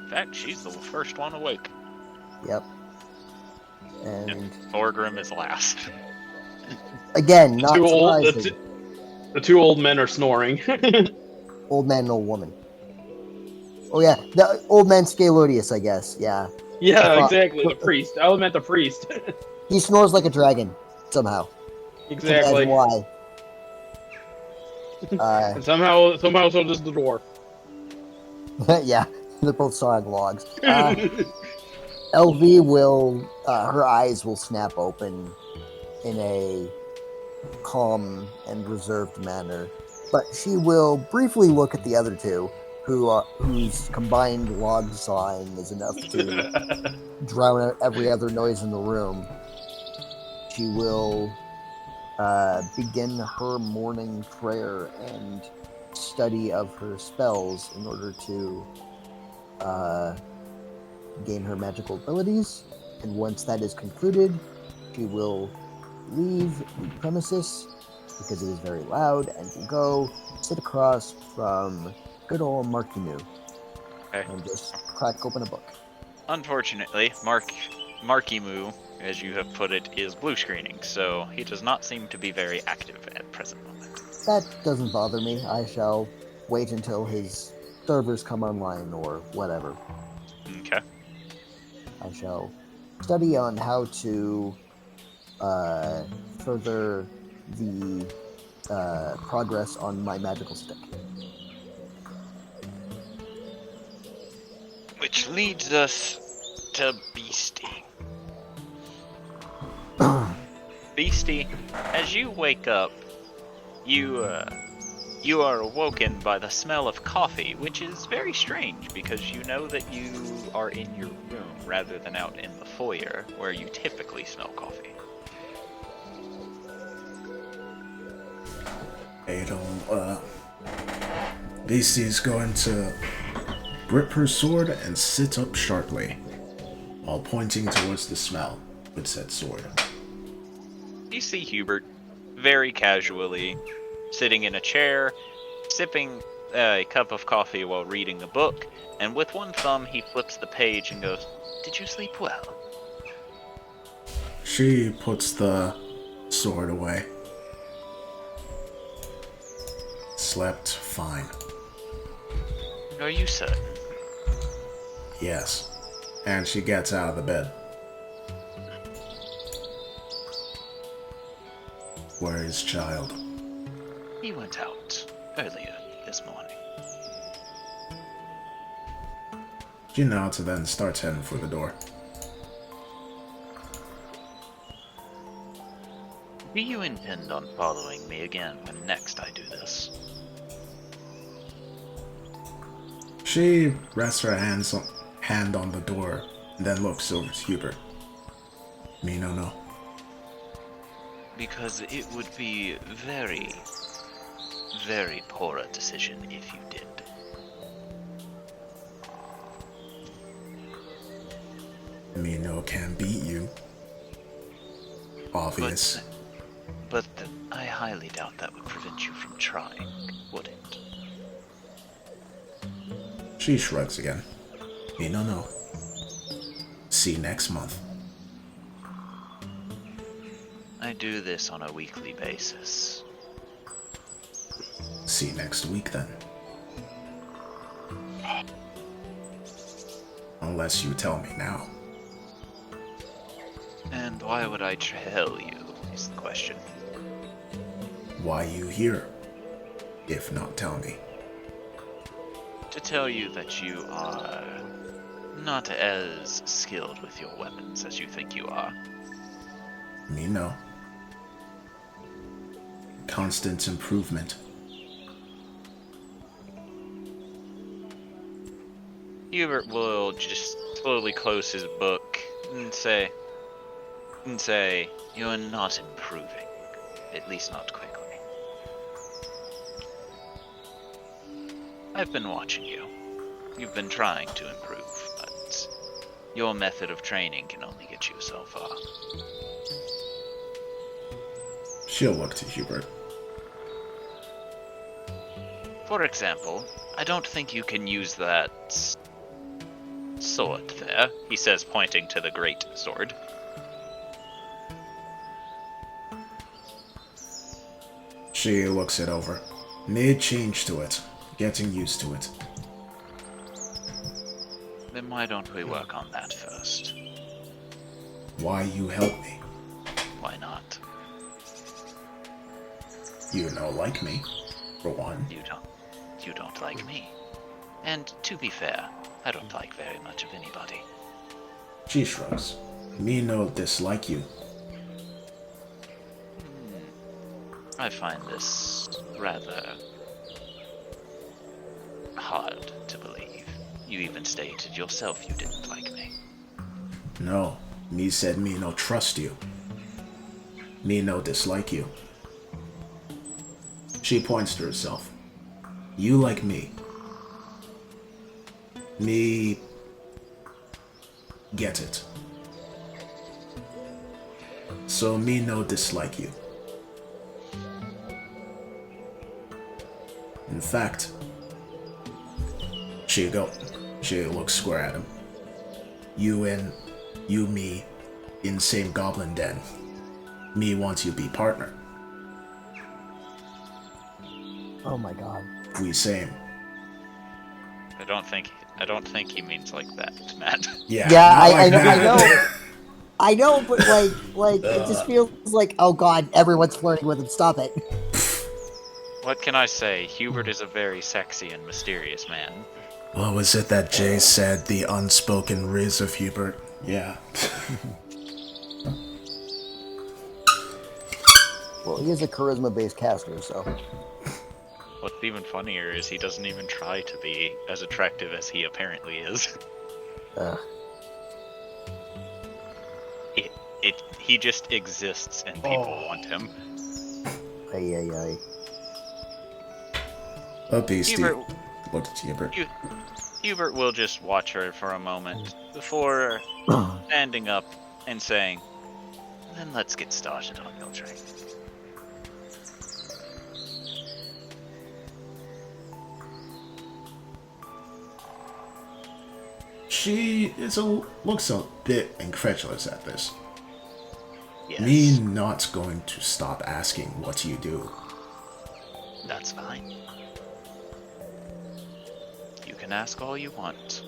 fact, she's the first one awake. Yep. And Thorgrim is last. again, not surprising. The two old men are snoring. Old man and old woman. Oh yeah, the old man Scalodius, I guess. Yeah. Yeah, exactly. The priest. I meant the priest. He snores like a dragon somehow. Exactly. Why? And somehow so does the dwarf. Yeah, they're both sawing logs. LV will, her eyes will snap open in a calm and reserved manner, but she will briefly look at the other two, whose combined log sawing is enough to drown out every other noise in the room. She will begin her morning prayer and study of her spells in order to gain her magical abilities, and once that is concluded, she will leave the premises because it is very loud, and will go sit across from good old Marky Moo and just crack open a book. Unfortunately, Marky Moo, as you have put it, is blue screening, so he does not seem to be very active at present moment. That doesn't bother me. I shall wait until his servers come online or whatever. Okay. I shall study on how to further the progress on my magical stick. Which leads us to Beastie. Beastie, as you wake up, you are awoken by the smell of coffee, which is very strange because you know that you are in your room rather than out in the foyer where you typically smell coffee. Beastie's going to grip her sword and sit up sharply, while pointing towards the smell with said sword. You see Hubert, very casually, sitting in a chair, sipping a cup of coffee while reading a book, and with one thumb he flips the page and goes, "Did you sleep well?" She puts the sword away. Slept fine. Are you certain? Yes. And she gets out of the bed. Where is child? He went out earlier this morning. She nods and then starts heading for the door. Do you intend on following me again when next I do this? She rests her hand on the door and then looks over to Hubert. Me no. Because it would be very, very poor a decision if you did. Me no can beat you. Obvious. But I highly doubt that would prevent you from trying, would it? She shrugs again. Me no. See next month. I do this on a weekly basis. See next week then. Unless you tell me now. And why would I tell you, is the question. Why you here? If not tell me. To tell you that you are not as skilled with your weapons as you think you are. Me no. Constant improvement. Hubert will just slowly close his book and say, "You're not improving, at least not quickly. I've been watching you. You've been trying to improve, but your method of training can only get you so far." She'll look to Hubert. For example, I don't think you can use that sword there, he says, pointing to the great sword. She looks it over. Made change to it. Getting used to it. Then why don't we work on that first? Why you help me? Why not? You no like me, for one. You don't like me. And to be fair, I don't like very much of anybody. She shrugs. Me no dislike you. I find this rather hard to believe. You even stated yourself you didn't like me. No, me said me no trust you. Me no dislike you. She points to herself. You like me. Me get it. So me no dislike you. In fact, she looks square at him. You me in same goblin den. Me wants you be partner. Oh my god. We same. I don't think he means like that, Matt. Yeah, not like I know, that. I know, but like it just feels like, oh god, everyone's flirting with him. Stop it. What can I say? Hubert is a very sexy and mysterious man. What was it that Jay said? The unspoken riz of Hubert? Yeah. Well, he is a charisma-based caster, so. What's even funnier is he doesn't even try to be as attractive as he apparently is. He just exists and people want him. Ay. A beastie. Hubert, Looked at Hubert. Hubert will just watch her for a moment before standing up and saying, "Then let's get started on your drink." She looks a bit incredulous at this. Yes, Me not going to stop asking what you do. that's fine. You can ask all you want.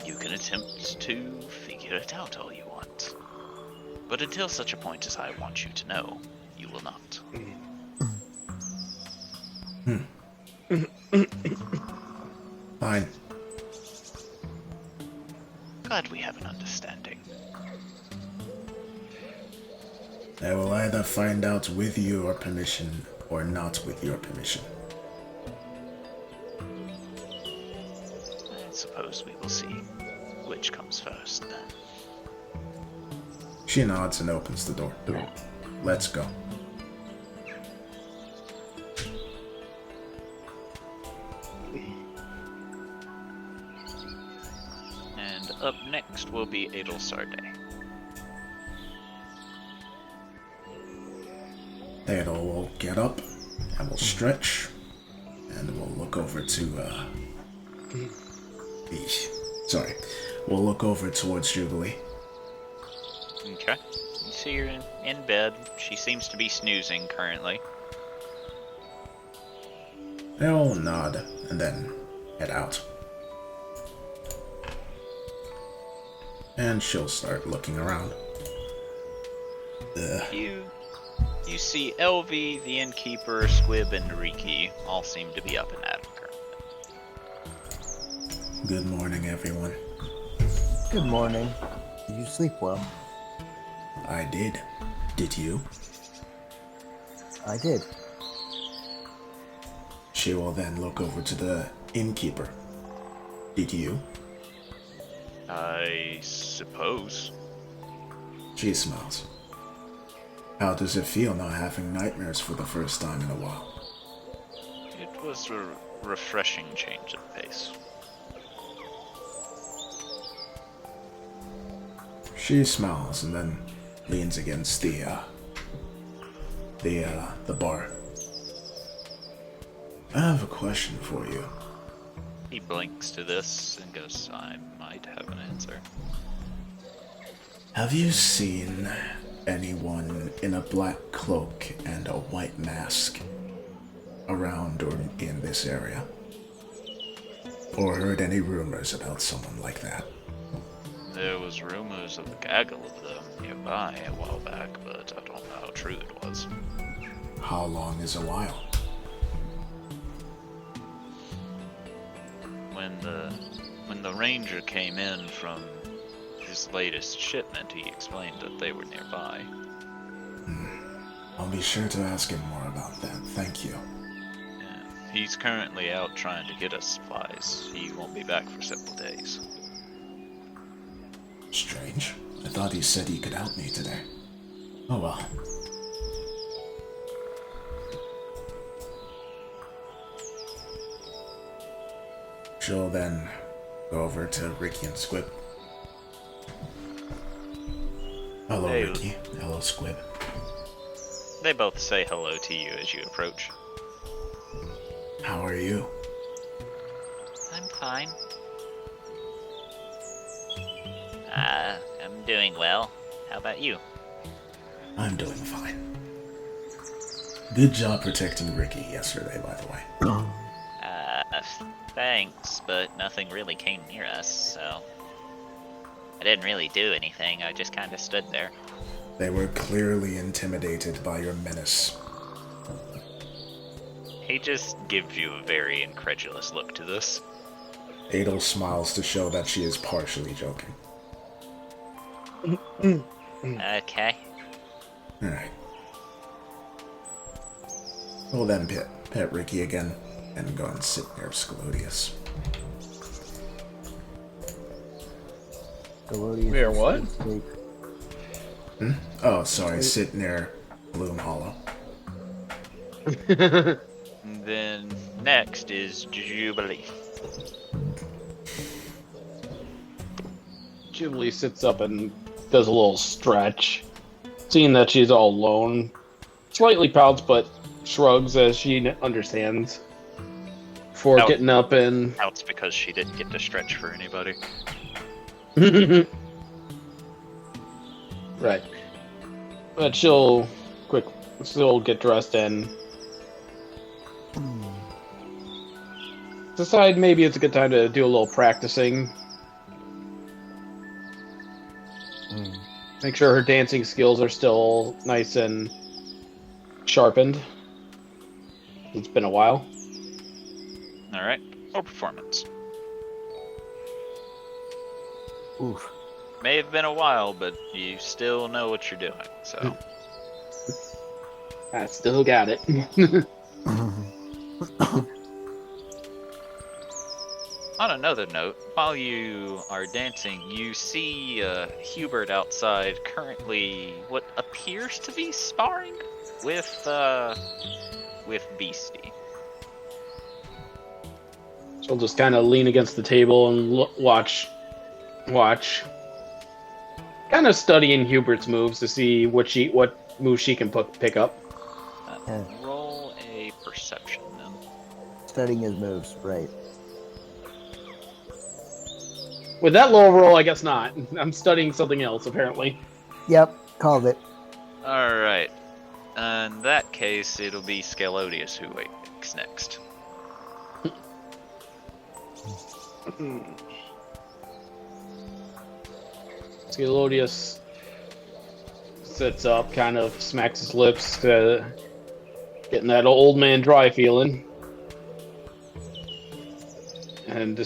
You can attempt to figure it out all you want. But until such a point as I want you to know, you will not. Fine. Glad we have an understanding. I will either find out with your permission or not with your permission. I suppose we will see which comes first then. She nods and opens the door. Let's go. And up next will be Adel Sarde. Theodore will get up and will stretch and we'll look over to we'll look over towards Jubilee. Okay. You see her in bed. She seems to be snoozing currently. They'll nod and then head out. And she'll start looking around. Ugh. You see Elvie, the innkeeper, Squib, and Riki all seem to be up and at it currently. Good morning, everyone. Good morning. Did you sleep well? I did. Did you? I did. She will then look over to the innkeeper. Did you? I suppose. She smiles. How does it feel not having nightmares for the first time in a while? It was a refreshing change of pace. She smiles and then leans against the bar. I have a question for you. He blinks to this and goes, I might have an answer. Have you seen anyone in a black cloak and a white mask around or in this area? Or heard any rumors about someone like that? There was rumors of a gaggle of them nearby a while back, but I don't know how true it was. How long is a while? When the ranger came in from his latest shipment, he explained that they were nearby. I'll be sure to ask him more about that. Thank you. Yeah. He's currently out trying to get us supplies. He won't be back for several days. Strange. I thought he said he could help me today. Oh well. She'll then go over to Ricky and Squib. Hello, Hey. Ricky. Hello, Squib. They both say hello to you as you approach. How are you? I'm fine. I'm doing well. How about you? I'm doing fine. Good job protecting Ricky yesterday, by the way. Thanks, but nothing really came near us, so... I didn't really do anything, I just kinda stood there. They were clearly intimidated by your menace. He just gives you a very incredulous look to this. Adel smiles to show that she is partially joking. Okay. Alright. We'll then pet Ricky again and go and sit near Scalodius. Galodius Where, is what? asleep. Oh, sorry, sit near Bloom Hollow. And then next is Jubilee. Jubilee sits up and does a little stretch. Seeing that she's all alone, slightly pouts but shrugs as she understands. Before Out. getting up and... That's because she didn't get to stretch for anybody. Right. But she'll get dressed and decide maybe it's a good time to do a little practicing. Make sure her dancing skills are still nice and sharpened. It's been a while. Alright, or performance. Oof. May have been a while, but you still know what you're doing, so... I still got it. On another note, while you are dancing, you see Hubert outside currently what appears to be sparring with Beastie. She'll just kind of lean against the table and watch. Kind of studying Hubert's moves to see what moves she can pick up. Yeah. Roll a perception then. Studying his moves, right. With that low roll, I guess not. I'm studying something else, apparently. Yep, called it. Alright. In that case, it'll be Scalodius who wakes next. Scalodius sits up, kind of smacks his lips, getting that old man dry feeling, and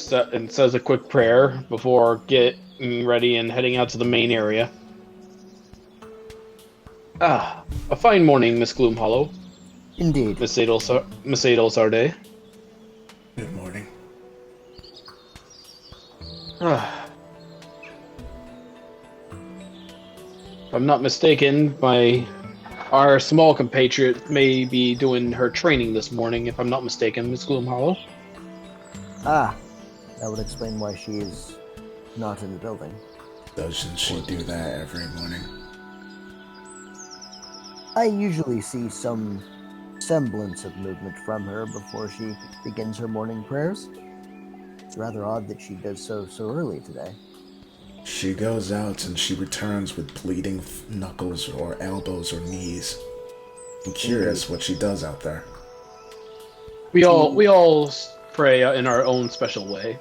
says a quick prayer before getting ready and heading out to the main area. Ah, a fine morning, Miss Gloomhollow. Indeed. Miss Adel Sarday. Good morning. Ah. If I'm not mistaken, our small compatriot may be doing her training this morning, if I'm not mistaken, Miss Gloomhollow. Ah, that would explain why she is not in the building. Doesn't she do that every morning? I usually see some semblance of movement from her before she begins her morning prayers. rather odd that she does so early today. She goes out and she returns with bleeding knuckles or elbows or knees. I'm curious what she does out there. We all pray in our own special way.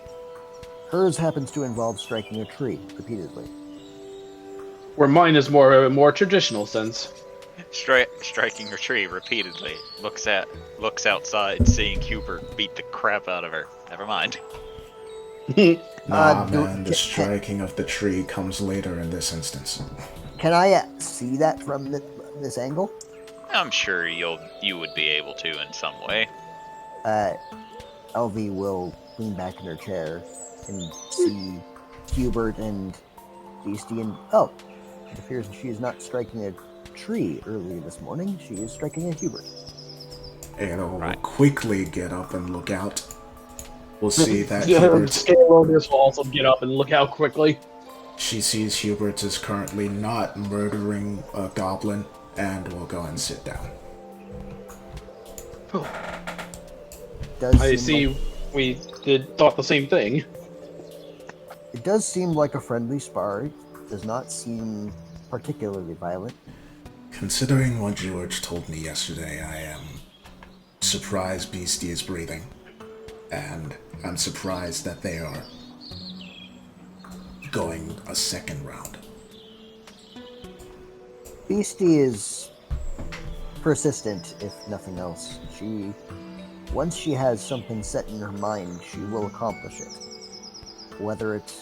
Hers happens to involve striking a tree repeatedly. Where mine is more a more traditional sense. Striking her tree repeatedly. Looks outside, seeing Hubert beat the crap out of her. Never mind. Nah, man, the striking of the tree comes later in this instance. Can I see that from this angle? I'm sure you would be able to in some way. LV will lean back in her chair and see Hubert and Beastie, and it appears that she is not striking a tree early this morning. She is striking a Hubert. It'll quickly get up and look out. We'll see that Scalonius will also get up and look out quickly. She sees Hubert is currently not murdering a goblin, and will go and sit down. I see we thought the same thing. It does seem like a friendly spar. It does not seem particularly violent. Considering what George told me yesterday, I am surprised Beastie is breathing. And I'm surprised that they are going a second round. Beastie is persistent, if nothing else. Once she has something set in her mind, she will accomplish it. Whether it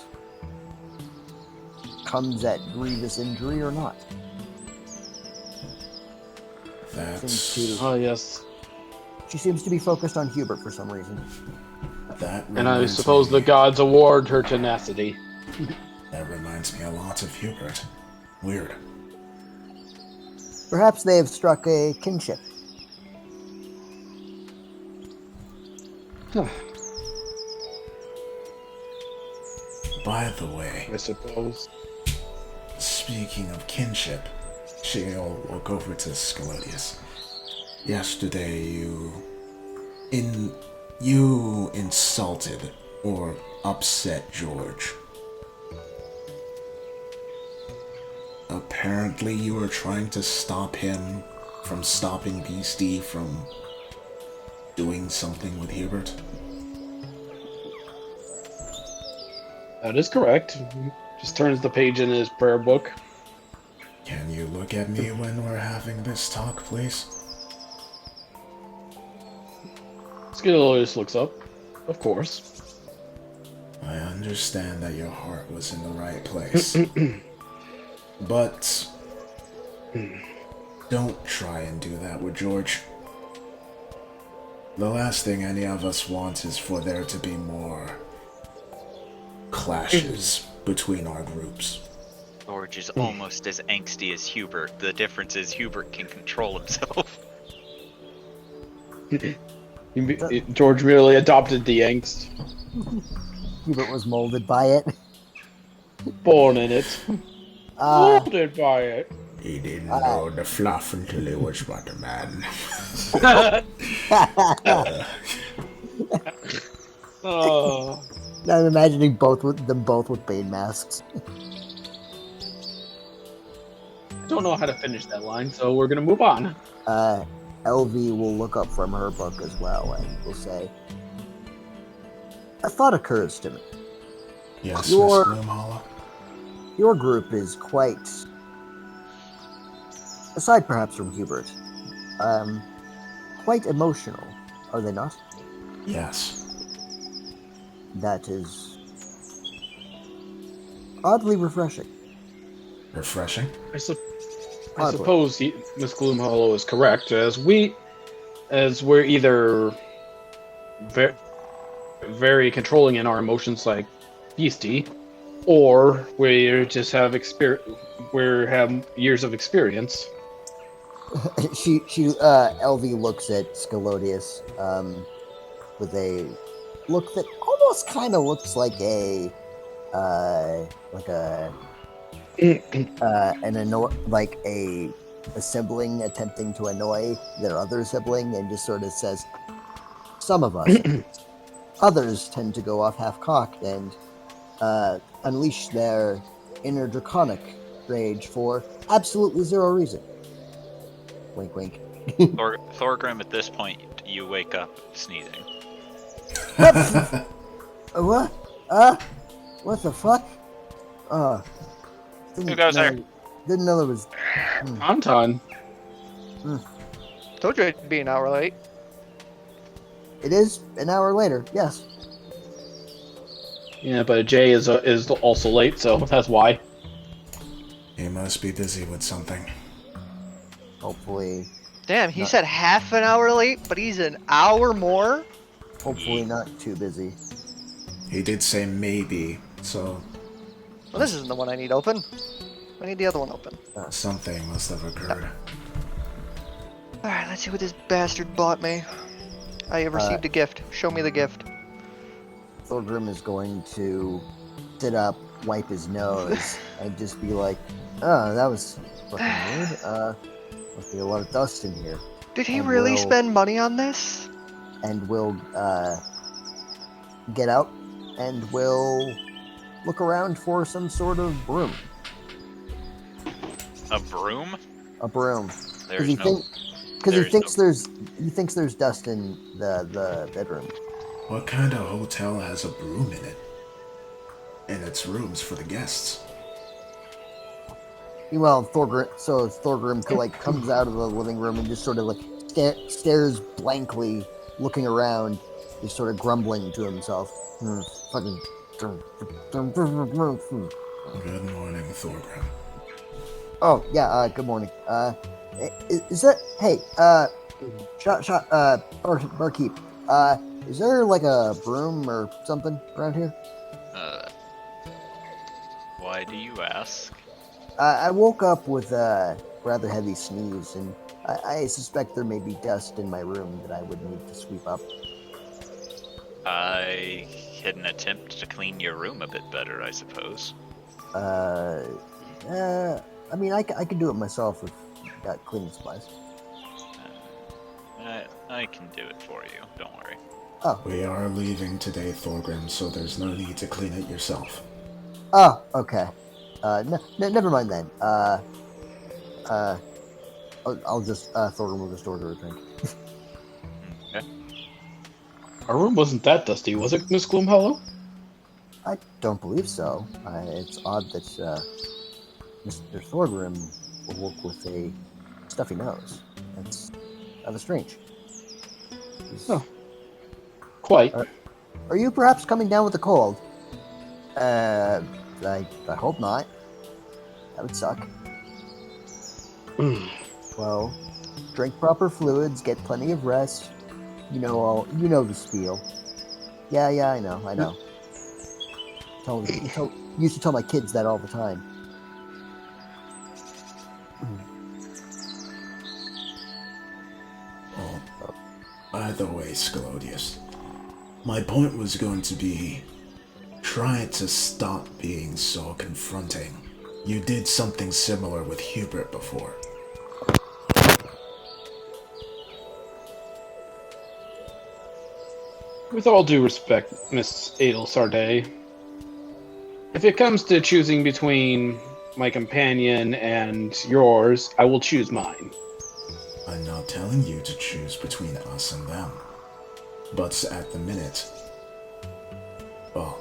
comes at grievous injury or not. Oh, yes. She seems to be focused on Hubert for some reason. And I suppose the gods award her tenacity. That reminds me a lot of Hubert. Weird. Perhaps they have struck a kinship. By the way, I suppose. Speaking of kinship, she'll walk over to Scalodius. Yesterday you insulted or upset George. Apparently you were trying to stop him from stopping Beastie from doing something with Hubert. That is correct. Just turns the page in his prayer book. Can you look at me when we're having this talk, please? Scalonius looks up. Of course. I understand that your heart was in the right place. But don't try and do that with George. The last thing any of us want is for there to be more clashes between our groups. George is almost as angsty as Hubert. The difference is Hubert can control himself. George merely adopted the angst. Hubert was molded by it. Born in it. Molded by it. He didn't know the fluff until he was but a man. Oh. I'm imagining them both with Bane masks. Don't know how to finish that line, so we're gonna move on. LV will look up from her book as well and will say, a thought occurs to me. Yes, Miss Gloomhollow? Your group is quite, aside perhaps from Hubert, quite emotional, are they not? Yes. That is oddly refreshing. Refreshing? I suppose Miss Gloomhollow is correct, as we're either very controlling in our emotions like Beastie, or we just have have years of experience. LV looks at Scalodius with a look that almost kind of looks like a sibling attempting to annoy their other sibling, and just sort of says, some of us others tend to go off half-cocked and unleash their inner draconic rage for absolutely zero reason. Wink, wink. Thorgrim, at this point, you wake up sneezing. What? What the fuck? Who goes there? Didn't know there was. Anton. Told you it'd be an hour late. It is an hour later. Yes. Yeah, but Jay is also late, so that's why. He must be busy with something. Hopefully, Damn, he No. said half an hour late, but he's an hour more? hopefully not too busy. He did say maybe, so Well, this isn't the one I need open. I need the other one open. something must have occurred. Alright, let's see what this bastard bought me. I have received a gift. Show me the gift. Thorgrim is going to sit up, wipe his nose, and just be like, "Oh, that was fucking weird. Must be a lot of dust in here." Did he And really will- spend money on this? And we'll get out and we'll look around for some sort of broom. A broom? A broom. There's he no. thinks there's dust in the bedroom. What kind of hotel has a broom in it? In its rooms for the guests? Meanwhile, Thorgrim comes out of the living room and just sort of stares blankly, looking around, just sort of grumbling to himself. Fucking. Good morning, Thorgrim. Oh yeah. Good morning. Is that barkeep? Is there like a broom or something around here? Why do you ask? I woke up with a rather heavy sneeze, and I suspect there may be dust in my room that I would need to sweep up. I can attempt to clean your room a bit better, I suppose. I mean, I could do it myself if you've got cleaning supplies. I can do it for you. Don't worry. Oh, We are leaving today, Thorgrim, so there's no need to clean it yourself. Okay. Never mind then. I'll just Thorgrim will just order a drink. Okay. Our room wasn't that dusty, was it, Miss Gloomhollow? I don't believe so. It's odd that Mr. Thorgrim will work with a stuffy nose. That's rather strange. Oh. Quite. Are you perhaps coming down with a cold? I hope not. That would suck. Well, drink proper fluids, get plenty of rest. You know the spiel. Yeah, I know. Used to tell my kids that all the time. Oh, either way, Scalodius. My point was going to be, try to stop being so confronting. You did something similar with Hubert before. With all due respect, Miss Adel Sarday, if it comes to choosing between my companion and yours, I will choose mine. I'm not telling you to choose between us and them. But at the minute... Oh,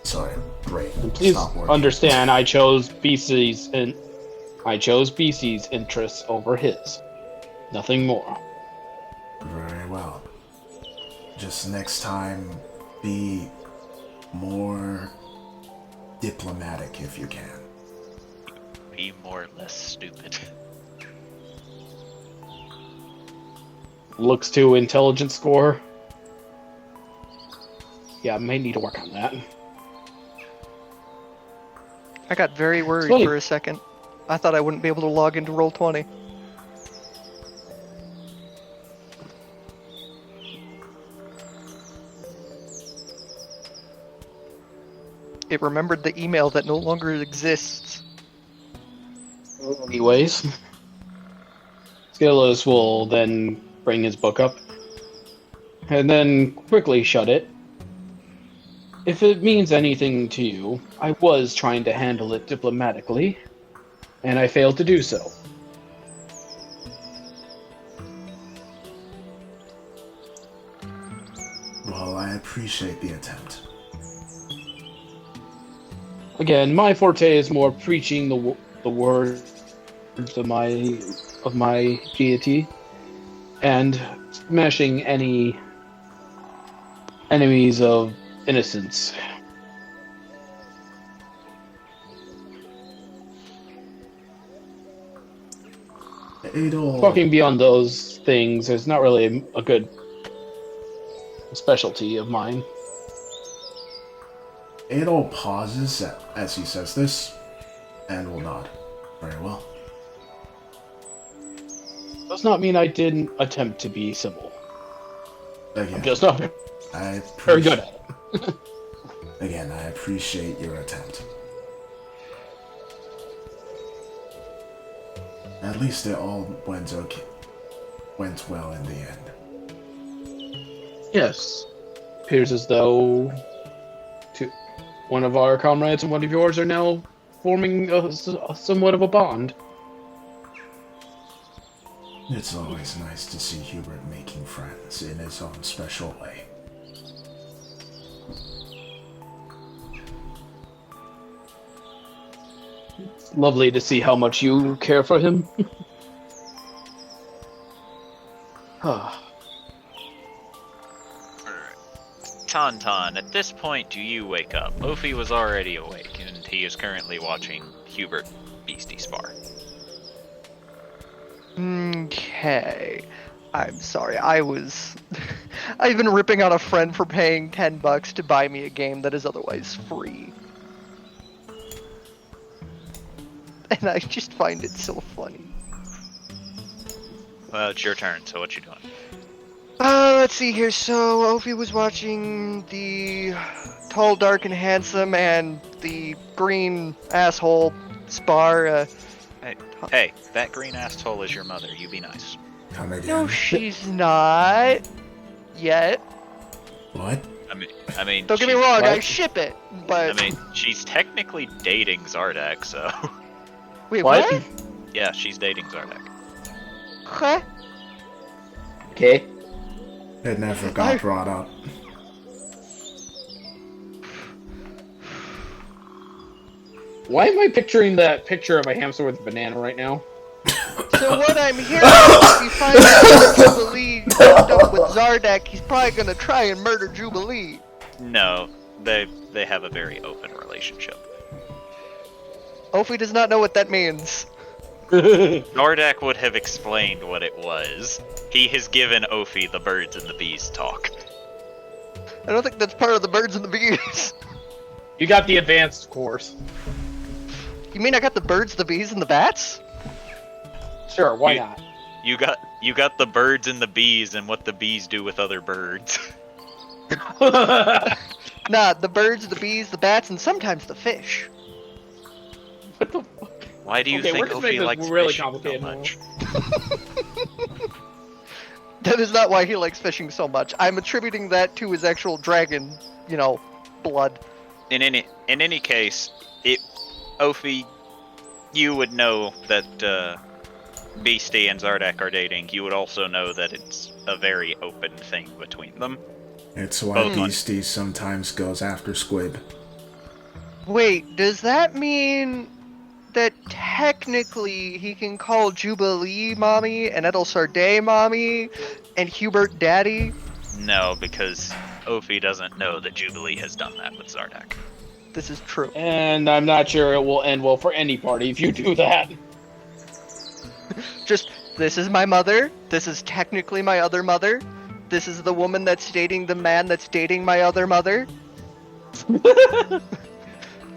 sorry, great. Please Stop working. understand, I chose BC's interests over his. Nothing more. Very well. Just next time, be more diplomatic if you can. Be more or less stupid. Looks to intelligence score. Yeah, I may need to work on that. I got very worried Funny. for a second. I thought I wouldn't be able to log into Roll20. It remembered the email that no longer exists. Anyways, Scalos will then bring his book up, and then quickly shut it, If it means anything to you, I was trying to handle it diplomatically, and I failed to do so. Well, I appreciate the attempt. Again, my forte is more preaching the words of my deity, and smashing any enemies of innocence. It'll... Talking beyond those things is not really a good specialty of mine. Adol pauses as he says this, and will nod. Very well. Does not mean I didn't attempt to be civil. Again, I'm just not I very good at it. Again, I appreciate your attempt. At least it all went well in the end. Yes. Appears as though one of our comrades and one of yours are now forming somewhat of a bond. It's always nice to see Hubert making friends in his own special way. It's lovely to see how much you care for him. Tauntaun, at this point do you wake up? Ophi was already awake, and he is currently watching Hubert Beastie spar. Okay. I'm sorry, I've been ripping on a friend for paying $10 to buy me a game that is otherwise free. And I just find it so funny. Well, it's your turn, so what you doing? Let's see here. So, Ophi was watching the tall, dark, and handsome and the green asshole spar. Hey, that green asshole is your mother. You be nice. Come again. No, she's not. Yet. What? I mean. Don't get me she's- wrong, I what? ship it, but... I mean, she's technically dating Zardak, so. Wait, What? what? Yeah, she's dating Zardak. Huh? Okay. It never got brought up. Why am I picturing that picture of a hamster with a banana right now? So what I'm hearing is if he finds out Jubilee hooked up with Zardak, he's probably gonna try and murder Jubilee. No, they have a very open relationship. Ophi does not know what that means. Zardak would have explained what it was. He has given Ophi the birds and the bees talk. I don't think that's part of the birds and the bees. You got the advanced course. You mean I got the birds, the bees, and the bats? Sure, why You- not? You got the birds and the bees and what the bees do with other birds. Nah, the birds, the bees, the bats, and sometimes the fish. What the fuck? Why do you Okay, we're think just making Ophi this likes really fishing so complicated now. much? That is not why he likes fishing so much. I'm attributing that to his actual dragon, blood. In any case, Ophi, you would know that Beastie and Zardak are dating. You would also know that it's a very open thing between them. It's why Both on- Beastie sometimes goes after Squib. Wait, does that mean that technically he can call Jubilee mommy and Edelsarday mommy and Hubert daddy? No, because Ophi doesn't know that Jubilee has done that with Zardak. This is true. And I'm not sure it will end well for any party if you do that. Just, this is my mother, this is technically my other mother, this is the woman that's dating the man that's dating my other mother.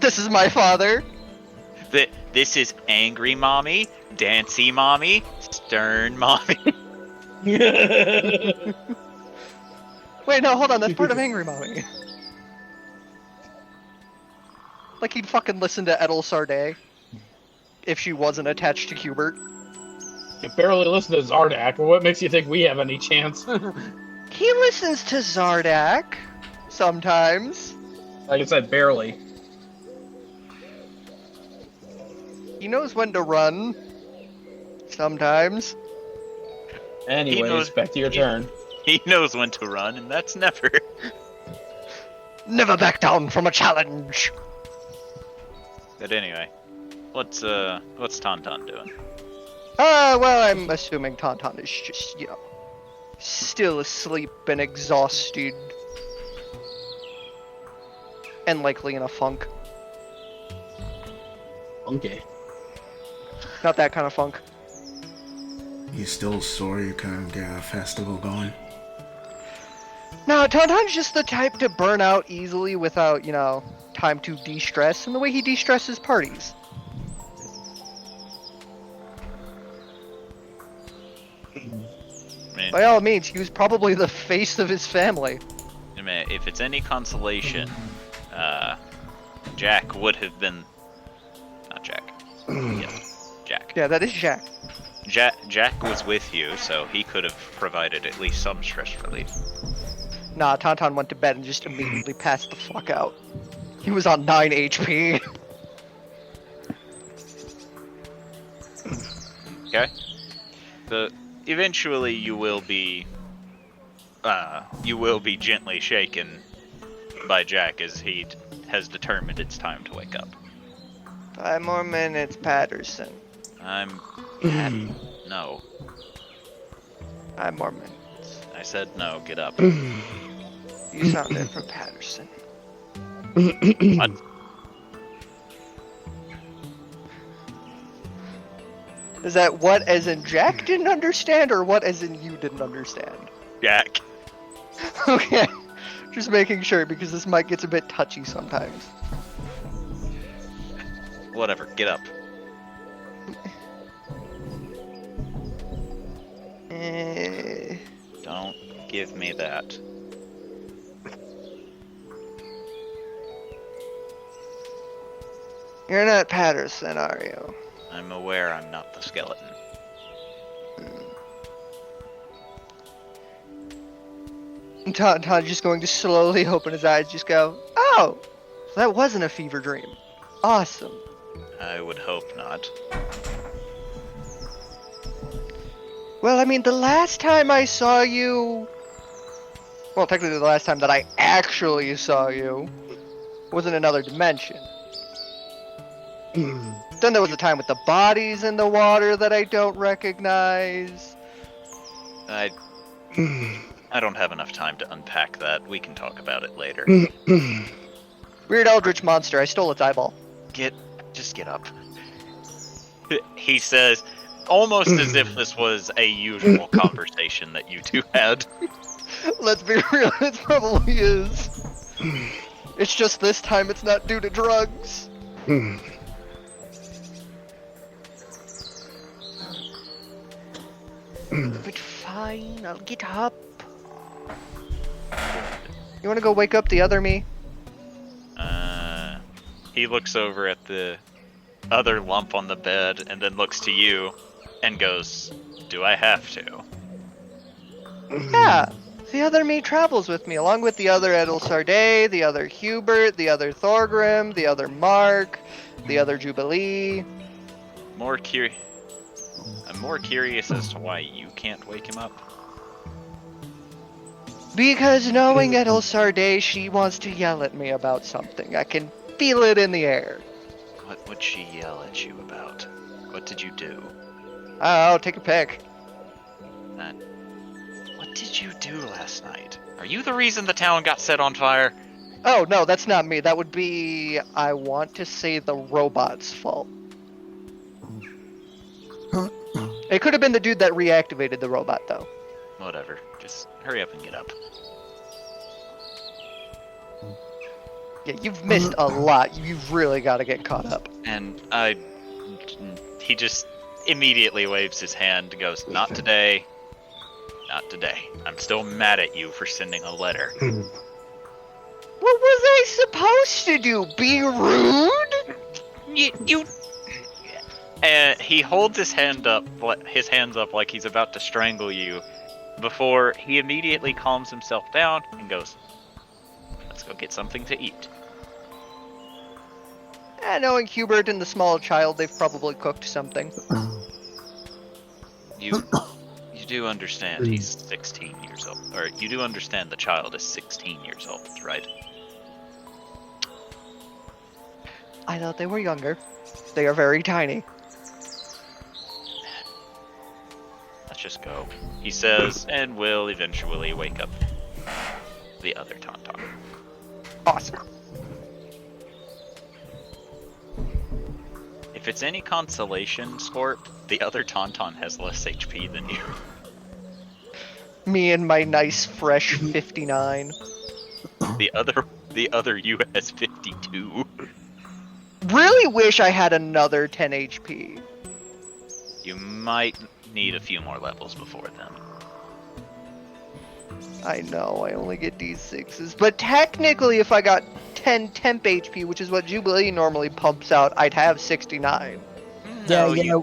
This is my father. This is angry mommy, dancy mommy, stern mommy. Wait, no, hold on, that's part of Angry Mommy. Like he'd fucking listen to Edelsarday if she wasn't attached to Hubert. You barely listen to Zardak. Well, what makes you think we have any chance? He listens to Zardak sometimes. Like I said, barely. He knows when to run. Sometimes. Anyways, back to your turn. He knows when to run, and that's never. Never back down from a challenge. But anyway, what's Tauntaun doing? Well, I'm assuming Tauntaun is just, still asleep and exhausted. And likely in a funk. Okay. Not that kind of funk. You still sore you couldn't get a festival going? No, Tauntaun's just the type to burn out easily without, time to de-stress, and the way he de-stresses parties. I mean, By all means, he was probably the face of his family. if it's any consolation, Jack would have been. Not Jack. Yes, Jack. Yeah, that is Jack. Jack was with you, so he could have provided at least some stress relief. Nah, Tauntaun went to bed and just immediately passed the fuck out. He was on 9 HP. Okay. So eventually you will be gently shaken by Jack as he has determined it's time to wake up. 5 more minutes, Patterson. No. 5 more minutes. I said no, get up. You sounded for Patterson. What? Is that what as in Jack didn't understand, or what as in you didn't understand? Jack. Okay. Just making sure, because this mic gets a bit touchy sometimes. Whatever, get up. Don't give me that. You're not Patterson, are you? I'm aware I'm not the skeleton. And Tauntaun just going to slowly open his eyes, just go, oh! So that wasn't a fever dream. Awesome. I would hope not. Well, I mean, the last time I saw you... Well, technically the last time that I actually saw you was in another dimension. Then there was a time with the bodies in the water that I don't recognize. I don't have enough time to unpack that. We can talk about it later. Weird eldritch monster, I stole its eyeball. Just get up. He says, almost as if this was a usual conversation that you two had. Let's be real, it probably is. It's just this time it's not due to drugs. But fine, I'll get up. You wanna go wake up the other me? He looks over at the other lump on the bed and then looks to you and goes, do I have to? Yeah, the other me travels with me, along with the other Edel Sarday, the other Hubert, the other Thorgrim, the other Mark, the other Jubilee. I'm more curious as to why you can't wake him up. Because knowing Edel Sarday, she wants to yell at me about something. I can feel it in the air. What would she yell at you about? What did you do? Oh, take a pick. What did you do last night? Are you the reason the town got set on fire? Oh, no, that's not me. That would be, I want to say, the robot's fault. It could have been the dude that reactivated the robot, though. Whatever. Just hurry up and get up. Yeah, you've missed a lot. You've really got to get caught up. And he just immediately waves his hand and goes, not today. Not today. I'm still mad at you for sending a letter. What was I supposed to do? Be rude? You. And he holds his hands up like he's about to strangle you, before he immediately calms himself down and goes, "Let's go get something to eat." Knowing Hubert and the small child, they've probably cooked something. You do understand he's 16 years old, or you do understand the child is 16 years old, right? I thought they were younger. They are very tiny. Let's just go. He says, and will eventually wake up the other Tauntaun. Awesome. If it's any consolation, Scorp, the other Tauntaun has less HP than you. Me and my nice fresh 59. The other you has 52. Really wish I had another 10 HP. You might need a few more levels before then. I know, I only get D6s. But technically, if I got 10 temp HP, which is what Jubilee normally pumps out, I'd have 69. No, yeah,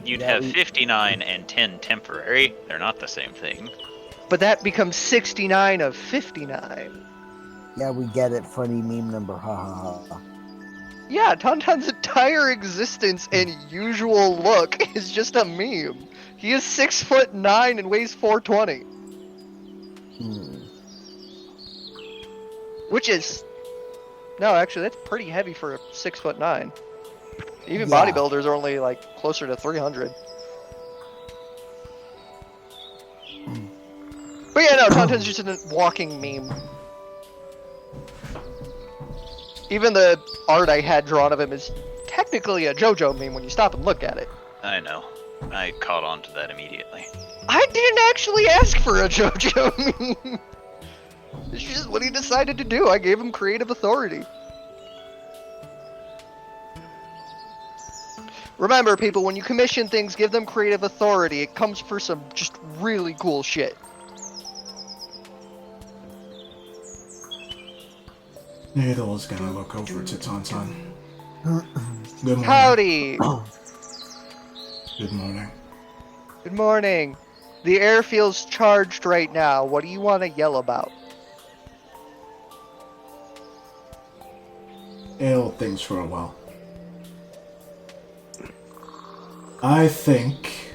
you'd yeah, have 59 and 10 temporary. They're not the same thing. But that becomes 69 of 59. yeah, we get it. Funny meme number. Ha ha ha. Yeah, Tauntaun's entire existence and usual look is just a meme. He is 6'9" and weighs 420. Which is... No, actually, that's pretty heavy for a 6'9". Even Yeah. bodybuilders are only, like, closer to 300. But yeah, no, Tauntaun's just a walking meme. Even the art I had drawn of him is technically a JoJo meme when you stop and look at it. I know. I caught on to that immediately. I didn't actually ask for a JoJo meme. It's just what he decided to do. I gave him creative authority. Remember, people, when you commission things, give them creative authority. It comes for some just really cool shit. Nadel's gonna look over to Tauntaun. Good morning. Howdy! Good morning. Good morning. The air feels charged right now. What do you want to yell about? Ale things for a while. I think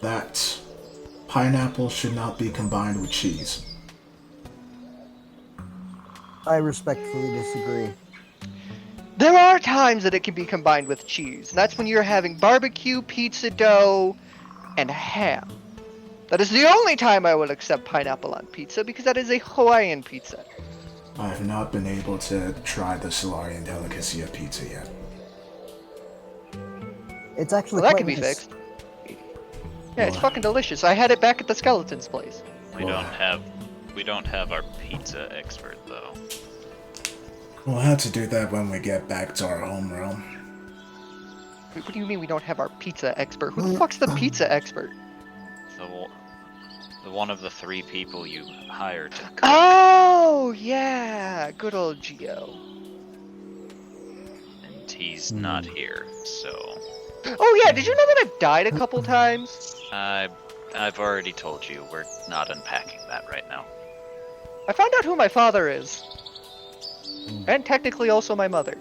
that pineapple should not be combined with cheese. I respectfully disagree. There are times that it can be combined with cheese, and that's when you're having barbecue, pizza dough, and ham. That is the only time I will accept pineapple on pizza, because that is a Hawaiian pizza. I have not been able to try the Solarian delicacy of pizza yet. It's actually Well, that quite can be nice. fixed. Yeah, it's fucking delicious. I had it back at the skeleton's place. We don't have our pizza expert though. We'll have to do that when we get back to our home realm. Wait, what do you mean we don't have our pizza expert? Who the fuck's the pizza expert? The one of the 3 people you hired to cook. Oh, yeah! Good old Geo. And he's not here, so Oh, yeah, did you know that I've died a couple times? I've already told you we're not unpacking that right now. I found out who my father is. And technically also my mother.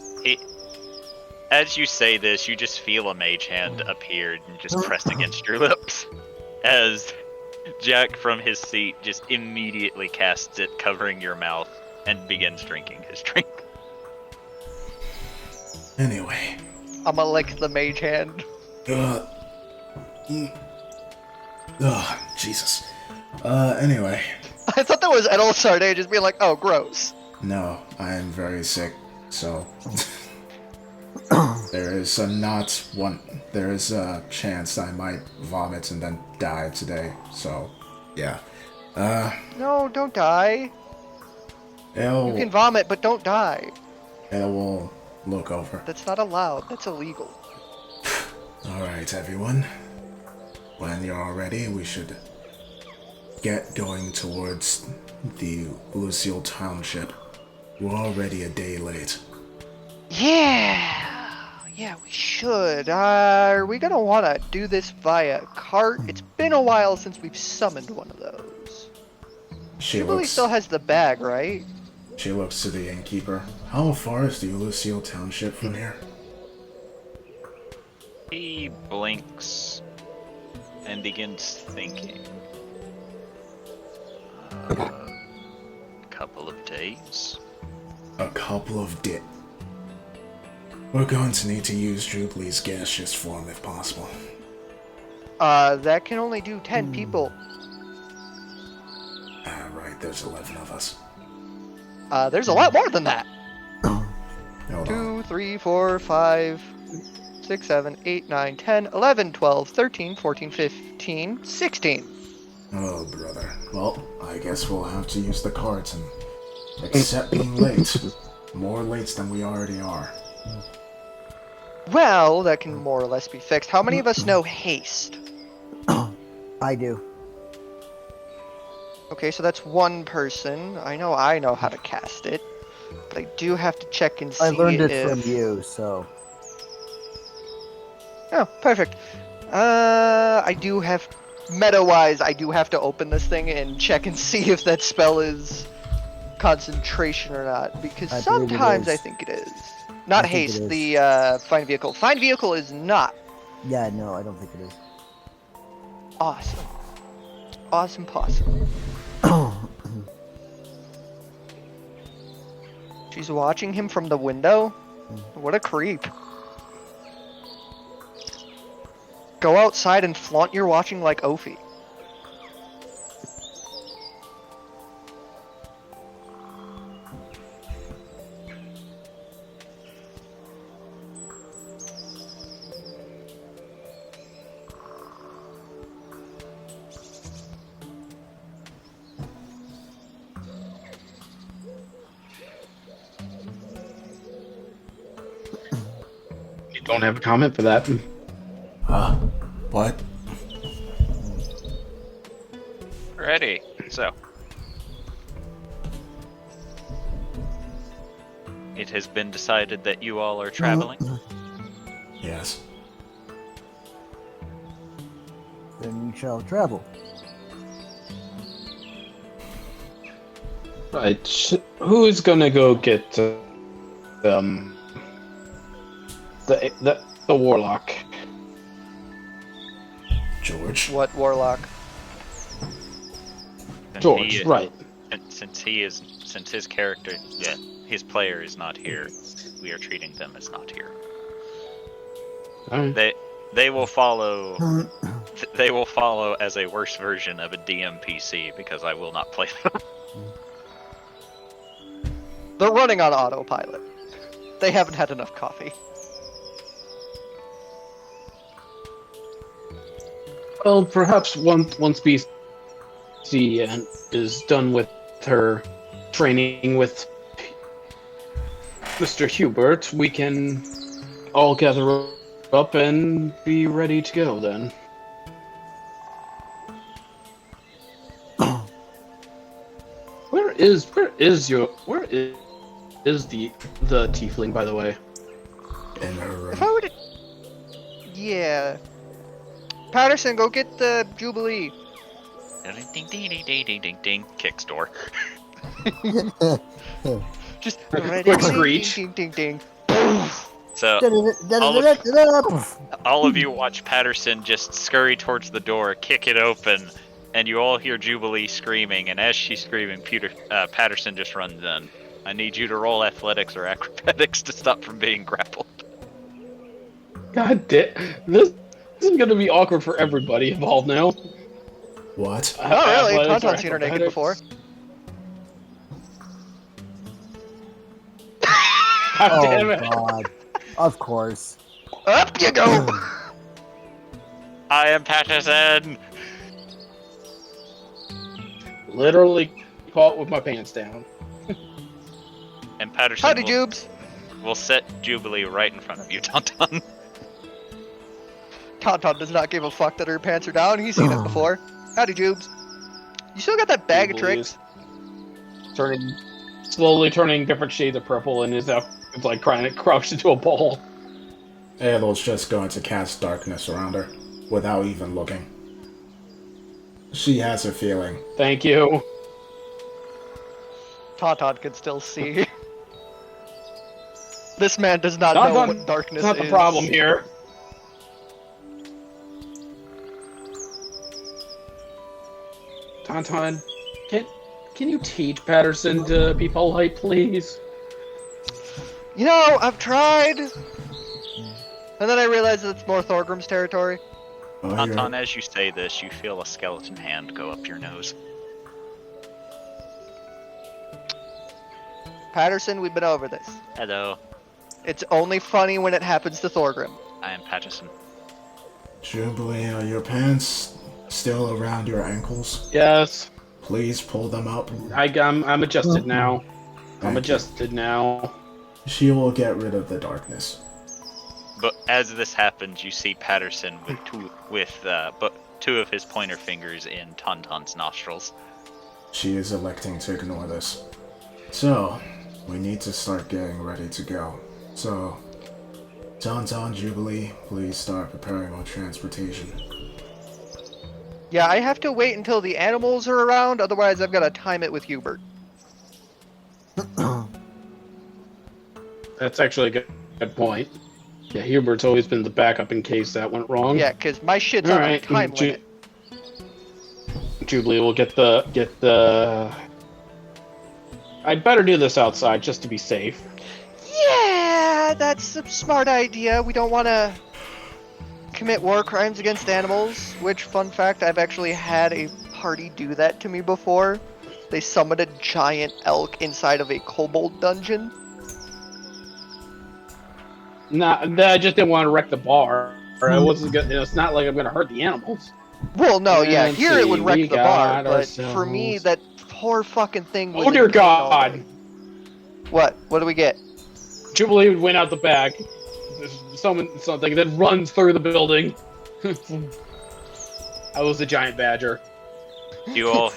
As you say this, you just feel a mage hand appear and just pressed against your lips. As Jack from his seat just immediately casts it, covering your mouth, and begins drinking his drink. Anyway. I'ma lick the mage hand. Jesus. Anyway. I thought that was Edel Sarday just being like, oh, gross. No, I am very sick, so... there is a chance I might vomit and then die today, so... Yeah. No, don't die. You can vomit, but don't die. It will look over. That's not allowed. That's illegal. Alright, everyone. When you're all ready, we should get going towards the Lucille Township. We're already a day late. Yeah, we should. Are we gonna want to do this via cart? It's been a while since we've summoned one of those. She Jubilee looks... still has the bag, right? She looks to the innkeeper. How far is the Lucille Township from here? He blinks and begins thinking. Couple of days. A couple of We're going to need to use Jubilee's gaseous form if possible. That can only do 10 people. Right, there's 11 of us. There's a lot more than that. Hold on. 2, 3, 4, 5, 6, 7, 8, 9, 10, 11, 12, 13, 14, 15, 16. Oh, brother. Well, I guess we'll have to use the carts and accept being late. More late than we already are. Well, that can more or less be fixed. How many of us know haste? I do. Okay, so that's one person. I know how to cast it. But I do have to check and see I learned it if... from you, so. Oh, perfect. I do have... Meta-wise, I do have to open this thing and check and see if that spell is concentration or not. Because I believe it sometimes is. I think it is. Not I think it haste, is. the find vehicle. Find vehicle is not. Yeah, no, I don't think it is. Awesome. Awesome possum. She's watching him from the window? What a creep. Go outside and flaunt your watching like Ophi. You don't have a comment for that? What? Ready. So. It has been decided that you all are traveling. Yes. Then you shall travel. Right. Who's gonna go get the warlock? George? What warlock? And George, right. Since his character, his player is not here, we are treating them as not here. Alright. They will follow. They will follow as a worse version of a DMPC because I will not play them. They're running on autopilot. They haven't had enough coffee. Well, perhaps once BC is done with her training with Mr. Hubert, we can all gather up and be ready to go then. Where is the tiefling, by the way? In her If room. I were to... Yeah. Patterson, go get the Jubilee. Ding ding ding ding ding ding ding. Kicks door. Just... Quick screech. Ding, ding, ding, ding. So all of you watch Patterson just scurry towards the door, kick it open, and you all hear Jubilee screaming. And as she's screaming, Patterson just runs in. I need you to roll athletics or acrobatics to stop from being grappled. God damn, this is gonna be awkward for everybody involved now. What? Oh, really? Athletics or Tauntaun's seen her naked before. God Oh damn it. God! Of course. Up you go! I am Patterson. Literally caught with my pants down. And Patterson Howdy, Jubes. will set Jubilee right in front of you, Tauntaun. Tauntaun does not give a fuck that her pants are down. He's seen it before. Howdy, Jubes. You still got that bag of tricks? Slowly turning different shades of purple, and is now it's like trying to crouch into a ball. Ael's just going to cast darkness around her, without even looking. She has a feeling. Thank you. Tauntaun can still see. This man does not know Tauntaun what darkness That's not is. the problem here. Tauntaun, can you teach Patterson to be polite, please? You know, I've tried. And then I realized that it's more Thorgrim's territory. Oh, Tauntaun, as you say this, you feel a skeleton hand go up your nose. Patterson, we've been over this. Hello, It's only funny when it happens to Thorgrim. I am Patterson. Jubilee, are your pants still around your ankles? Yes, Please pull them up. I'm adjusted now. I'm Thank you. adjusted now. She will get rid of the darkness. But as this happens, you see Patterson with two of his pointer fingers in Tauntaun's nostrils. She is electing to ignore this. So, we need to start getting ready to go. So, Tauntaun, Jubilee, please start preparing our transportation. Yeah, I have to wait until the animals are around, otherwise I've got to time it with Hubert. That's actually a good point. Yeah, Hubert's always been the backup in case that went wrong. Yeah, because my shit's on a Alright, time limit. Jubilee will get the. I'd better do this outside just to be safe. Yeah, that's a smart idea. We don't want to commit war crimes against animals, which, fun fact, I've actually had a party do that to me before. They summoned a giant elk inside of a kobold dungeon. Nah, I just didn't want to wreck the bar. I wasn't gonna. It's not like I'm gonna hurt the animals. Well, no, yeah, Let's here it would see, wreck we the bar, got but for me, ourselves- that poor fucking thing was Oh dear in pain all God! day. What? What do we get? Jubilee went out the back. Something that runs through the building. I was the giant badger. You all,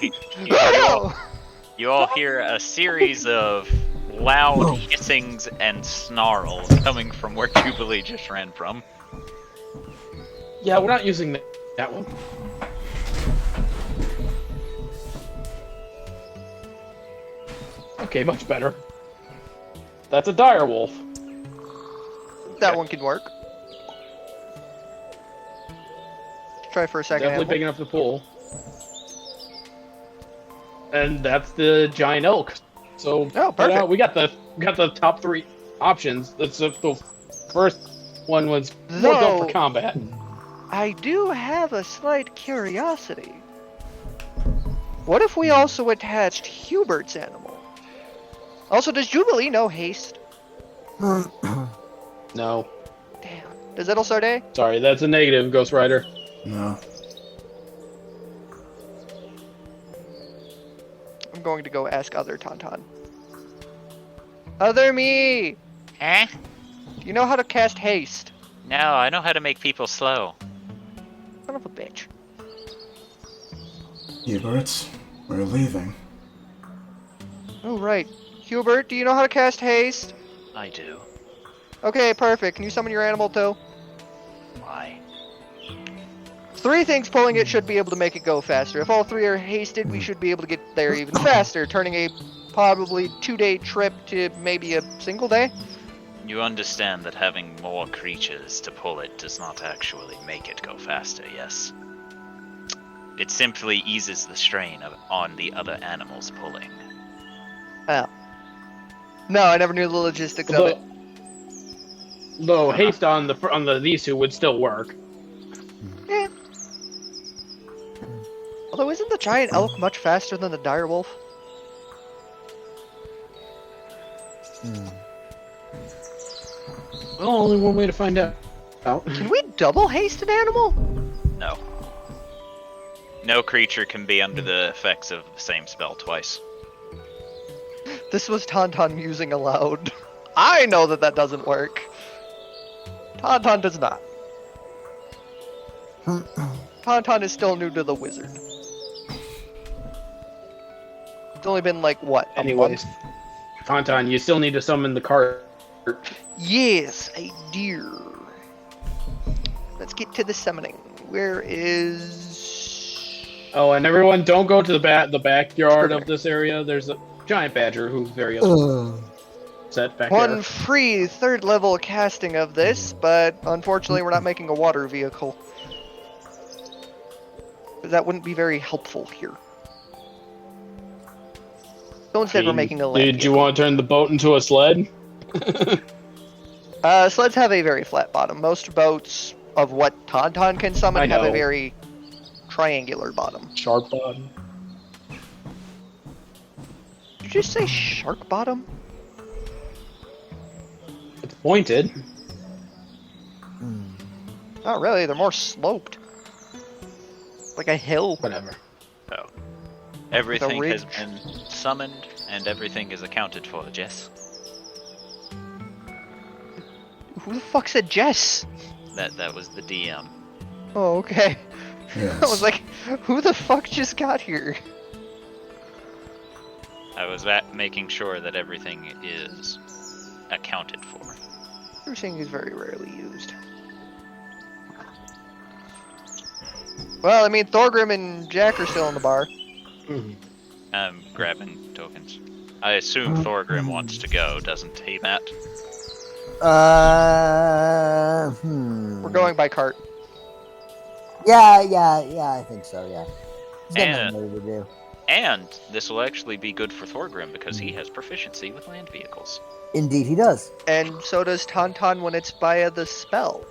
Oh, you all hear a series of loud hissings and snarls coming from where Jubilee just ran from. Yeah, we're not using that one. Okay, much better. That's a dire wolf. no! That one can work. Try for a second. Definitely animal. big enough to pull. And that's the giant elk. So Oh, perfect. we got the top three options. The first one was more built Though- for combat. I do have a slight curiosity. What if we also attached Hubert's animal? Also, does Jubilee know haste? No, Damn. Does Edelsarday? sorry, that's a negative, Ghost Rider. No. I'm going to go ask other Tauntaun. Other me! Huh? Do you know how to cast haste? No, I know how to make people slow. Son of a bitch. Hubert, we're leaving. Oh, right. Hubert, do you know how to cast haste? I do. Okay, perfect. Can you summon your animal too? Why? 3 things pulling it should be able to make it go faster. If all 3 are hasted, we should be able to get there even faster, turning a probably 2-day trip to maybe a single day. You understand that having more creatures to pull it does not actually make it go faster, yes? It simply eases the strain on the other animals pulling. Oh. No, I never knew the logistics of it. Though haste on these two would still work. Eh. Although, isn't the giant elk much faster than the direwolf? Well, only one way to find out. Can we double haste an animal? No. No creature can be under the effects of the same spell twice. This was Tauntaun musing aloud. I know that that doesn't work. Tauntaun does not. Tauntaun is still new to the wizard. It's only been like, what, a Anyways, month? Tauntaun, you still need to summon the cart. Yes, I do. Let's get to the summoning. Where is... Oh, and everyone, don't go to the backyard of this area. There's a giant badger who's very Ugh. upset back One there. free 3rd level casting of this, but unfortunately we're not making a water vehicle. That wouldn't be very helpful here. So instead we're making a land Did you vehicle. want to turn the boat into a sled? Sleds have a very flat bottom. Most boats of what Tauntaun can summon I have a know. very triangular bottom. Sharp bottom. Did you just say shark bottom? It's pointed. Hmm. Not really, they're more sloped. Like a hill. Whatever. So, everything has ridge. been summoned and everything is accounted for, Jess. Who the fuck said Jess? That was the DM. Oh, okay. Yes. I was like, who the fuck just got here? I was making sure that everything is accounted for. Everything is very rarely used. Well, I mean, Thorgrim and Jack are still in the bar. I'm grabbing tokens. I assume Thorgrim wants to go, doesn't he, Matt? We're going by cart. Yeah, I think so, yeah. He's got And- nothing better to do. And this will actually be good for Thorgrim because he has proficiency with land vehicles. Indeed, he does. And so does Tauntaun when it's via the spell.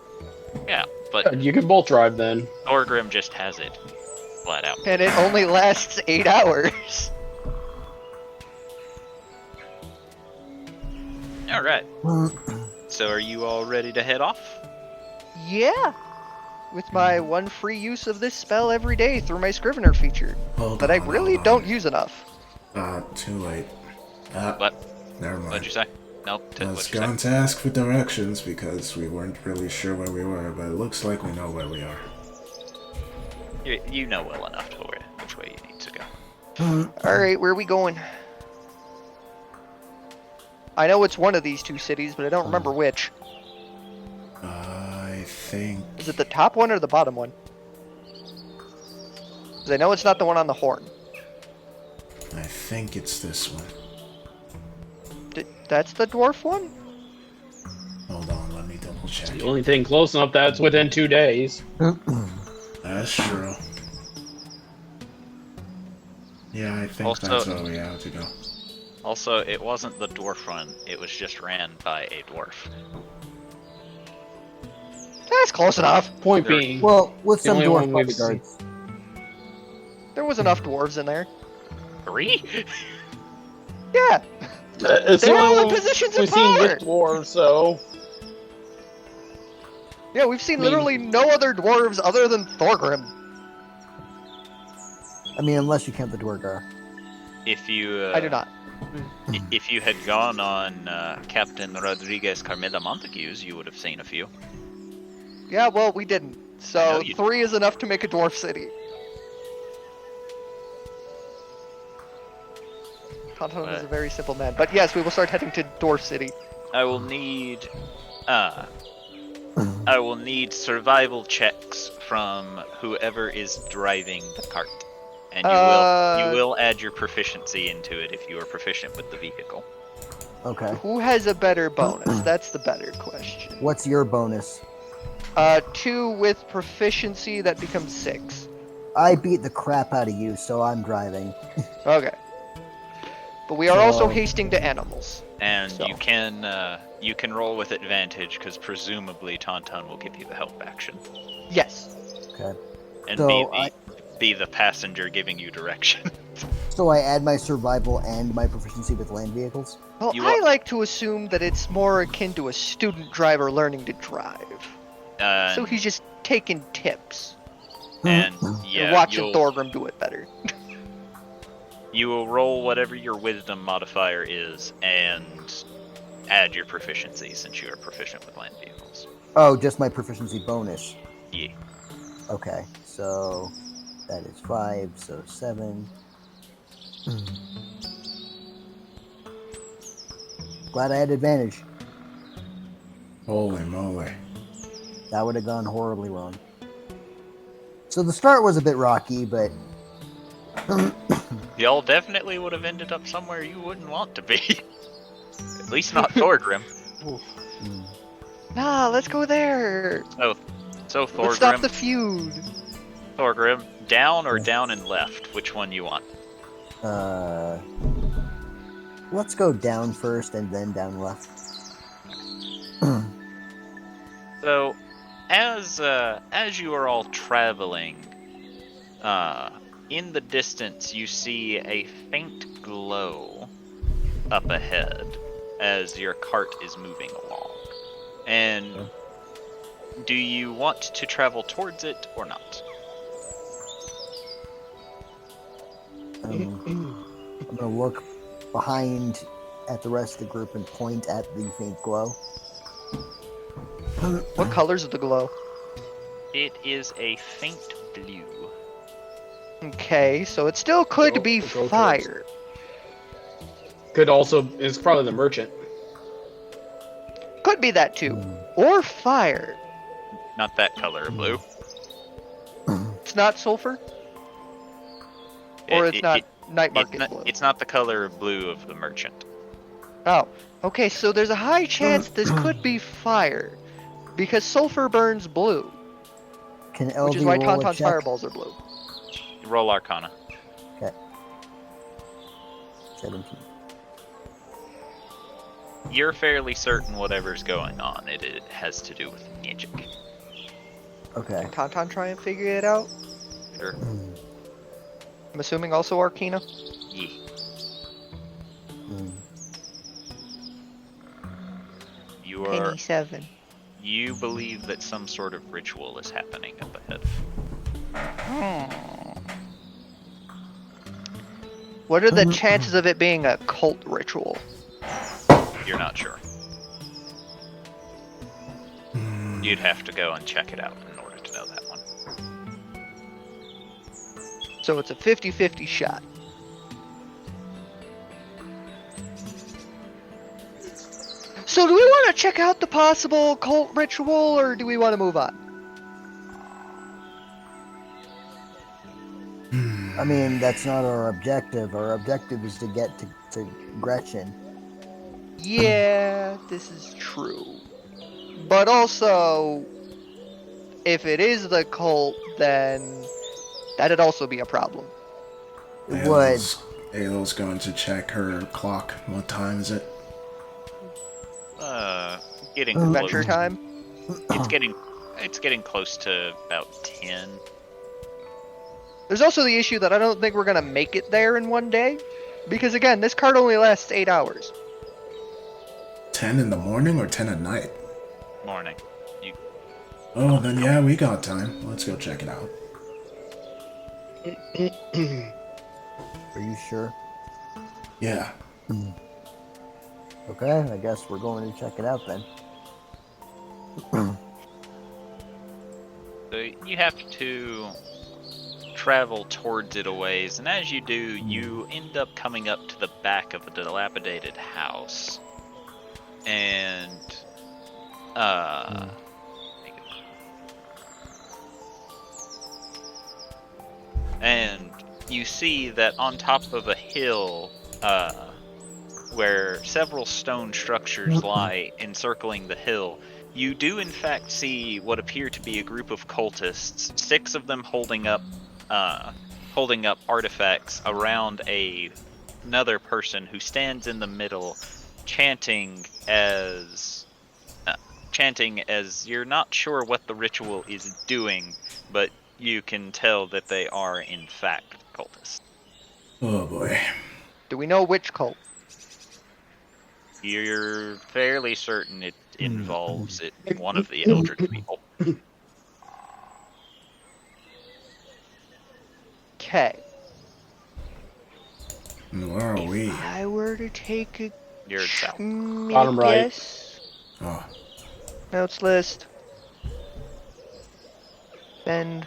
Yeah, but You can both drive then. Thorgrim just has it flat out. And it only lasts 8 hours. All right. So are you all ready to head off? Yeah. With my one free use of this spell every day through my Scrivener feature. Hold That I on, really hold don't on. use enough. Too late. What? Never What'd mind. you say? Nope. I was What'd you going say? to ask for directions because we weren't really sure where we were, but it looks like we know where we are. You know well enough to which way you need to go. Alright, where are we going? I know it's one of these two cities, but I don't remember which. I think. Is it the top one or the bottom one? Because I know it's not the one on the horn. I think it's this one. That's the dwarf one? Hold on, let me double check. The only thing close enough that's within 2 days. That's true. Yeah, I think Also- that's where we have to go. Also, it wasn't the dwarf one. It was just ran by a dwarf. That's close enough. Point There- being, Well, with The some only dwarf one we've bodyguards. There was enough dwarves in there. 3? Yeah. it's They're the all only in one positions of we've seen power. with dwarves, so Yeah, we've seen I mean- literally no other dwarves other than Thorgrim. I mean, unless you count the Dwargar. If you I do not. If you had gone on Captain Rodriguez Carmela Montague's, you would have seen a few. Yeah, well, we didn't. I So know you 3 is enough to make a dwarf city. Tauntaun is a very simple man. But yes, we will start heading to Dwarf City. I will need survival checks from whoever is driving the cart. And you will add your proficiency into it if you are proficient with the vehicle. Okay. Who has a better bonus? That's the better question. What's your bonus? 2 with proficiency, that becomes 6. I beat the crap out of you, so I'm driving. Okay. But we are also So- hasting to animals. And So. you can roll with advantage because presumably Tauntaun will give you the help action Yes. Okay. and So be the passenger giving you direction. So I add my survival and my proficiency with land vehicles? Well, You I are- like to assume that it's more akin to a student driver learning to drive. So he's just taking tips and and yeah, watching Thorgrim do it better. you will roll whatever your wisdom modifier is and add your proficiency since you are proficient with land vehicles. Oh, just my proficiency bonus. Yeah. Okay, so that is 5, so 7. Glad I had advantage. Holy moly. That would have gone horribly wrong. So the start was a bit rocky, but Y'all definitely would have ended up somewhere you wouldn't want to be. At least not Thorgrim. Hmm. Nah, let's go there. So Let's stop Thorgrim, the feud. Thorgrim, down or Yeah. down and left? Which one you want? Let's go down first and then down left. So, as you are all traveling, in the distance you see a faint glow up ahead as your cart is moving along. And do you want to travel towards it or not? I'm gonna look behind at the rest of the group and point at the faint glow. What colors of the glow? It is a faint blue. Okay, so it still could Go- be go towards- fire. Could also is probably the merchant. Could be that too. Or fire. Not that color of blue. It's not sulfur? Or it's not night It's market not, blue? it's not the color of blue of the merchant. Oh, okay, so there's a high chance this could be fire. Because sulfur burns blue. Can LV Which is why roll a Tauntaun's check? fireballs are blue. Roll Arcana. 17. You're fairly certain whatever's going on, it has to do with magic. Okay. Can Tauntaun try and figure it out? Sure. I'm assuming also Arcana? Yeah. You are. Penny 7. You believe that some sort of ritual is happening up ahead. What are the chances of it being a cult ritual? You're not sure. You'd have to go and check it out in order to know that one. So it's a 50-50 shot. So do we want to check out the possible cult ritual, or do we want to move on? I mean, that's not our objective. Our objective is to get to Gretchen. Yeah, this is true. But also, if it is the cult, then that'd also be a problem. It would. Ayla's going to check her clock. What time is it? Getting Adventure close. time? It's getting close to about 10. There's also the issue that I don't think we're going to make it there in one day. Because again, this card only lasts 8 hours. 10 in the morning or 10 at night? Morning. Oh, then yeah, we got time. Let's go check it out. Are you sure? Yeah. Okay, I guess we're going to check it out then. So you have to travel towards it a ways, and as you do, you end up coming up to the back of a dilapidated house. And and you see that on top of a hill, where several stone structures lie encircling the hill, you do in fact see what appear to be a group of cultists, 6 of them holding up artifacts around another person who stands in the middle, chanting as you're not sure what the ritual is doing, but you can tell that they are in fact cultists. Oh boy. Do we know which cult? You're fairly certain it involves one of the Eldritch people. Okay. Where are we? If I were to take a You're south. Bottom right. guess. Oh, Notes list. Bend.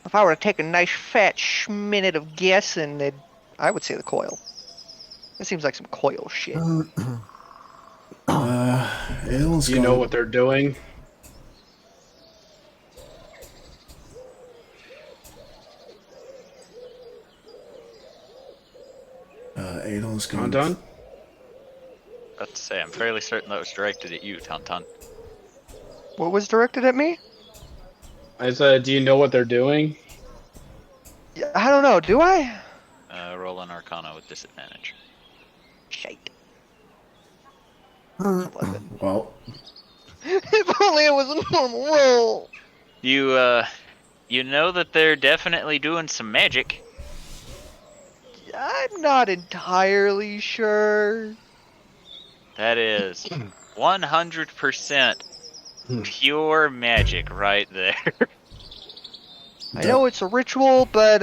If I were to take a nice fat minute of guessing, I would say the coil. It seems like some coil shit. Ayla's You know what they're doing? Sounds good. Done? About to say, I'm fairly certain that was directed at you, Tauntaun. What was directed at me? I said, do you know what they're doing? Yeah, I don't know. Do I? Roll an Arcana with disadvantage. Shite. Hmm. 11. Well, If only it was a normal roll. You know that they're definitely doing some magic. I'm not entirely sure. That is 100% pure magic right there. I know it's a ritual, but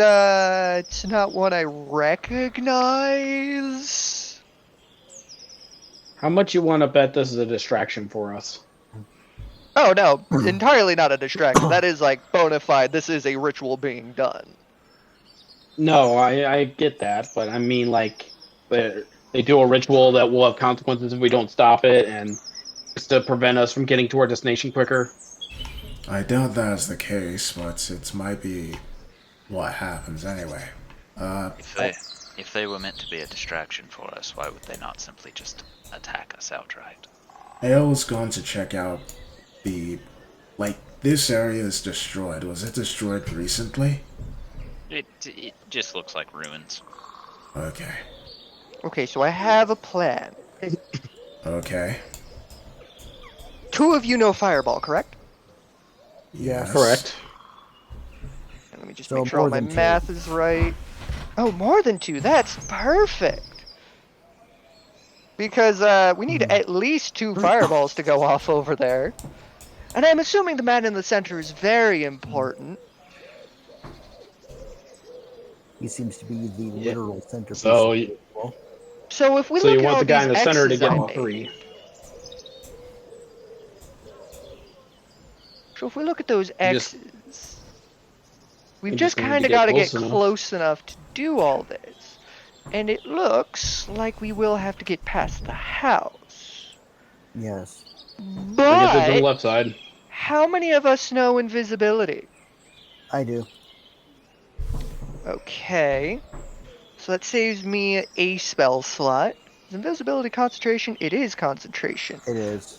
it's not one I recognize. How much you want to bet this is a distraction for us? Oh no, entirely not a distraction. That is like bona fide. This is a ritual being done. No, I get that, but I mean, like, they do a ritual that will have consequences if we don't stop it, and just to prevent us from getting to our destination quicker. I doubt that's the case, but it might be what happens anyway. If they were meant to be a distraction for us, why would they not simply just attack us outright? I was going to check out this area is destroyed. Was it destroyed recently? It just looks like ruins. Okay. Okay, so I have a plan. Okay. 2 of you know Fireball, correct? Yes. Correct. And let me just So make sure all more my than 2. math is right. Oh, more than 2. That's perfect. Because we need at least 2 fireballs to go off over there. And I'm assuming the man in the center is very important. He seems to be the literal centerpiece. So, of the ritual. So if we so look you at want all the guy in these the center to X's get I all made, 3. So if we look at those just- X's, we've we just just need kind to of get got to get close enough. close enough to do all this. And it looks like we will have to get past the house. Yes. I guess it's on the But left side. how many of us know invisibility? I do. Okay. So that saves me a spell slot. Is invisibility concentration? It is concentration. It is.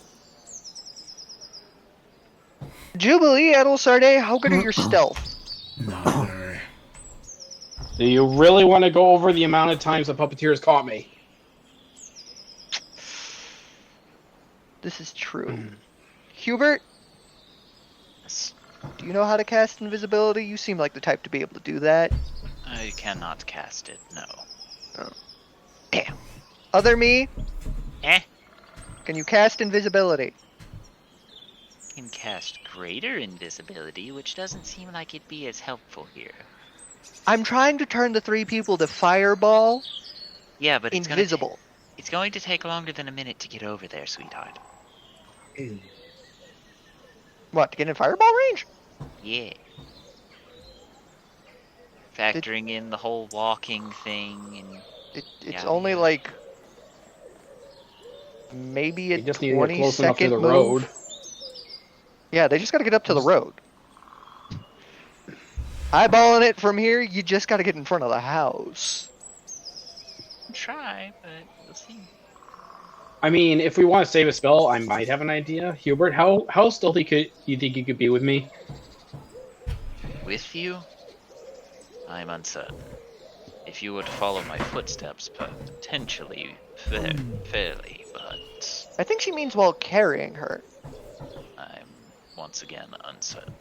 Jubilee, Adelsarde, how good are your stealth? Not very. Do you really want to go over the amount of times the puppeteers caught me? This is true. Hubert, do you know how to cast invisibility? You seem like the type to be able to do that. I cannot cast it, no. Damn. Other me, Eh? can you cast invisibility? Can cast greater invisibility, which doesn't seem like it'd be as helpful here. I'm trying to turn the 3 people to fireball Yeah, but it's invisible. it's going to take longer than a minute to get over there, sweetheart. What, to get in fireball range? Yeah. Factoring in the whole walking thing and It's Yeah, only yeah. like maybe a You just need to get 20 close enough to second the move. road. Yeah, they just got to get up to the road. Eyeballing it from here, you just got to get in front of the house. try, but we'll see. I mean, if we want to save a spell, I might have an idea. Hubert, how stealthy could you think you could be with me? With you? I'm uncertain. If you were to follow my footsteps, potentially fairly, but I think she means while carrying her. I'm once again uncertain.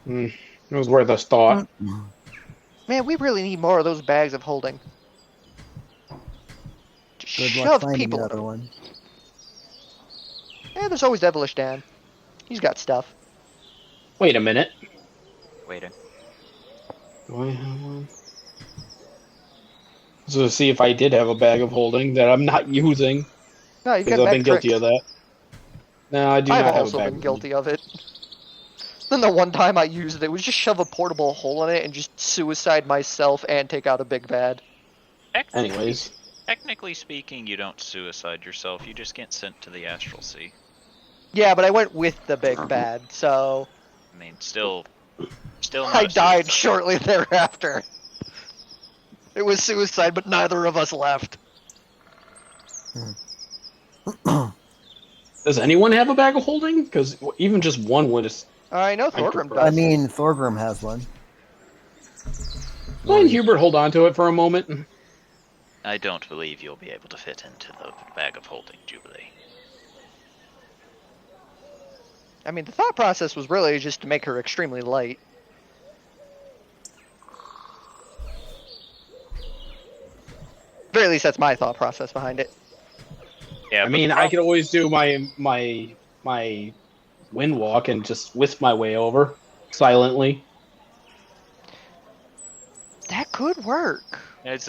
It was worth a thought. Man, we really need more of those bags of holding. Just Good luck shove finding people in another them. one. Yeah, there's always Devilish Dan. He's got stuff. Wait a minute. Waiter. Do I have one? So to see if I did have a bag of holding that I'm not using, No, you because got I've been back guilty tricks. of that. No, I do I've not have a also bag been of guilty of it. Then the one time I used it was just shove a portable hole in it and just suicide myself and take out a big bad. Anyways, Technically speaking, you don't suicide yourself. You just get sent to the astral sea. Yeah, but I went with the big bad, so I mean, still not I a died suicide. shortly thereafter. It was suicide, but neither of us left. Does anyone have a bag of holding? Because even just one would. I know Thorgrim prefer- does. I mean, Thorgrim has one. Let Hubert hold on to it for a moment. I don't believe you'll be able to fit into the bag of holding, Jubilee. I mean, the thought process was really just to make her extremely light. At very least that's my thought process behind it. Yeah, I mean, I could always do my wind walk and just whisk my way over silently. That could work. As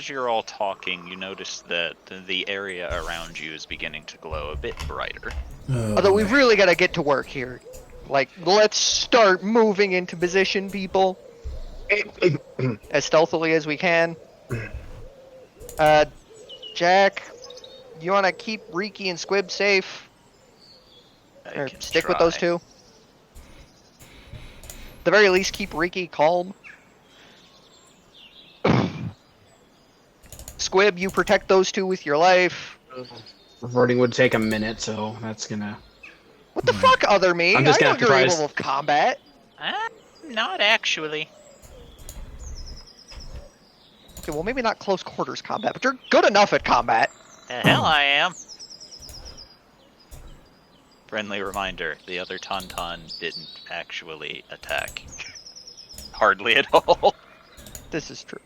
you're all talking, you notice that the area around you is beginning to glow a bit brighter. Although we really gotta get to work here. Like, let's start moving into position, people. As stealthily as we can. Jack, you wanna keep Riki and Squib safe? I Or can stick with those try. two? At the very least, keep Riki calm. Squib, you protect those two with your life. Reverting would take a minute, so that's gonna. What the fuck, other me? I'm just I know gonna have to you're try able with combat. Not actually. Okay, well, maybe not close quarters combat, but you're good enough at combat. The hell I am. Friendly reminder, the other Tauntaun didn't actually attack. Hardly at all. This is true.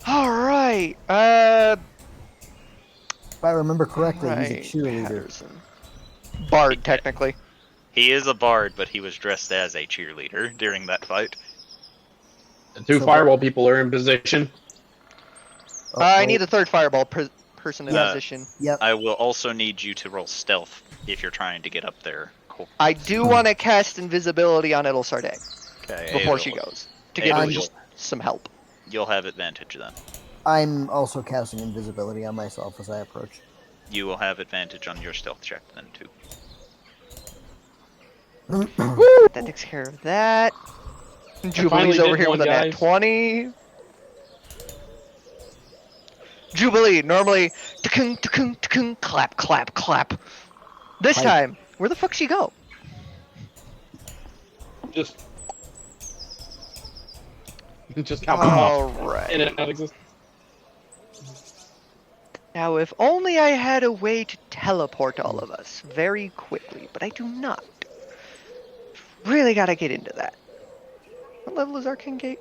Alright, If I remember correctly, right, he's a cheerleader. Patterson. Bard, technically. He is a bard, but he was dressed as a cheerleader during that fight. The two So- firewall people are in position. Oh, I oh, need a third fireball person in Yeah. position. Yep. I will also need you to roll stealth if you're trying to get up there. Cool. I do want to cast invisibility on Idle Sarday Okay. before she goes. To give It'll- her just some help. You'll have advantage then. I'm also casting invisibility on myself as I approach. You will have advantage on your stealth check then too. That takes care of that. finally Jubilee's over did here one, with a nat guys. 20. Jubilee, normally, tukung, tukung, tukung, clap, clap, clap. This Hi. time, where the fuck she go? Just count them off. In Alright. and out of existence. Now, if only I had a way to teleport all of us very quickly, but I do not. Really gotta get into that. What level is Arcane Gate?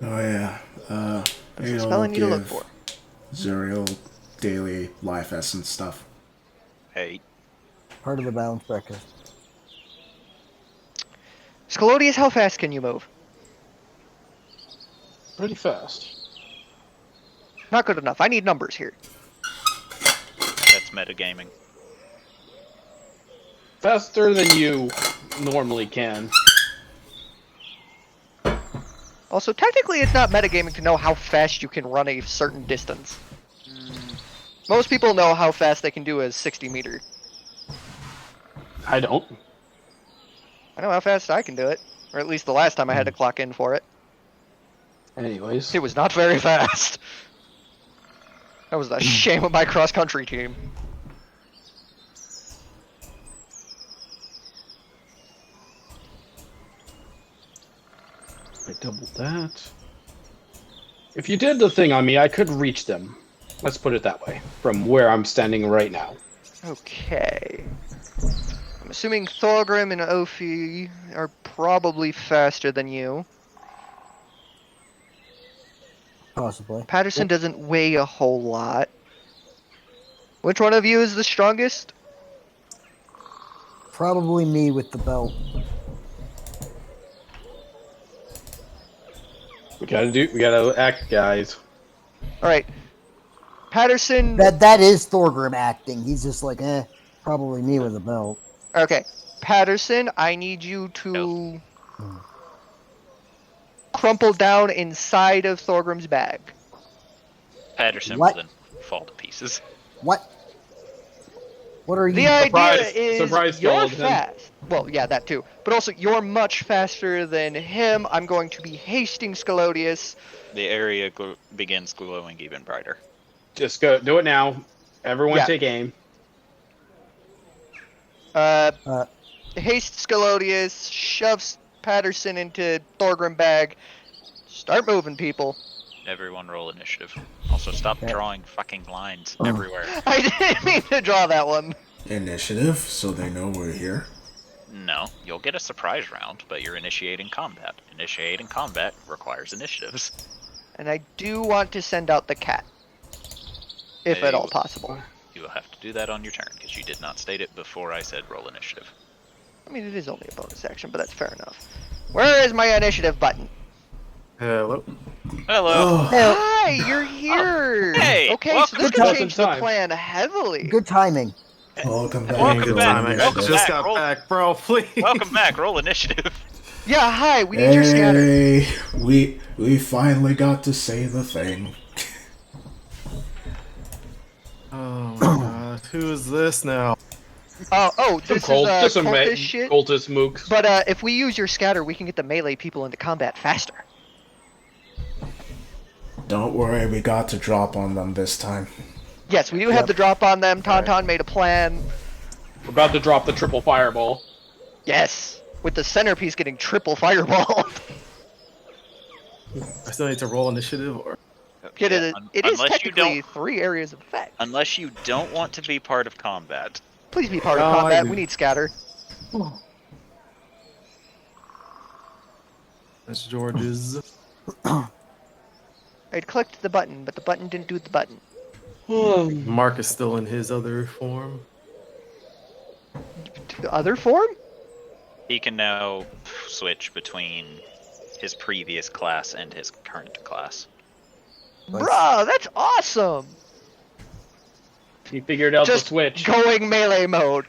Oh yeah. That's the It'll spell I need to look give for. Zuriel daily life essence stuff. Hey, Part of the balance breakfast. Scalodius, how fast can you move? Pretty fast. Not good enough. I need numbers here. that's metagaming. Faster than you normally can. Also, technically, it's not metagaming to know how fast you can run a certain distance. Most people know how fast they can do a 60 meter. I don't. I know how fast I can do it. Or at least the last time I had to clock in for it. Anyways. It was not very fast. That was the shame of my cross-country team. I doubled that. If you did the thing on me, I could reach them. Let's put it that way. From where I'm standing right now. Okay. I'm assuming Thorgrim and Ophi are probably faster than you. Possibly. Patterson doesn't weigh a whole lot. Which one of you is the strongest? Probably me with the belt. We gotta act, guys. Alright. Patterson... That is Thorgrim acting. He's just like, probably me with the belt. Okay. Patterson, I need you to... crumple down inside of Thorgrim's bag. Patterson What? will then fall to pieces. What? What are you? The idea Surprise- is surprise you're skeleton. fast. Well, yeah, that too. But also, you're much faster than him. I'm going to be hasting Scalodius. The area begins glowing even brighter. Just go. Do it now. Everyone Yeah. take aim. Haste Scalodius, shoves Patterson into Thorgrim bag. Start moving, people. Everyone roll initiative. Also, stop Okay. drawing fucking lines everywhere. I didn't mean to draw that one. Initiative, so they know we're here. No, you'll get a surprise round, but you're initiating combat. Initiating combat requires initiatives. And I do want to send out the cat. If Hey, at all possible. You will have to do that on your turn, because you did not state it before I said roll initiative. I mean, it is only a bonus action, but that's fair enough. Where is my initiative button? Hello. Hello! Oh, Hi, you're here! Hey, Okay, so welcome this to could Just change in the time. plan heavily. Good timing. welcome back. Welcome to back. the Welcome Just back. got Roll- back, bro. Please. Welcome back, roll initiative. Yeah, hi, we need your scatter. Hey, we finally got to say the thing. Oh my god. Who is this now? This Cold, is just some cultist shit. cultist mooks. But if we use your scatter, we can get the melee people into combat faster. Don't worry, we got to drop on them this time. Yes, we do have the drop on them. Tauntaun made a plan. We're about to drop the triple fireball. Yes, with the centerpiece getting triple fireball. I still need to roll initiative, or It is Unless technically 3 areas of effect. Unless you don't want to be part of combat. Please be part No, of I combat. do. We need scatter. that's George's. I clicked the button, but the button didn't do the button. Mark is still in his other form. The other form? He can now switch between his previous class and his current class. Nice. Bruh, that's awesome! He figured out Just the switch. going melee mode.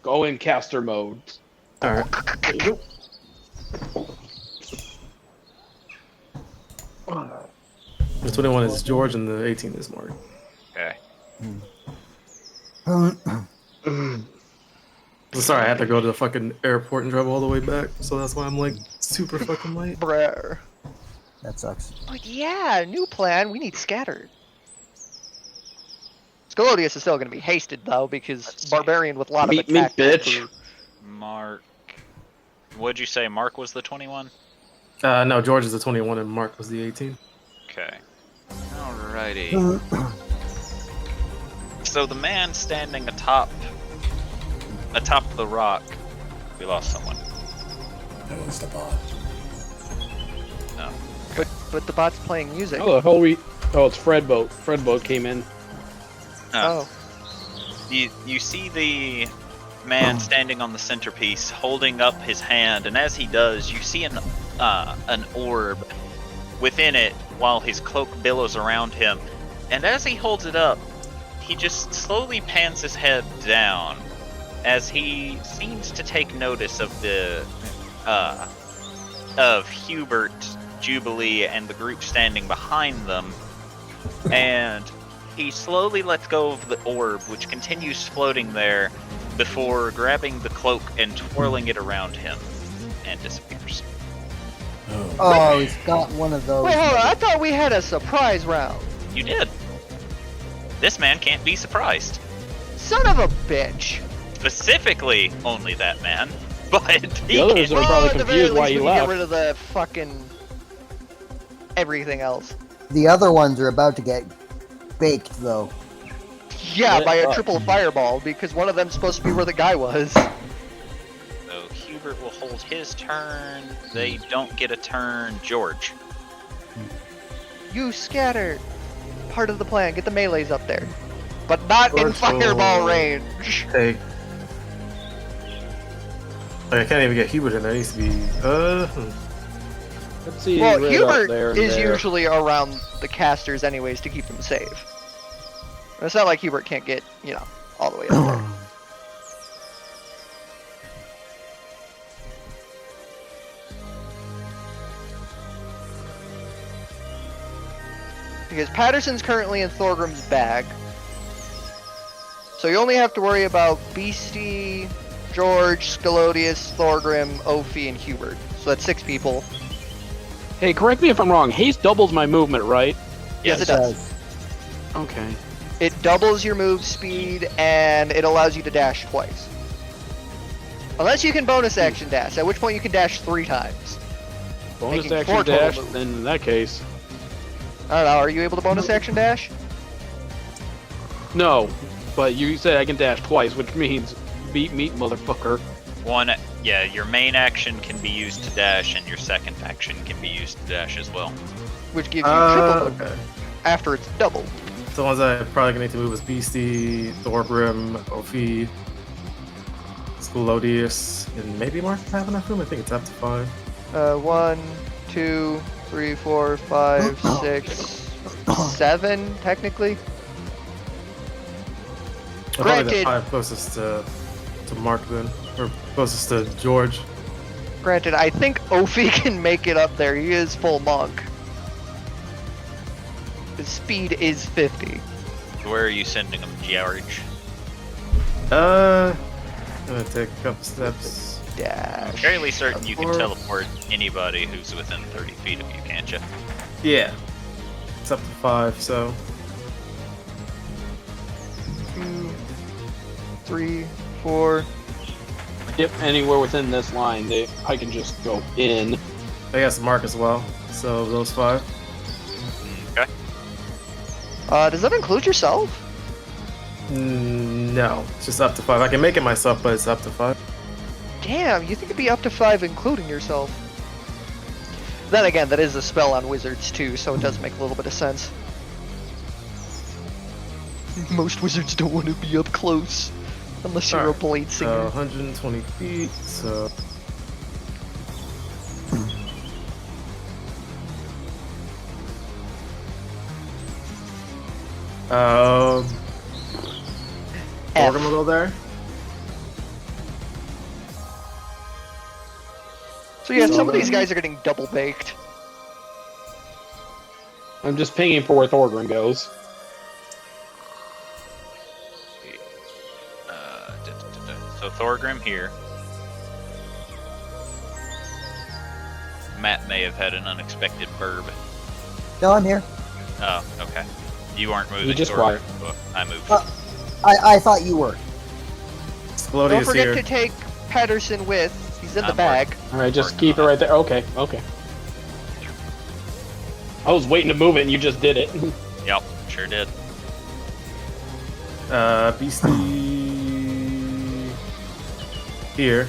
Go in caster mode. Alright. The 21 is George and the 18 is Mark. Okay. Sorry, I had to go to the fucking airport and drive all the way back, so that's why I'm like super fucking late. Bruh. That sucks. But yeah, new plan. We need scattered. Scalodius is still going to be hasted though, because Let's see. barbarian with a lot of Meet me, attack. bitch. Mark. What'd you say? Mark was the 21? No, George is the 21 and Mark was the 18. Okay. Alrighty. So the man standing atop the rock. We lost someone. That was the bot. No. But the bot's playing music. Oh, the hell it's Fred Boat. Fred Boat came in. Oh. You see the man standing on the centerpiece holding up his hand, and as he does, you see an orb within it while his cloak billows around him. And as he holds it up, he just slowly pans his head down as he seems to take notice of the of Hubert, Jubilee, and the group standing behind them, and he slowly lets go of the orb, which continues floating there, before grabbing the cloak and twirling it around him, and disappears. Oh, Oh, he's got one of those. Wait, hold on. I thought we had a surprise round. You did. This man can't be surprised. Son of a bitch. Specifically, only that man. But The he others can. are probably at the very confused why least, he we can left. get rid of the fucking everything else. The other ones are about to get baked, though. Yeah, Lit by a up. triple fireball, because one of them's supposed to be where the guy was. So Hubert will hold his turn. They don't get a turn. George. You scatter. Part of the plan. Get the melees up there. But not in George fireball will- range. Take. I can't even get Hubert in there. It needs to be. Let's see. Well, right up Hubert there and is there. usually around the casters anyways to keep them safe. It's not like Hubert can't get, all the way up there. Because Patterson's currently in Thorgrim's bag. So you only have to worry about Beastie, George, Scalodius, Thorgrim, Ophi, and Hubert. So that's 6 people. Hey, correct me if I'm wrong. Haste doubles my movement, right? Yes, it does. Okay. It doubles your move speed, and it allows you to dash twice. Unless you can bonus action dash, at which point you can dash 3 times. Bonus Making action 4 total dash, moves. then in that case. I don't know, are you able to bonus action dash? No, but you said I can dash twice, which means beat meat, motherfucker. Yeah, your main action can be used to dash, and your second action can be used to dash as well. Which gives you triple movement Okay. after it's doubled. So the ones that I'm probably gonna need to move is Beastie, Thorgrim, Ophi, Scalodius, and maybe Mark have enough room. I think it's up to 5. 1, 2, 3, 4, 5, 6, 7, technically. Probably the Granted- 5 closest to Mark then, or closest to George. Granted, I think Ophi can make it up there. He is full monk. His speed is 50. Where are you sending them, George? I'm gonna take a couple steps. I'm Dash. fairly certain you can Or- teleport anybody who's within 30 feet of you, can't you? Yeah. It's up to 5, so 2, 3, 4. Yep, anywhere within this line, I can just go in. I guess Mark as well. So those 5. Okay. Does that include yourself? No, it's just up to 5. I can make it myself, but it's up to 5. Damn, you think it'd be up to 5 including yourself? Then again, that is a spell on wizards too, so it does make a little bit of sense. Most wizards don't want to be up close. Unless you're a Alright, blade So singer. 120 feet, so F. Thorgrim will go there. So yeah, So some of these then- guys are getting double baked. I'm just pinging for where Thorgrim goes. So Thorgrim here. Matt may have had an unexpected burb. No, I'm here. Oh, okay. You aren't moving. You just Thorgrim. Oh, I moved. I thought you were. Scalodius Don't forget here. to take Pedersen with. He's in the I'm bag. Alright, just keep it right there. Okay, okay. I was waiting to move it and you just did it. Yep, sure did. Beastie here.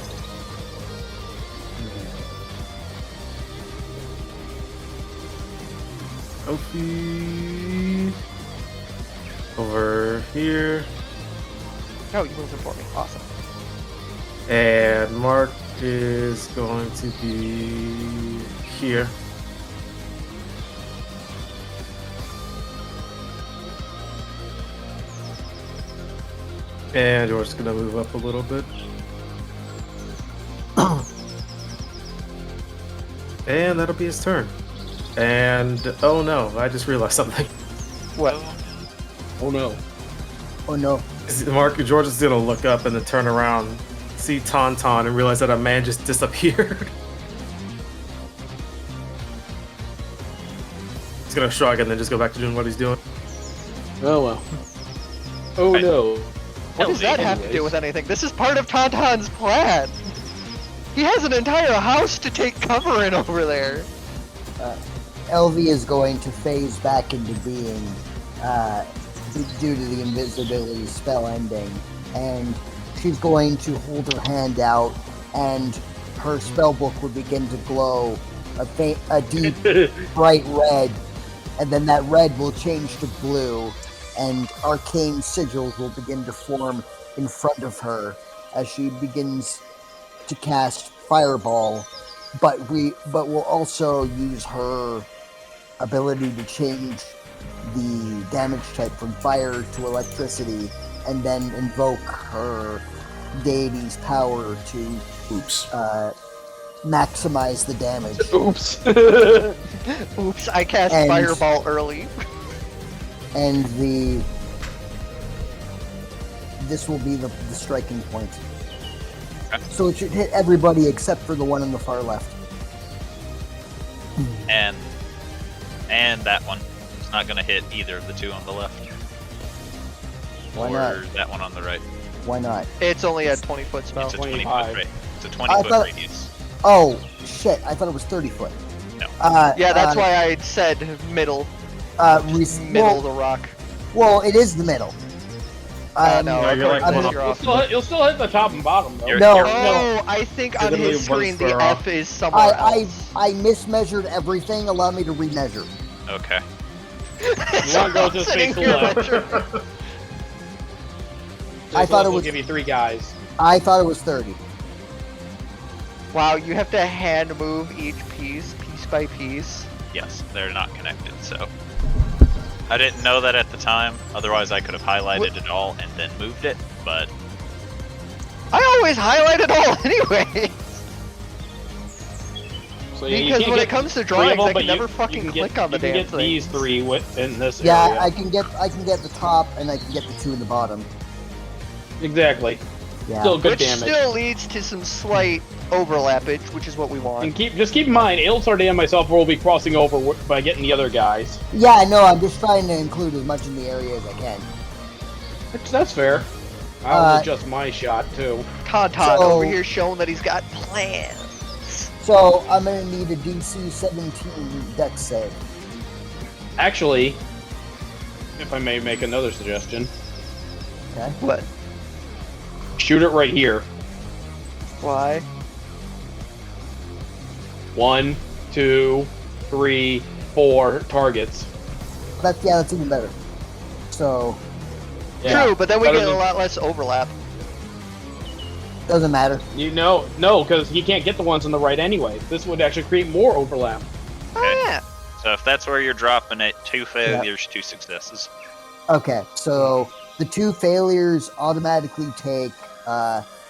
Ophi over here, No, you moved him for me. Awesome. and Mark is going to be here. And George's gonna move up a little bit. And that'll be his turn. And oh no, I just realized something. What? Oh no. Oh no. George is gonna look up and then turn around, see Tauntaun, and realize that a man just disappeared. He's gonna shrug and then just go back to doing what he's doing. Oh well. Oh I- no. What does that have to do Anyways. with anything? This is part of Tauntaun's plan. He has an entire house to take cover in over there. Elvie is going to phase back into being due to the invisibility spell ending, and she's going to hold her hand out, and her spell book will begin to glow a deep, bright red, and then that red will change to blue, and arcane sigils will begin to form in front of her as she begins to cast Fireball, but we'll also use her ability to change the damage type from fire to electricity, and then invoke her deity's power to Oops. maximize the damage. Oops. Oops, I cast And- Fireball early. And this will be the striking point. Okay. So it should hit everybody except for the one on the far left. And that one. It's not gonna hit either of the two on the left. Why or not? that one on the right. Why not? It's only a 20-foot spell. It's a 20 foot 25. It's a I 20 foot thought- radius. Oh shit! I thought it was 30 foot. No. Yeah, that's why I said middle. Middle of the rock. Well, it is the middle. No, Yeah, you're like according to one your up. off. You'll still hit the top and bottom though. You're- No. you're- Oh, I think You're on literally his one screen the square F off. is somewhere else. I mismeasured everything. Allow me to remeasure. Okay. You want to go just Sitting face the here left. measuring. I thought it We'll was- give you 3 guys. I thought it was 30. Wow, you have to hand move each piece by piece. Yes, they're not connected, so. I didn't know that at the time, otherwise I could have highlighted it all and then moved it, but I always highlight it all anyway. So you Because can't when get it comes to 3 of drawings, them, I but can never fucking can click get, on the you can damn get thing. these 3 in this Yeah, area. I can get the top and I can get the 2 in the bottom. Exactly. Yeah. Still good Which damage. still leads to some slight overlappage, which is what we want. And just keep in mind, Ilsard and myself will be crossing over by getting the other guys. Yeah, no, I'm just trying to include as much in the area as I can. That's fair. I'll Uh, adjust my shot too. Tauntaun So- over here showing that he's got plans. So I'm gonna need a DC 17 dex save. Actually, if I may make another suggestion, Okay. What? shoot it right here. Why? 1, 2, 3, 4 targets. That's even better. So Yeah. True, but then we Better get a than- lot less overlap. doesn't matter. No, because he can't get the ones on the right anyway. This would actually create more overlap. Oh yeah. so if that's where you're dropping it, 2 failures, 2 successes. Okay, so the 2 failures automatically take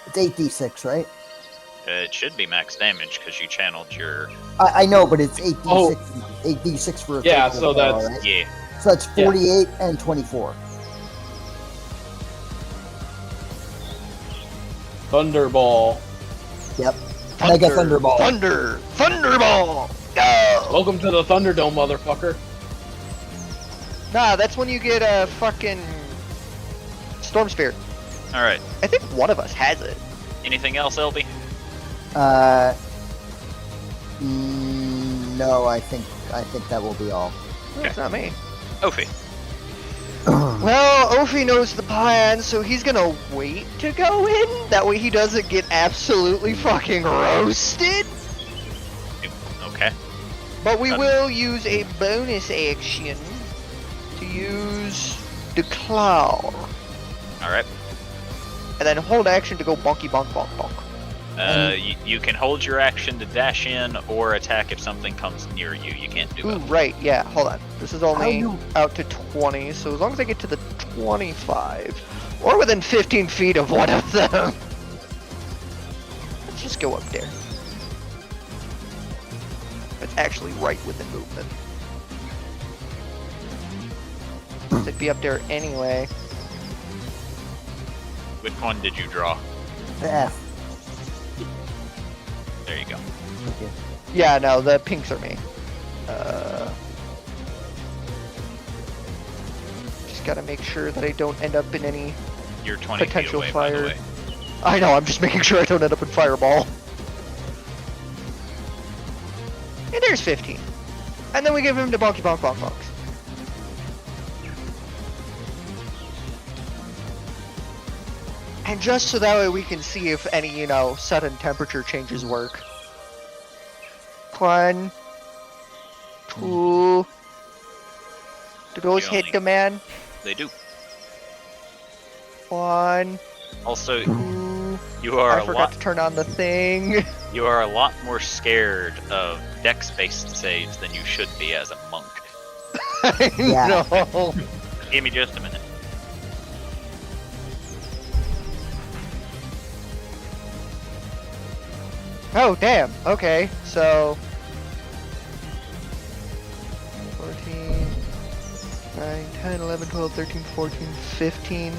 it's 8d6, right? It should be max damage because you channeled your. I know, but it's 8d6. Oh. 8d6 for a Yeah, fatal so fail, that's- right? Yeah. So that's 48 and 24. Thunderball. Yep. Mega Thunderball. Thunderball. Go. Welcome to the Thunderdome, motherfucker. Nah, that's when you get a fucking Storm Spear. Alright. I think one of us has it. Anything else, LB? No, I think that will be all. No, it's not me. Ophi. Well, Ophi knows the plan, so he's gonna wait to go in. That way he doesn't get absolutely fucking roasted. Okay. But we will use a bonus action to use the claw. Alright. And then hold action to go bonky bonk bonk bonk. You can hold your action to dash in or attack if something comes near you. You can't do Ooh, both. right, yeah, hold on. This is only How you- out to 20, so as long as I get to the 25, or within 15 feet of one of them. Let's just go up there. It's actually right within movement. It'd be up there anyway. Which one did you draw? The F. There you go. Okay. Yeah, no, the pinks are me. Just gotta make sure that I don't end up in any... You're 20 Potential feet away, by fire. the way. I know, I'm just making sure I don't end up in Fireball. And there's 15. And then we give him the bonky bonk bonk bonks. And just so that way we can see if any, sudden temperature changes work. 1, 2. Do those You hit only- the man? They do. 1, Also, 2. you are I a forgot lot. to turn on the thing. You are a lot more scared of dex-based saves than you should be as a monk. Yeah. No. Give me just a minute. Oh, damn. Okay, so 14, 9, 10, 11, 12, 13, 14, 15.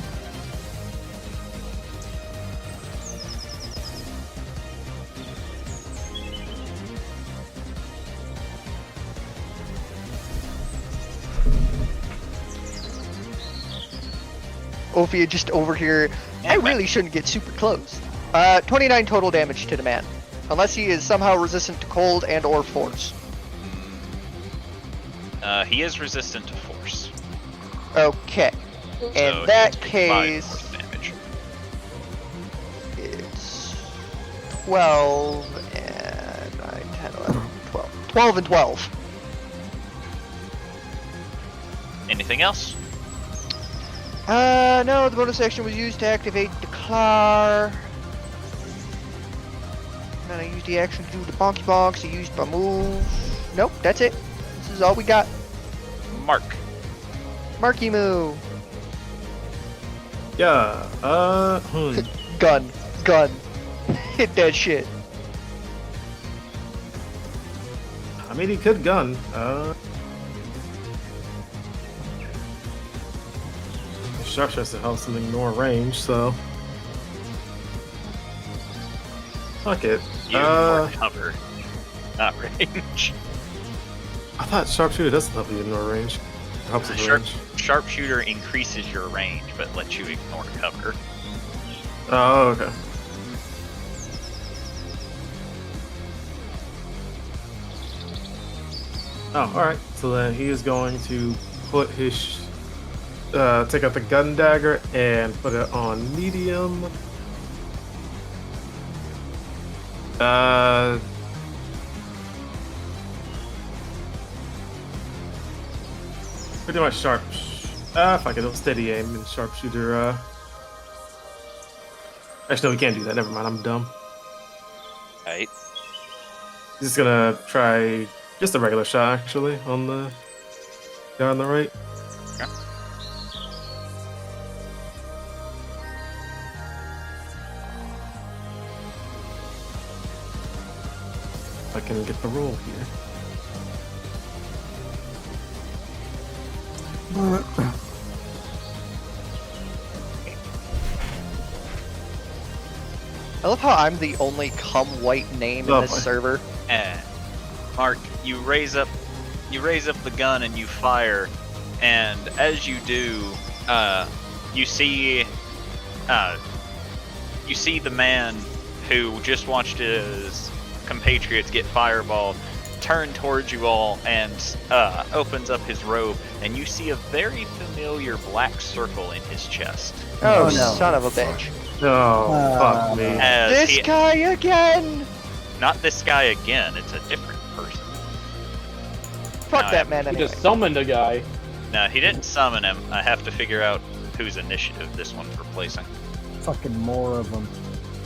Ophia just over here. I really shouldn't get super close. 29 total damage to the man. Unless he is somehow resistant to cold and or force. He is resistant to force. Okay. So In that he'll take 5 case, force damage. it's 12 and 9, 10, 11, 12. 12 and 12. Anything else? No, the bonus action was used to activate Declare. Then I used the action to do the bonky bonks. I used my move. Nope, that's it. This is all we got. Mark. Marky Moo. Yeah. Gun. Hit that shit. I mean, he could gun. Sharpshot has to help him ignore range, so. Fuck it. You more cover, not range. I thought sharpshooter doesn't help you ignore range. It helps with range. Sharpshooter increases your range, but lets you ignore cover. Oh, okay. Oh, alright. So then he is going to put his take out the gun dagger and put it on medium. Pretty much sharp. Fuck it, it'll steady aim and sharpshooter. Actually, no, we can't do that. Never mind, I'm dumb. Right. He's just gonna try just a regular shot, actually, on the guy on the right. Okay. If I can get the roll here. I love how I'm the only cum white name in this Lovely. server. Mark, you raise up the gun and you fire, and as you do, you see the man who just watched his compatriots get fireballed turn towards you all and opens up his robe, and you see a very familiar black circle in his chest. Oh, Oh, no. son of a bitch. Oh, fuck me. As This he- guy again! Not this guy again, it's a different person. Fuck No, that man He anyway. just summoned a guy. No, he didn't summon him. I have to figure out whose initiative this one's replacing. Fucking more of them.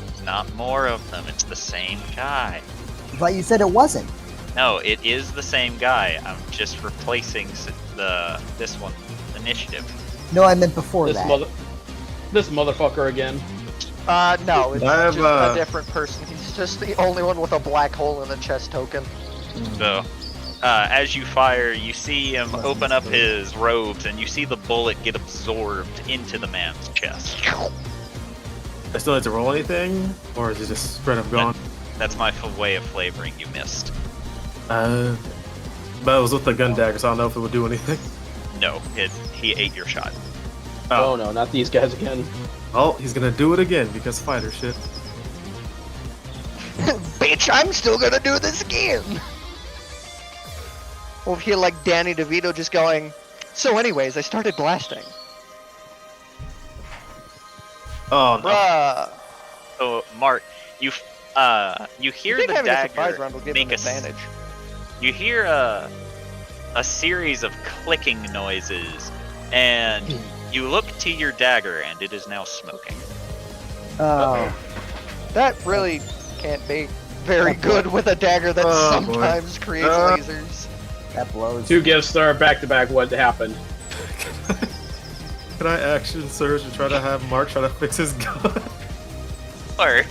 It's not more of them, it's the same guy. But you said it wasn't. No, it is the same guy. I'm just replacing this one initiative. No, I meant before This that. this motherfucker again. No, it's I have, just a different person. He's just the only one with a black hole in the chest token. So, as you fire, you see him open up his robes, and you see the bullet get absorbed into the man's chest. I still need to roll anything? Or is it just straight up gone? That's my way of flavoring you missed. But it was with the gun dagger, so I don't know if it would do anything. No, he ate your shot. Oh no, not these guys again. Oh, he's gonna do it again because fighter shit. Bitch, I'm still gonna do this again! Over here like Danny DeVito just going, so anyways, I started blasting. Oh no. Bruh. So, Mark, you hear I think the having a surprise dagger round will give make him a advantage. You hear a series of clicking noises, and you look to your dagger, and it is now smoking. Oh, That really can't be very good with a dagger that Oh, boy. sometimes creates Uh. lasers. that blows. Two gifts star back to back. What happened? Can I action surge and try to have Mark try to fix his gun? Or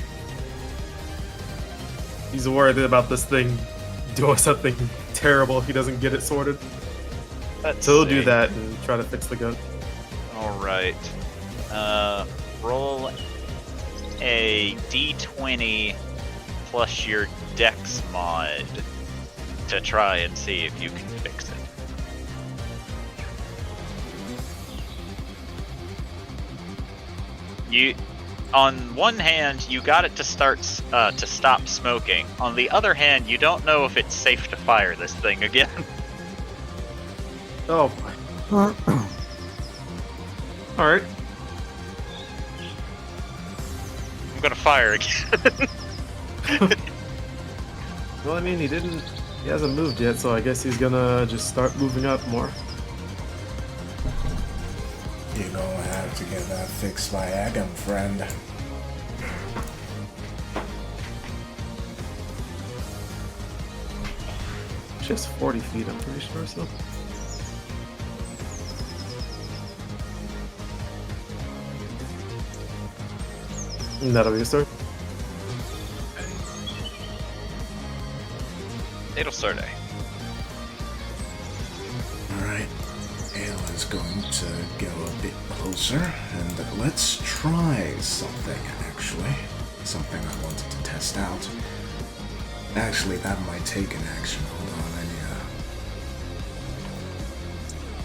He's worried about this thing doing something terrible if he doesn't get it sorted. let's So he'll do see. that and try to fix the gun. All right. Roll a d20 plus your dex mod to try and see if you can fix it. You, on one hand, you got it to stop smoking. On the other hand, you don't know if it's safe to fire this thing again. Oh my. Alright. I'm gonna fire again. Well, I mean, he hasn't moved yet, so I guess he's gonna just start moving up more. You're gonna have to get that fixed by Agam, friend. Just 40 feet, I'm pretty sure, so. And that'll be a start. It'll start. Alright, Ale is going to go a bit closer, and let's try something, actually. Something I wanted to test out. Actually, that might take an action. Hold on,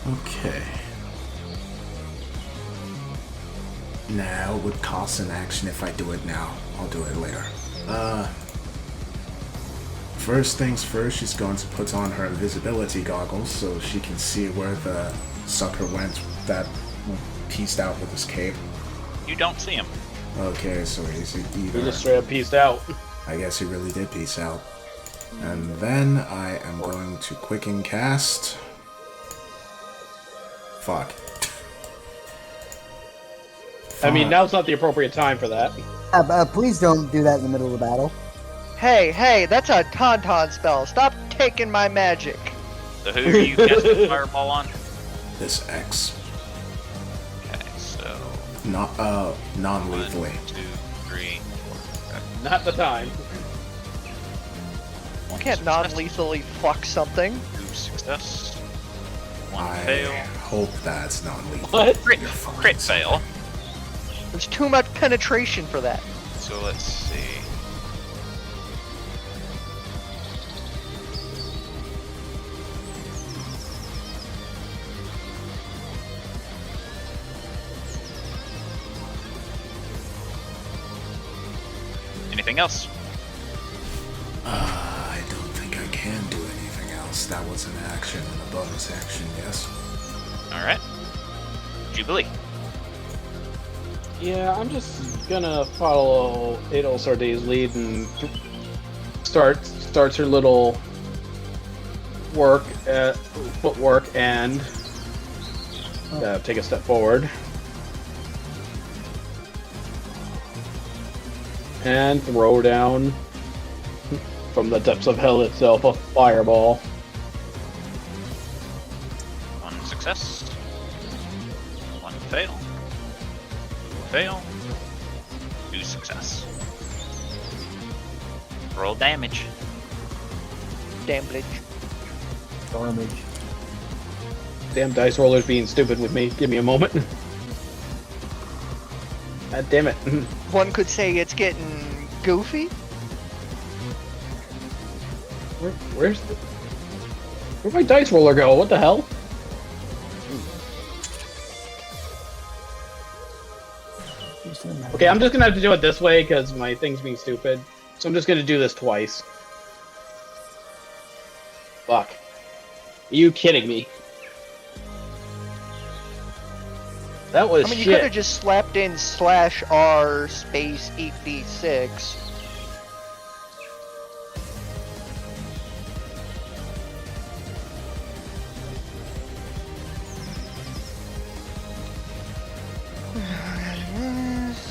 Okay. Now, it would cost an action if I do it now. I'll do it later. First things first, she's going to put on her invisibility goggles so she can see where the sucker went that pieced out with his cape. You don't see him. Okay, so he's He either... just straight up pieced out. I guess he really did piece out. And then I am going to quicken cast... Fuck. I mean, now's not the appropriate time for that. Please don't do that in the middle of the battle. Hey, that's a tauntaun spell. Stop taking my magic. So who are you casting fireball on? This X. Okay, so Not, non-lethally. 1, 2, 3, 4. Not the time. You can't non-lethally fuck something. 2 success. 1 I fail. hope that's non-lethal. What? Crit, You're fucking crit fail. There's too much penetration for that. So let's see. Anything else? I don't think I can do anything else. That was an action and a bonus action, yes? Alright. Jubilee. Yeah, I'm just gonna follow Adol Sarday's lead and starts her little footwork and take a step forward. And throw down from the depths of hell itself a fireball. 1 success. 1 fail. Fail. 2 success. Roll damage. Damage. Damage. Damn dice rollers being stupid with me. Give me a moment. God damn it. One could say it's getting goofy. Where'd my dice roller go? What the hell? Okay, I'm just gonna have to do it this way because my thing's being stupid. So I'm just gonna do this twice. Fuck. Are you kidding me? That was I mean, you shit. could have just slapped in /R space 8d6.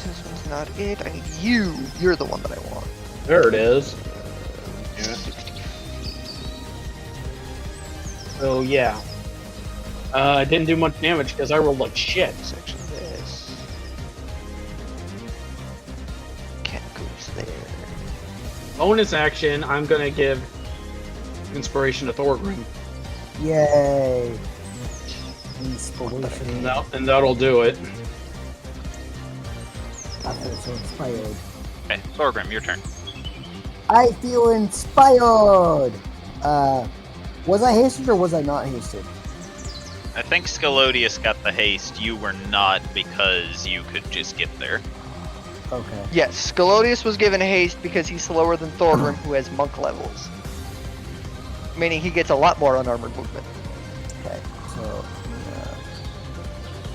This one's not it. I need you. You're the one that I want. There it is. So yeah. I didn't do much damage because I rolled like shit. Section this. Cat goes there. Bonus action, I'm gonna give inspiration to Thorgrim. Yay. Inspiration. And that'll do it. I feel so inspired. Okay, Thorgrim, your turn. I feel inspired! Was I hasted or was I not hasted? I think Scalodius got the haste. You were not because you could just get there. Okay. Yes, Scalodius was given haste because he's slower than Thorgrim, who has monk levels. Meaning he gets a lot more unarmored movement. Okay. So.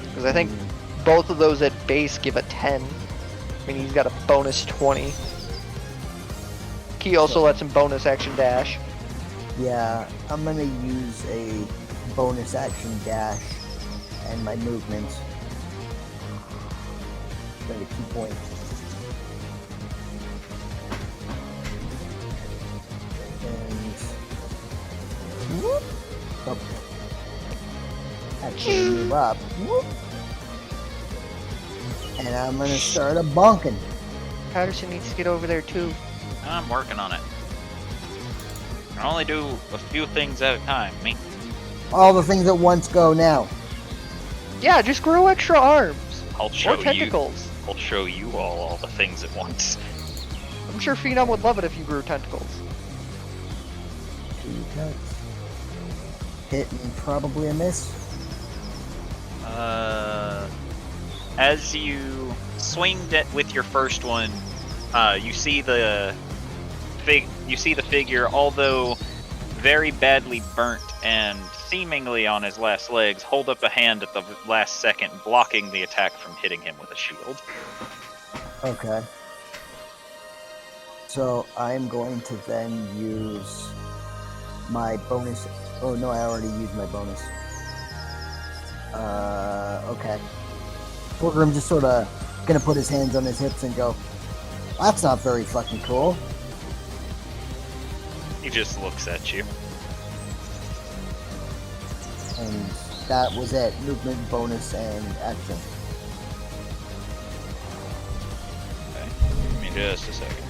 Because I think both of those at base give a 10. I mean, he's got a bonus 20. He also lets him bonus action dash. Yeah, I'm gonna use a bonus action dash and my movement. Spend a key point. And whoop. Oh. Actually move up. Whoop. And I'm gonna start a bonking. Patterson needs to get over there too. I'm working on it. I only do a few things at a time. Me. All the things at once go now. Yeah, just grow extra arms. I'll show Or tentacles. I'll show you all the things at once. I'm sure Phenom would love it if you grew tentacles. 2 cuts. Hit and probably a miss. As you swinged it with your first one, you see the figure, although very badly burnt and seemingly on his last legs, hold up a hand at the last second, blocking the attack from hitting him with a shield. Okay. So I'm going to then use my bonus. Oh no, I already used my bonus. Okay. Thorgrim just sort of gonna put his hands on his hips and go, "That's not very fucking cool." He just looks at you. And that was it. Movement, bonus, and action. Okay. Give me just a second.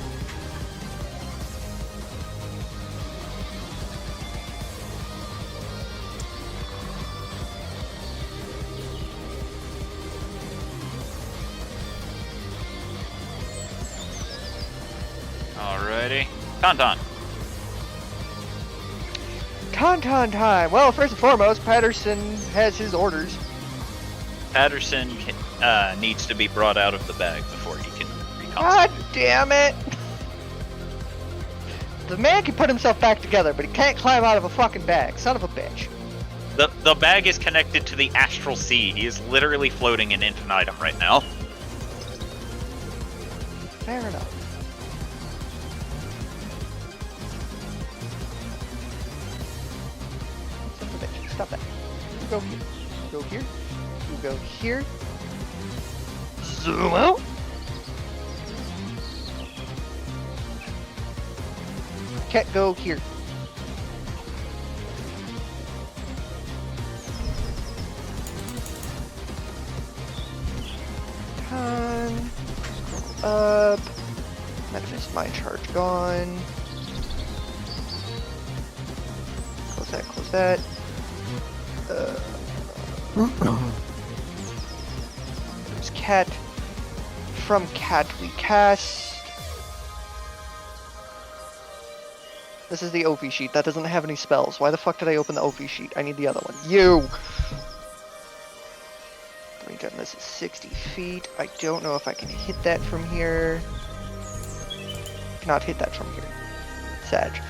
Alrighty. Tauntaun. Tauntaun time! Well, first and foremost, Patterson has his orders. Patterson needs to be brought out of the bag before he can God reconstitute. damn it! The man can put himself back together, but he can't climb out of a fucking bag. Son of a bitch. The bag is connected to the astral sea. He is literally floating in infinitum right now. Fair enough. Son of a bitch. Stop that. You go here. You go here. You go here. Zoom out. Can't go here. Time. Up. Manifest mind charge gone. Close that, close that. There's cat. From cat we cast. This is the OP sheet. That doesn't have any spells. Why the fuck did I open the OP sheet? I need the other one. You! This is 60 feet. I don't know if I can hit that from here. Cannot hit that from here. Sag.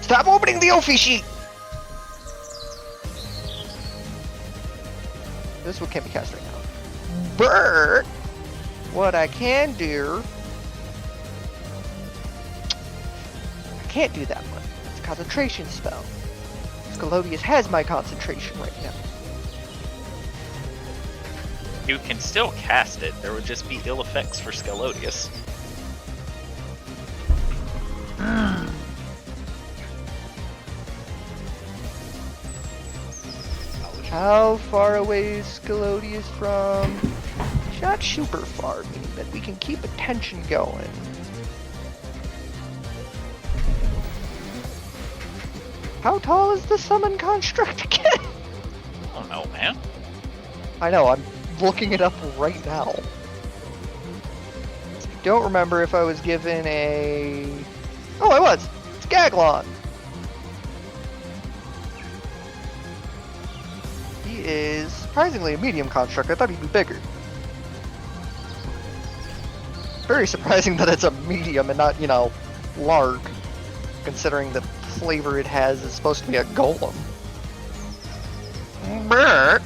Stop opening the OP sheet! This is what can't be cast right now. But what I can do, I can't do that one. It's a concentration spell. Scalodius has my concentration right now. You can still cast it. There would just be ill effects for Scalodius. How far away is Scalodius from? Not super far, meaning that we can keep attention going. How tall is the summon construct again? I don't know, man. I know, I'm looking it up right now. Don't remember if I was given a... Oh, I was! It's Gaglon! is surprisingly a medium construct. I thought he'd be bigger. Very surprising that it's a medium and not, large, considering the flavor it has is supposed to be a golem. Brr.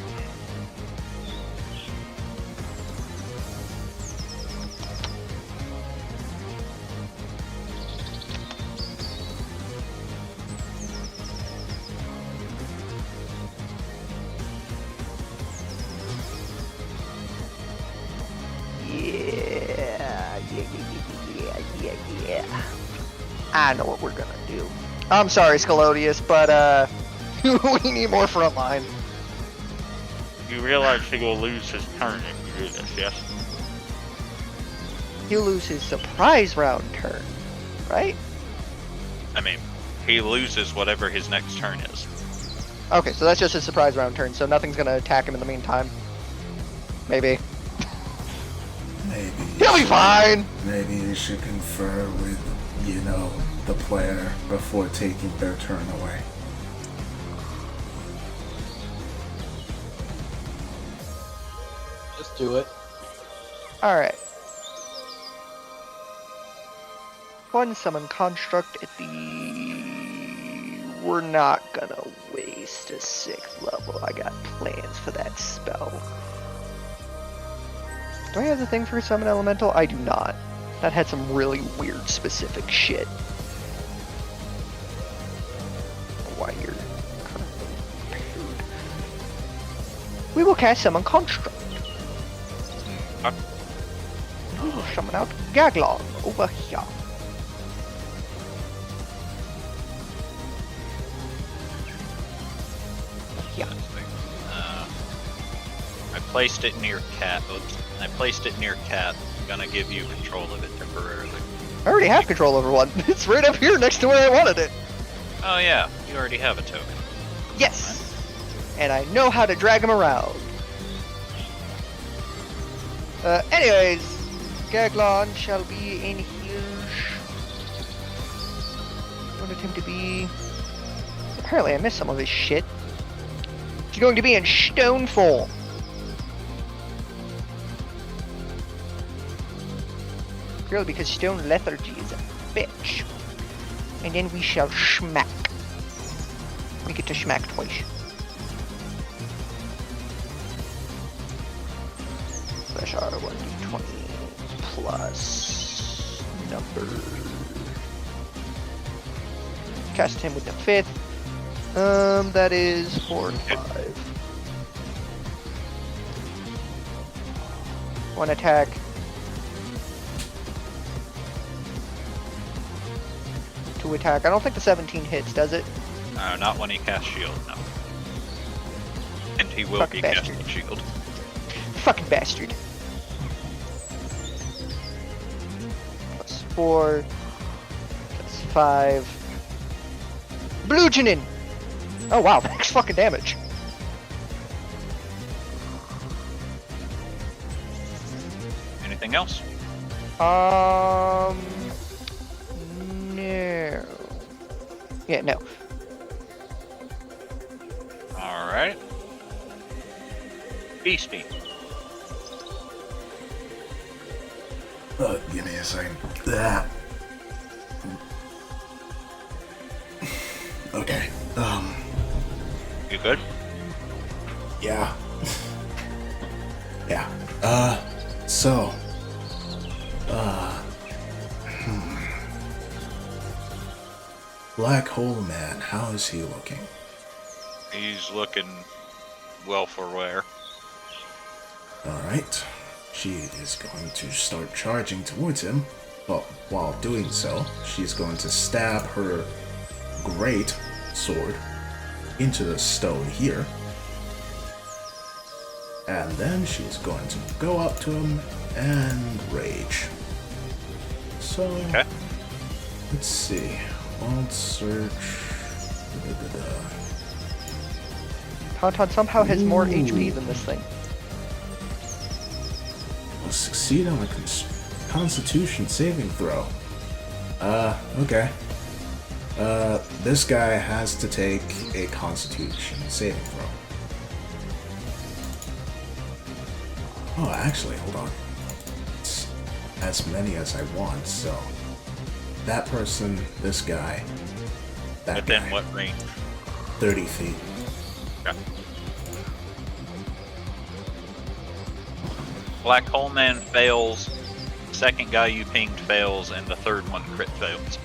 Yeah. I know what we're gonna do. I'm sorry, Scalodius, but we need more frontline. You realize he will lose his turn if you do this, yes? He'll lose his surprise round turn, right? I mean, he loses whatever his next turn is. Okay, so that's just his surprise round turn, so nothing's gonna attack him in the meantime. Maybe. Maybe He'll be fine! Maybe you should confer with, the player before taking their turn away. Just do it. Alright. One summon construct at the... We're not gonna waste a 6th level. I got plans for that spell. Do I have the thing for summon elemental? I do not. That had some really weird specific shit. Why you're currently prepared. We will cast summon construct. We will summon out Gaglon over here. Yeah. I placed it near Cat. Oops. I placed it near Cat. I'm gonna give you control of it temporarily. I already have control over one. It's right up here next to where I wanted it. Oh yeah, you already have a token. Yes! And I know how to drag him around. Anyways, Gaglon shall be in here. I wanted him to be... Apparently I missed some of his shit. He's going to be in stone form. Purely because stone lethargy is a bitch. And then we shall schmack. We get to schmack twice. Slash R1d20 plus number. Cast him with the 5th. That is 4 and 5. One attack. Two attack. I don't think the 17 hits, does it? Not when he casts shield, no. And he will Fucking be bastard. casting shield. Fucking bastard. Plus 4. Plus 5. Bludgeoning! Oh wow, max fucking damage. Anything else? No. Yeah, no. Alright. Beastie. Give me a second. That. Okay. You good? Yeah. Yeah. So. Blackhole man, how is he looking? He's looking well for wear. Alright. She is going to start charging towards him, but while doing so, she's going to stab her great sword into the stone here. And then she's going to go up to him and rage. So, Okay. let's see. Alt search. Tauntaun somehow has more HP than this thing. Will succeed on a Constitution saving throw. Okay. This guy has to take a Constitution saving throw. Oh, actually, hold on. It's as many as I want, so... That person, this guy, that Within guy. what range? 30 feet. Okay. Black Hole Man fails. Second guy you pinged fails, and the third one crit fails.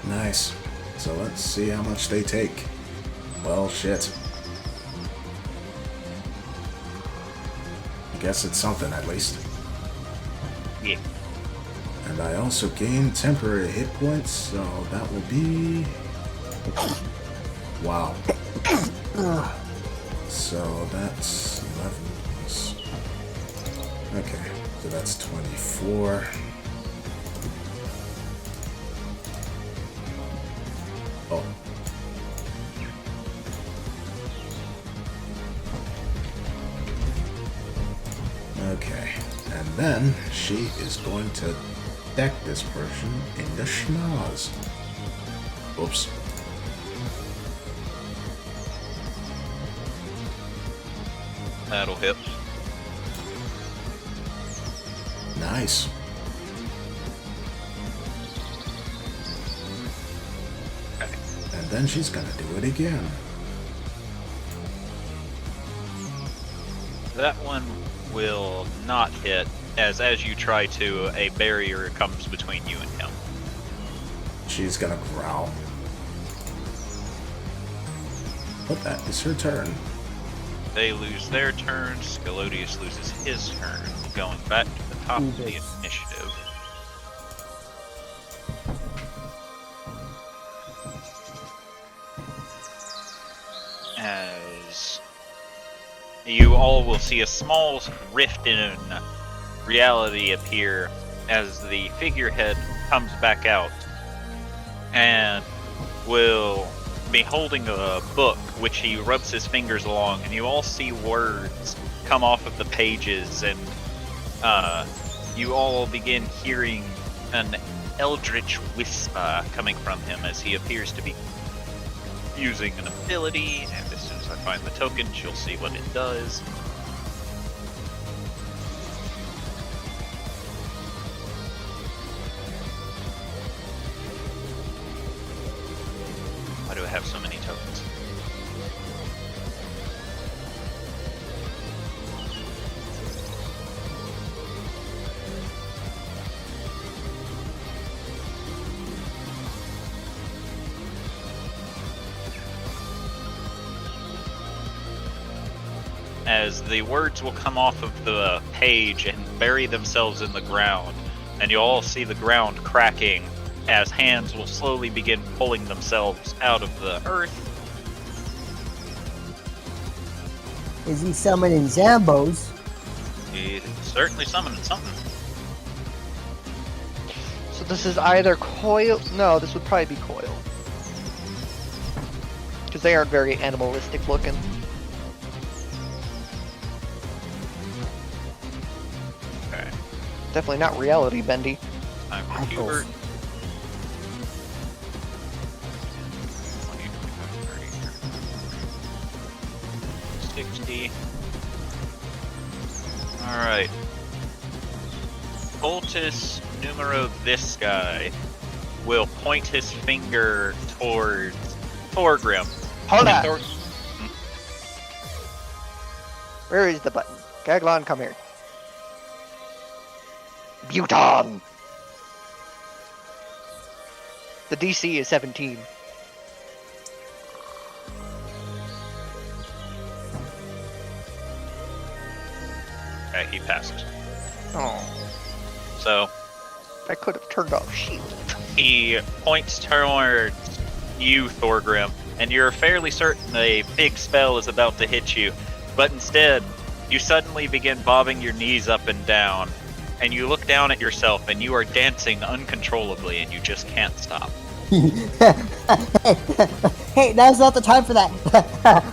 Nice. So let's see how much they take. Well, shit. I guess it's something at least. Yeah. And I also gain temporary hit points, so that will be... Wow. So that's 11. Okay, so that's 24. Oh. Okay, and then she is going to deck this person in the schnoz. Oops. That'll hit. Nice. Okay. And then she's gonna do it again. That one will not hit, as you try to, a barrier comes between you and him. She's gonna growl. But that is her turn. They lose their turn, Scalodius loses his turn, going back to the top of the initiative. As you all will see a small rift in reality appear as the figurehead comes back out and will be holding a book which he rubs his fingers along, and you all see words come off of the pages, and you all begin hearing an eldritch whisper coming from him as he appears to be using an ability, and as soon as I find the tokens you'll see what it does. Why do I have so many tokens? As the words will come off of the page and bury themselves in the ground, and you all see the ground cracking as hands will slowly begin pulling themselves out of the earth. Is he summoning Zambos? He's certainly summoning something. So this is either Coil. No, this would probably be Coil. Because they aren't very animalistic looking. Okay. Definitely not reality bendy. Time for Apples. Hubert. 60. Alright. Cultist numero this guy will point his finger towards Thorgrim. Hold on. Thor- Where is the button? Gaglon, come here. Buton! The DC is 17. Okay, he passes. Oh, So I could have turned off shield. he points towards you, Thorgrim, and you're fairly certain a big spell is about to hit you, but instead, you suddenly begin bobbing your knees up and down, and you look down at yourself, and you are dancing uncontrollably, and you just can't stop. Hey, now's not the time for that.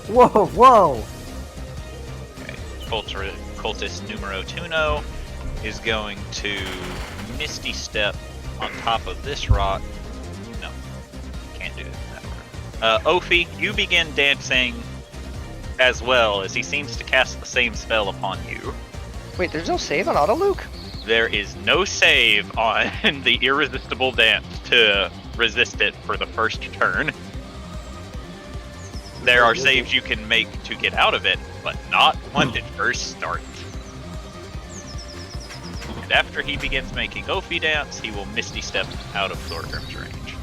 Whoa, whoa. Okay. Cultist numero uno is going to Misty Step on top of this rock. No, can't do that. Ophi, you begin dancing as well, as he seems to cast the same spell upon you. Wait, there's no save on auto Luke? There is no save on the irresistible dance to resist it for the first turn. There are saves you can make to get out of it, but not when it first starts. And after he begins making Ophi dance, he will Misty Step out of Thorgrim's range.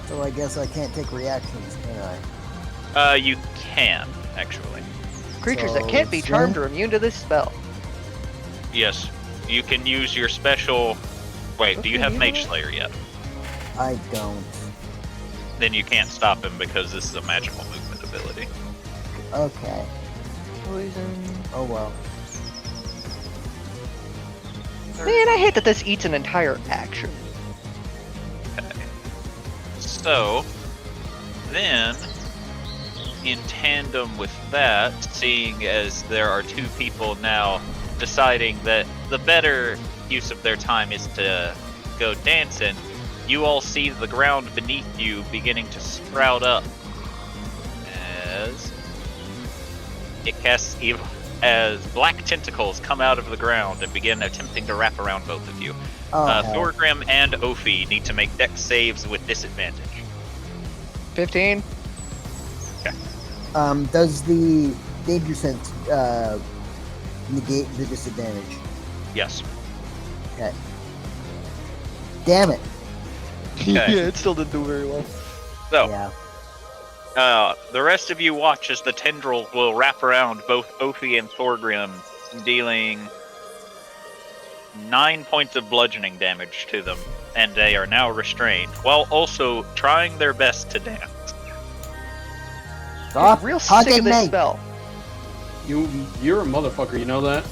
So I guess I can't take reactions, can I? You can, actually. Creatures that So, can't be charmed are immune to this spell. Yes, you can use your special... Wait, do you have Mage Slayer yet? I don't. Then you can't stop him because this is a magical movement ability. Okay. Poison. Oh well. Man, I hate that this eats an entire action. Okay. So, then, in tandem with that, seeing as there are two people now deciding that the better use of their time is to go dancing, you all see the ground beneath you beginning to sprout up as it casts evil, as black tentacles come out of the ground and begin attempting to wrap around both of you. Oh, hell. Thorgrim and Ophi need to make dex saves with disadvantage. 15. Does the danger sense negate the disadvantage? Yes. Okay. Damn it. Okay. Yeah, it still didn't do very well. So, Yeah. the rest of you watch as the tendril will wrap around both Ophi and Thorgrim, dealing 9 points of bludgeoning damage to them, and they are now restrained, while also trying their best to dance. Stop I'm real sick hugging of this me. spell. You're a motherfucker, you know that?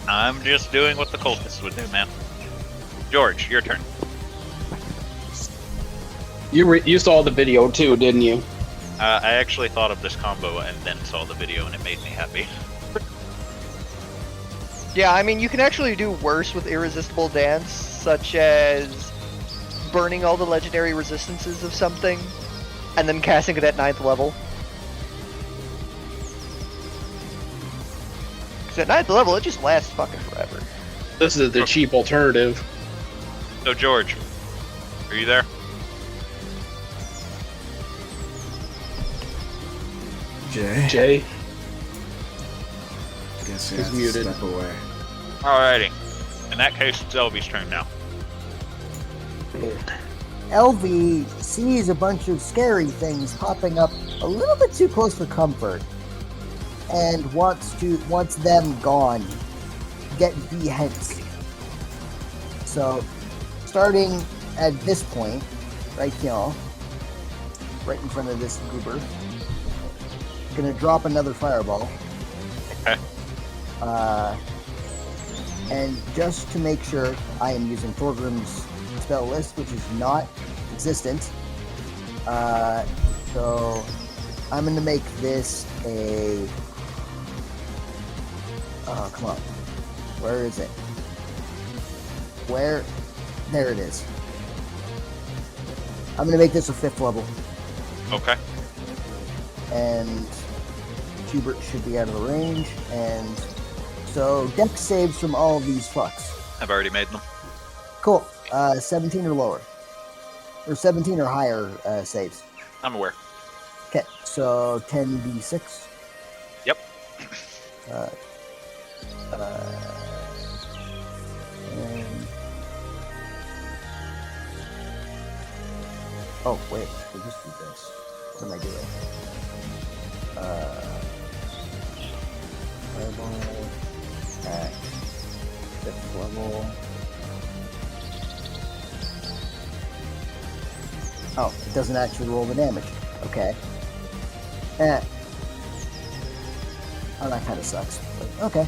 I'm just doing what the cultists would do, man. George, your turn. You saw the video too, didn't you? I actually thought of this combo and then saw the video, and it made me happy. Yeah, I mean, you can actually do worse with Irresistible Dance, such as burning all the legendary resistances of something, and then casting it at 9th level. Because at 9th level, it just lasts fucking forever. This is the cheap alternative. So, George, are you there? Jay? Guess you He's have to muted. step away. Alrighty. In that case, it's Elvy's turn now. LV sees a bunch of scary things popping up a little bit too close for comfort, and wants them gone. Get the hence. So, starting at this point, right here, right in front of this goober, gonna drop another fireball. Okay. And just to make sure, I am using Thorgrim's spell list, which is not existent. So I'm gonna make this a. Oh, come on. Where is it? Where? There it is. I'm gonna make this a 5th level, Okay. and Hubert should be out of the range, and so dex saves from all of these fucks. I've already made them. Cool. 17 or lower. Or 17 or higher saves. I'm aware. Okay, so 10d6. Yep. And... Oh, wait. We'll just do this. What am I doing? Fireball at 5th level. Oh, it doesn't actually roll the damage. Okay. Oh, that kind of sucks. But okay.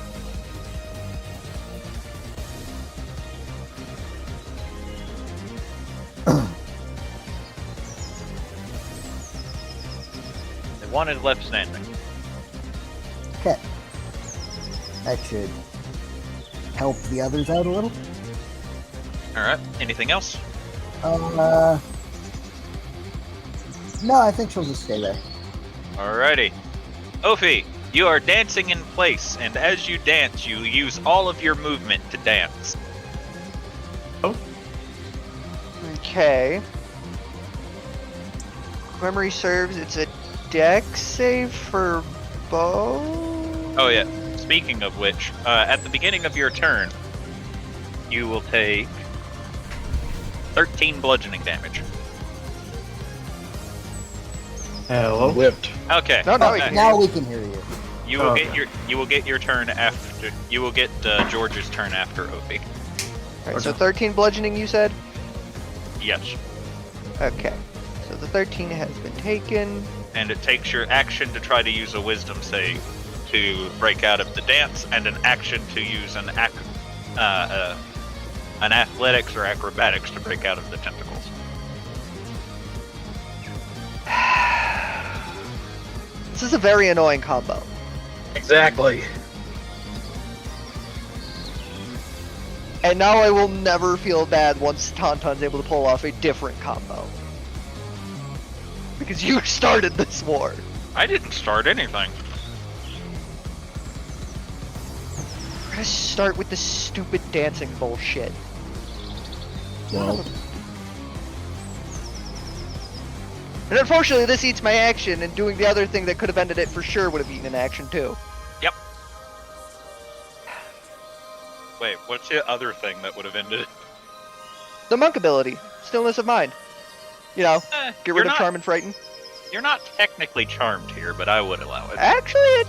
The one is left standing. Okay. That should help the others out a little. Alright. Anything else? No, I think she'll just stay there. Alrighty. Ophi, You are dancing in place, and as you dance, you use all of your movement to dance. Okay. Memory serves, it's a dex save for both? Oh yeah. Speaking of which, at the beginning of your turn, you will take 13 bludgeoning damage. Hello. Whipped. Okay. No, no, okay. Now we can hear you. You will Okay. get your turn after. You will get George's turn after Opie. Alright, so 13 bludgeoning, you said? Yes. Okay. So the 13 has been taken. And it takes your action to try to use a wisdom save to break out of the dance, and an action to use an athletics or acrobatics to break out of the tentacles. This is a very annoying combo. Exactly. And now I will never feel bad once Tauntaun's able to pull off a different combo. Because you started this war. I didn't start anything. We're gonna start with this stupid dancing bullshit. Well, And unfortunately, this eats my action, and doing the other thing that could have ended it for sure would have eaten an action too. Yep. Wait, what's the other thing that would have ended it? The monk ability, stillness of mind. You know, get rid of not, charm and frighten. You're not technically charmed here, but I would allow it. Actually,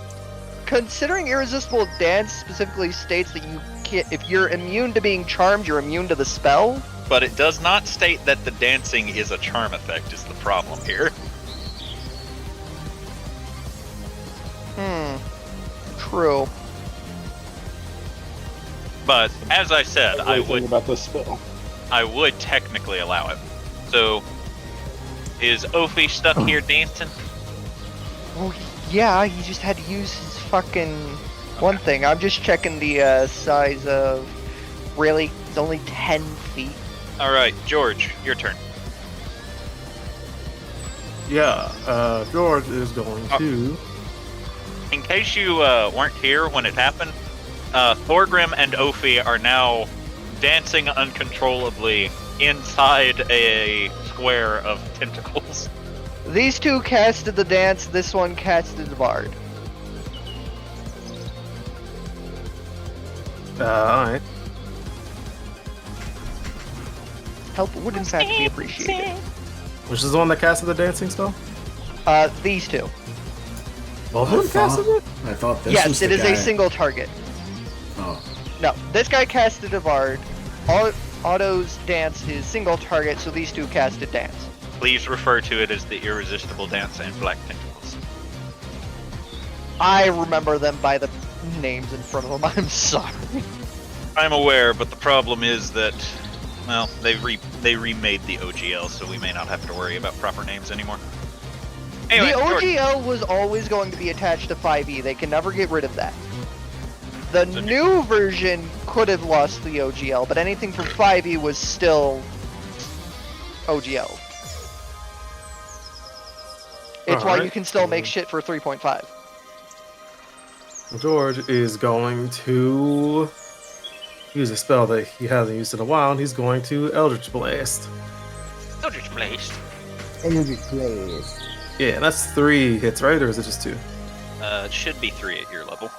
considering irresistible dance specifically states that you can't, if you're immune to being charmed, you're immune to the spell. But it does not state that the dancing is a charm effect, is the problem here. True. But as I said, I Everything would about this spell. technically allow it. So, is Ophi stuck here dancing? Well, yeah, he just had to use his fucking one thing. I'm just checking the size of. Really, it's only 10 feet. All right, George, your turn. Yeah, George is going to. In case you weren't here when it happened, Thorgrim and Ophi are now dancing uncontrollably inside a square of tentacles. These two casted the dance, this one casted the bard. Alright. Help would in fact be appreciated. Which is the one that casted the dancing spell? These two. Both of them casted it? I thought this was Yes, the it is guy. a single target. Oh, No, this guy casted a bard. Otto's dance is single target, so these two casted dance. Please refer to it as the Irresistible Dance and Black Tentacles. I remember them by the names in front of them. I'm sorry. I'm aware, but the problem is that, well, they remade the OGL, so we may not have to worry about proper names anymore. Anyway, The George, OGL was always going to be attached to 5e. They can never get rid of that. The new version could have lost the OGL, but anything from 5e was still OGL. It's why you Alright. can still make shit for 3.5. George is going to use a spell that he hasn't used in a while, and he's going to Eldritch Blast. Eldritch Blast. Energy plays. Yeah, that's 3 hits, right? Or is it just 2? It should be 3 at your level.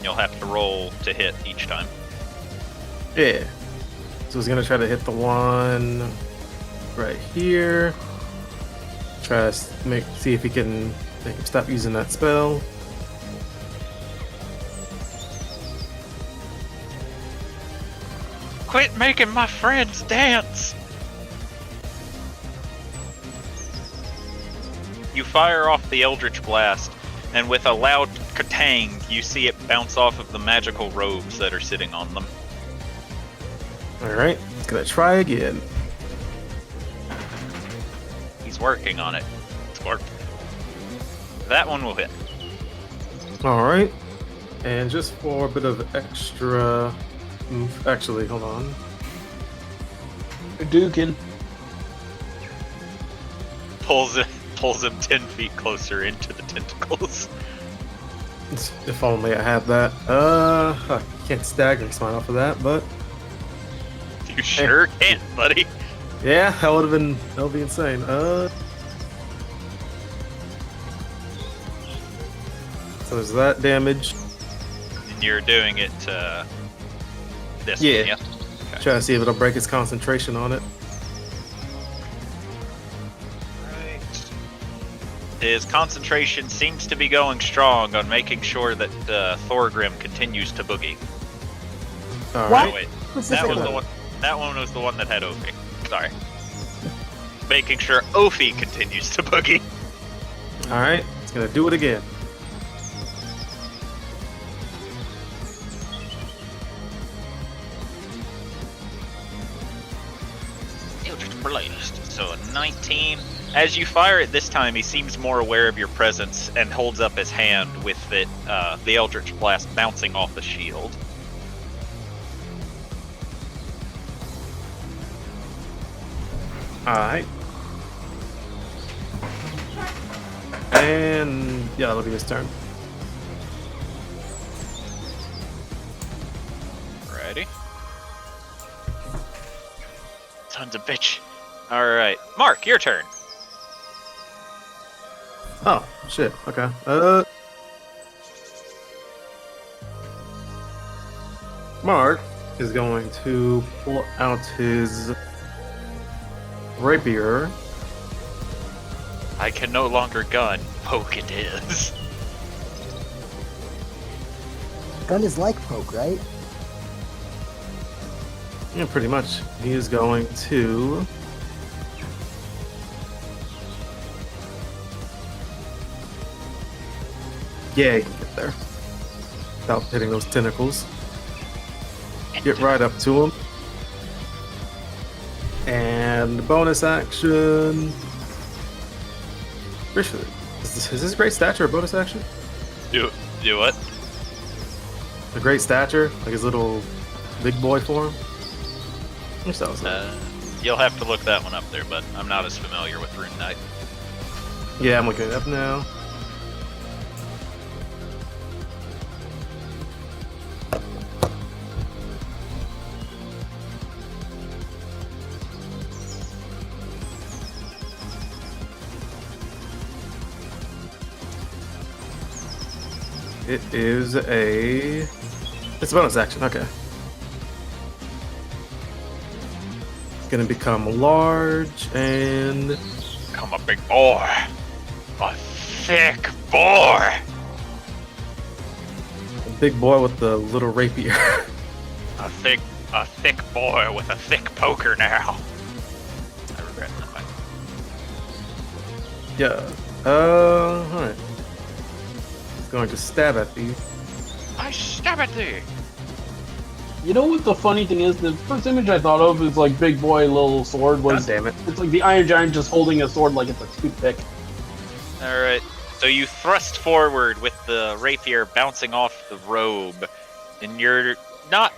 You'll have to roll to hit each time. Yeah. So he's gonna try to hit the one right here. Try to see if he can make him stop using that spell. Quit making my friends dance! You fire off the Eldritch Blast, and with a loud katang, you see it bounce off of the magical robes that are sitting on them. Alright, gonna try again. He's working on it. It's worked. That one will hit. Alright. And just for a bit of extra. Actually, hold on. Dukin. Pulls him 10 feet closer into the tentacles. If only I had that. I can't stagger smite off of that, but You sure can't, buddy. yeah, that would be insane. So there's that damage. And you're doing it this Yeah. one, yeah? Try to see if it'll break its concentration on it. Right. His concentration seems to be going strong on making sure that Thorgrim continues to boogie. All Oh, right. wait. That Specifically. was the one. That one was the one that had Ophi. Sorry. Making sure Ophi continues to boogie. All right. It's gonna do it again. Eldritch Blast. So a 19. As you fire it this time, he seems more aware of your presence and holds up his hand with it, the Eldritch Blast bouncing off the shield. All right. And yeah, that'll be his turn. Ready? Sons of bitch. Alright. Mark, your turn. Oh shit. Okay. Mark is going to pull out his rapier. I can no longer gun. Poke it is. Gun is like poke, right? Yeah, pretty much. He is going to. Yeah, he can get there. Without hitting those tentacles. Get right up to him. And bonus action. Richard, is this great stature a bonus action? Do what? A great stature? Like his little big boy form? You'll have to look that one up there, but I'm not as familiar with Rune Knight. Yeah, I'm looking it up now. It is it's a bonus action, okay. Gonna become large and Come a big boy. A thick boy. a big boy with the little rapier. A thick boy with a thick poker now. I regret nothing. Yeah. Alright. It's going to stab at thee. I stab at thee. You know what the funny thing is? The first image I thought of is like big boy little sword God was. damn it. It's like the Iron Giant just holding a sword like it's a toothpick. Alright, so you thrust forward with the rapier bouncing off the robe, and you're not.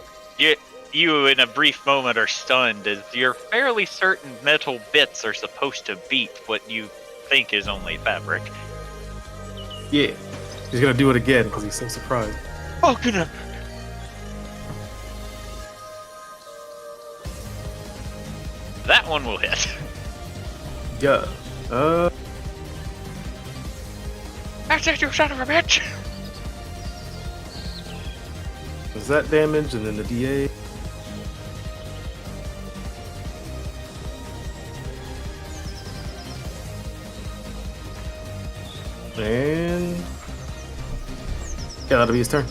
You in a brief moment are stunned as you're fairly certain metal bits are supposed to beat what you think is only fabric. Yeah. He's gonna do it again because he's so surprised. Oh, goodness. That one will hit. Yeah. That's it, you son of a bitch! Is that damage and then the DA? And yeah, that'll be his turn.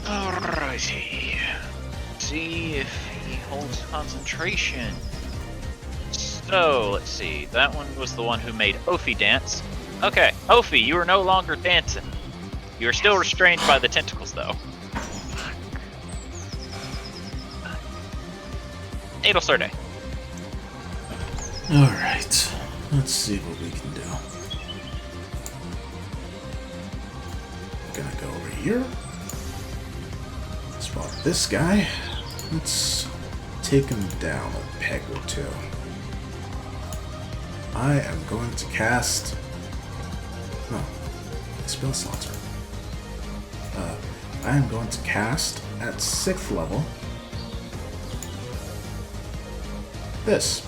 Alrighty. See if he holds concentration. So, let's see. That one was the one who made Ophi dance. Okay, Ophi, you are no longer dancing. You are still restrained by the tentacles, though. Adelsurde. Alright, let's see what we can do. Gonna go over here. Spot this guy. Let's take him down a peg or two. I am going to cast. No, my spell slots are. I am going to cast at 6th level. This.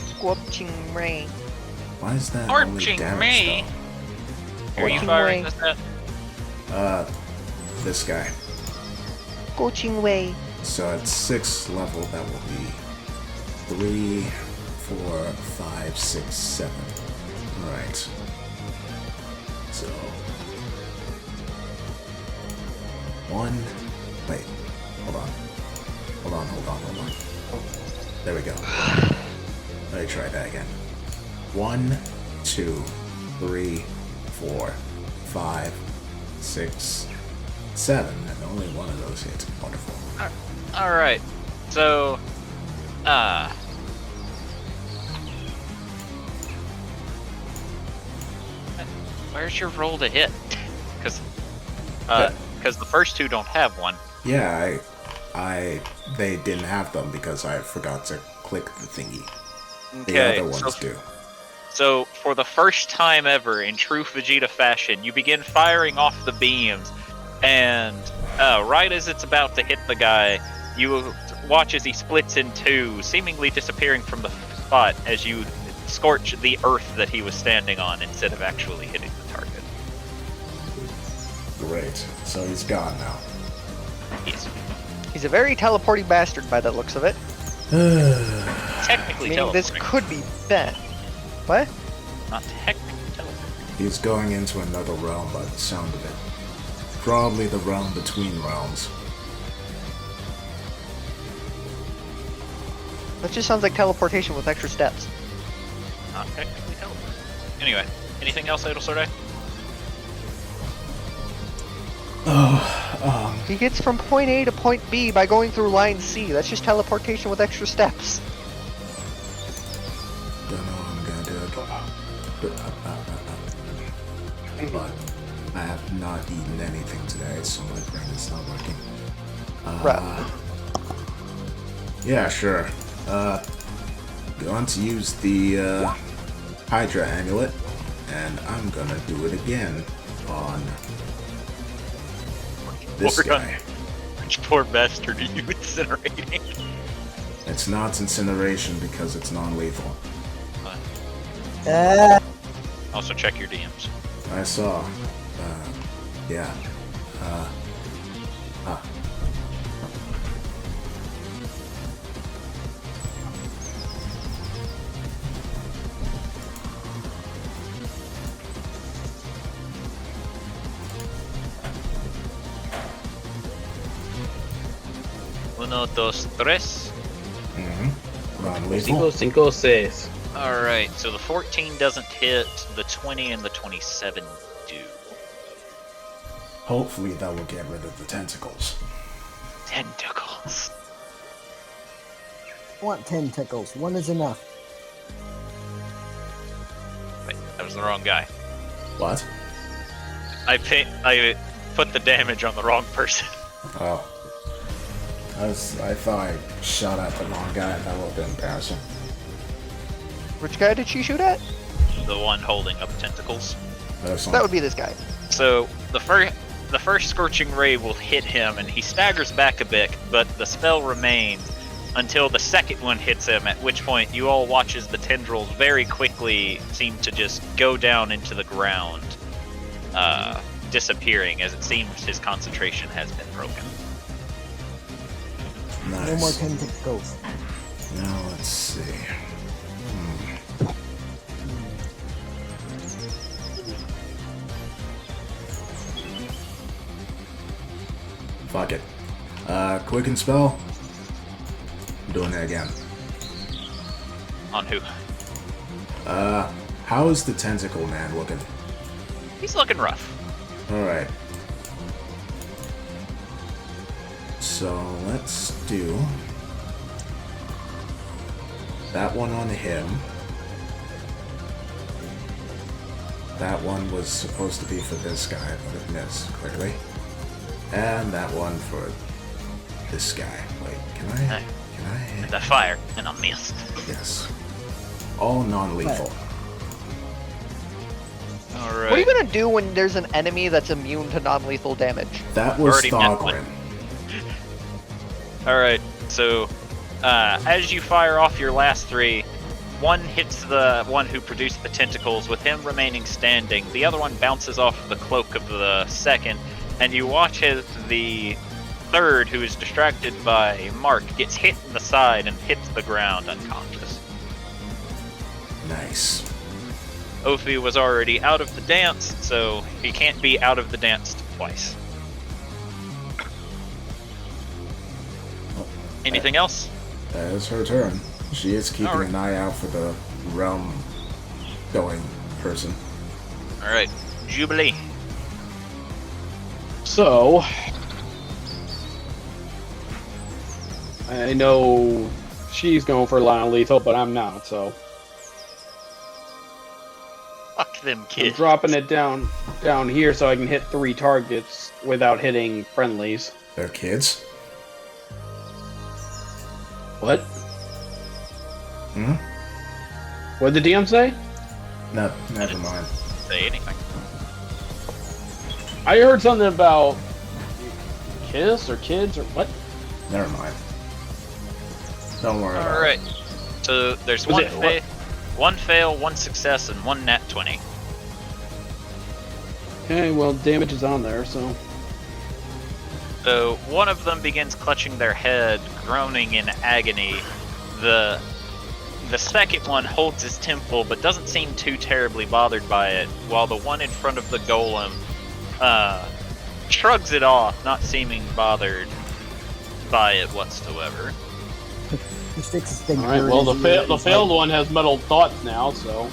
Scorching rain. Why is that only Arching damage me. though? Are you Scorching firing ray. this at? This guy. Scorching way. So at 6th level, that will be 3, 4, 5, 6, 7. Alright. So 1. Wait. Hold on. Hold on. There we go. Let me try that again. 1, 2, 3, 4, 5, 6, 7. And only one of those hits. Wonderful. Alright. So, where's your roll to hit? Because the first two don't have one. Yeah, they didn't have them because I forgot to click the thingy. The Okay, other ones do. So, for the first time ever in true Vegeta fashion, you begin firing off the beams, and right as it's about to hit the guy, you watch as he splits in two, seemingly disappearing from the spot as you scorch the earth that he was standing on instead of actually hitting the target. Great. So he's gone now. He's a very teleporting bastard by the looks of it. Technically Meaning this teleporting. could be Ben. What? Not technically teleporting. He's going into another realm by the sound of it. Probably the realm between realms. That just sounds like teleportation with extra steps. Not technically teleporting. Anyway, anything else, Adelsorde? He gets from point A to point B by going through line C. That's just teleportation with extra steps. Don't know what I'm gonna do. But I have not eaten anything today, so my brain is not working. Right. Yeah, sure. Going to use the Hydra amulet, and I'm gonna do it again on this Work on- guy. Which poor bastard are you incinerating? It's not incineration because it's non-lethal. Also check your DMs. I saw. Yeah. Uno, dos, tres. Non-lethal. 5, 6. Alright, so the 14 doesn't hit, the 20 and the 27 do. Hopefully that will get rid of the tentacles. Tentacles. I want 10 tickles. One is enough. Wait, that was the wrong guy. What? I put the damage on the wrong person. Oh. I thought I shot at the wrong guy. That would have been embarrassing. Which guy did she shoot at? The one holding up tentacles. That would be this guy. So the first scorching ray will hit him, and he staggers back a bit, but the spell remains until the second one hits him. At which point, you all watch as the tendrils very quickly seem to just go down into the ground, disappearing as it seems his concentration has been broken. Nice. No more 10 tickles. Now let's see. Fuck it. Quicken spell. I'm doing it again. On who? How is the tentacle man looking? He's looking rough. Alright. So let's do that one on him. That one was supposed to be for this guy, but it missed, clearly. And that one for this guy. Wait, can I hit? And I fire, and I missed. Yes. All non-lethal. Alright. What are you gonna do when there's an enemy that's immune to non-lethal damage? That was Already met Thogrin. Alright, so as you fire off your last 3, one hits the one who produced the tentacles, with him remaining standing. The other one bounces off the cloak of the second, and you watch as the third, who is distracted by Mark, gets hit in the side and hits the ground unconscious. Nice. Ophi was already out of the dance, so he can't be out of the dance twice. Anything else? That is her turn. She is keeping Alright. an eye out for the realm going person. Alright, Jubilee. So, I know she's going for non-lethal, but I'm not, so Fuck them I'm kids. dropping it down here so I can hit 3 targets without hitting friendlies. They're kids? What? Hmm? What did the DM say? No, never mind. Say anything. I heard something about kiss or kids or what? Never mind. Don't worry about it. Alright. So there's Was one it- one fail, 1 success, and 1 nat 20. Okay, well, damage is on there, so So one of them begins clutching their head, groaning in agony. The second one holds his temple, but doesn't seem too terribly bothered by it, while the one in front of the golem shrugs it off, not seeming bothered by it whatsoever. He sticks his finger. all right. Well, in his ear, the he's failed like, one has metal thoughts now, so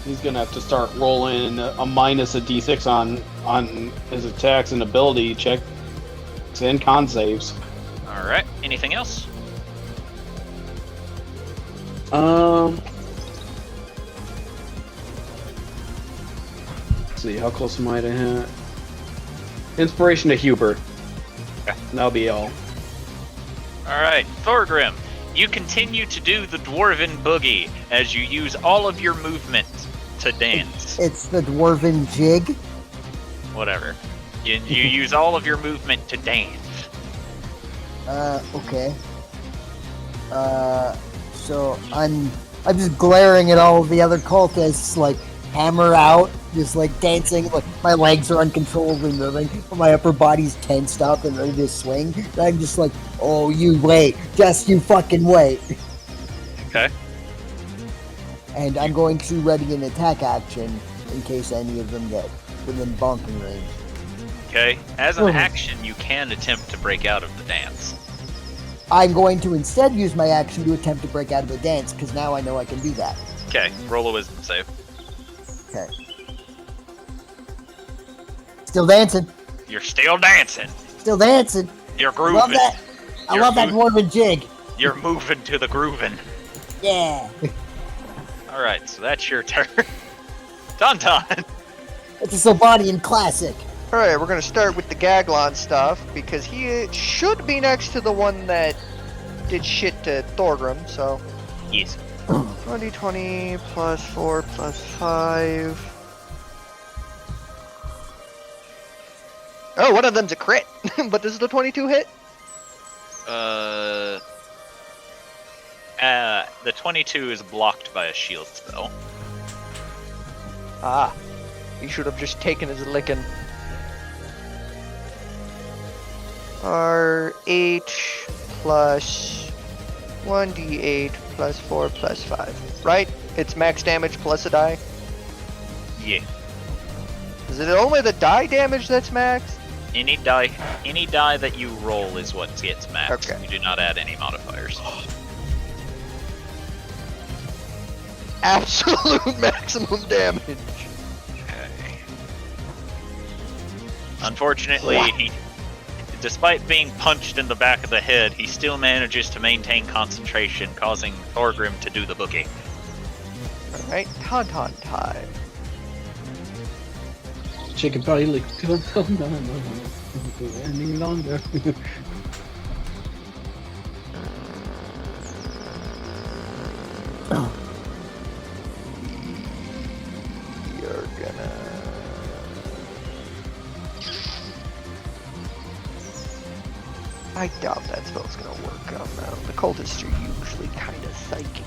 he's gonna have to start rolling a minus a d6 on his attacks and ability checks and con saves. Alright, anything else? Let's see, how close am I to hit? Inspiration to Hubert. Okay. That'll be all. Alright, Thorgrim, you continue to do the dwarven boogie as you use all of your movement to dance. It's the dwarven jig. Whatever. You use all of your movement to dance. Okay. So I'm just glaring at all of the other cultists, like hammer out, just like dancing. Like my legs are uncontrollably moving, but my upper body's tensed up and ready to swing. And I'm just like, oh, you wait, just you fucking wait. Okay. And I'm going to ready an attack action in case any of them get within bonking range. Okay. As an action, you can attempt to break out of the dance. I'm going to instead use my action to attempt to break out of the dance, because now I know I can do that. Okay. Roll a wisdom save. Okay. Still dancing. You're still dancing. Still dancing. You're I grooving. love that. I You're love that dwarven jig. You're moving to the grooving. Yeah. Alright, so that's your turn. Tauntaun. It's a Sobanian classic. Alright, we're gonna start with the Gaglon stuff, because he should be next to the one that did shit to Thorgrim, so. Yes. 20 plus 4 plus 5. Oh, one of them's a crit, but this is the 22 hit? The 22 is blocked by a shield spell. Ah, he should have just taken his licking. R8 plus 1d8 plus 4 plus 5. Right? It's max damage plus a die. Yeah. Is it only the die damage that's max? Any die that you roll is what gets maxed. Okay. You do not add any modifiers. Absolute maximum damage. Okay. Unfortunately, despite being punched in the back of the head, he still manages to maintain concentration, causing Thorgrim to do the boogie. Alright, Tauntaun time. Chicken pie lick. any longer. You're gonna. I doubt that spell's gonna work out now. The cultists are usually kind of psychic.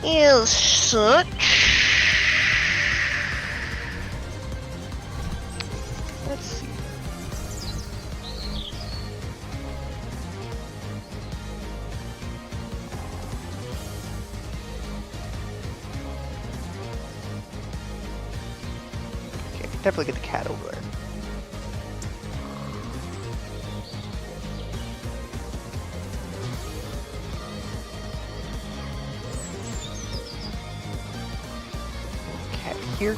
As such. Let's see. Okay, definitely get the cat over there. Cat here.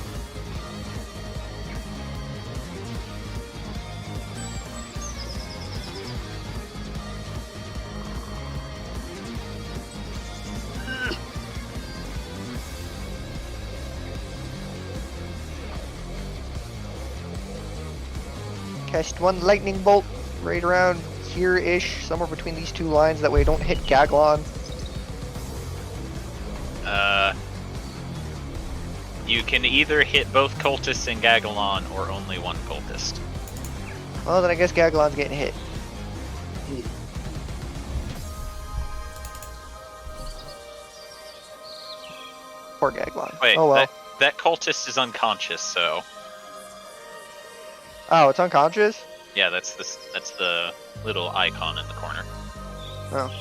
Cast one lightning bolt right around here-ish, somewhere between these two lines. That way I don't hit Gaglon. You can either hit both cultists and Gagalon or only one cultist. Well, then I guess Gaglon's getting hit. Poor Gaglon. Wait, Oh well. that cultist is unconscious, so Oh, it's unconscious? yeah, that's the little icon in the corner. Oh.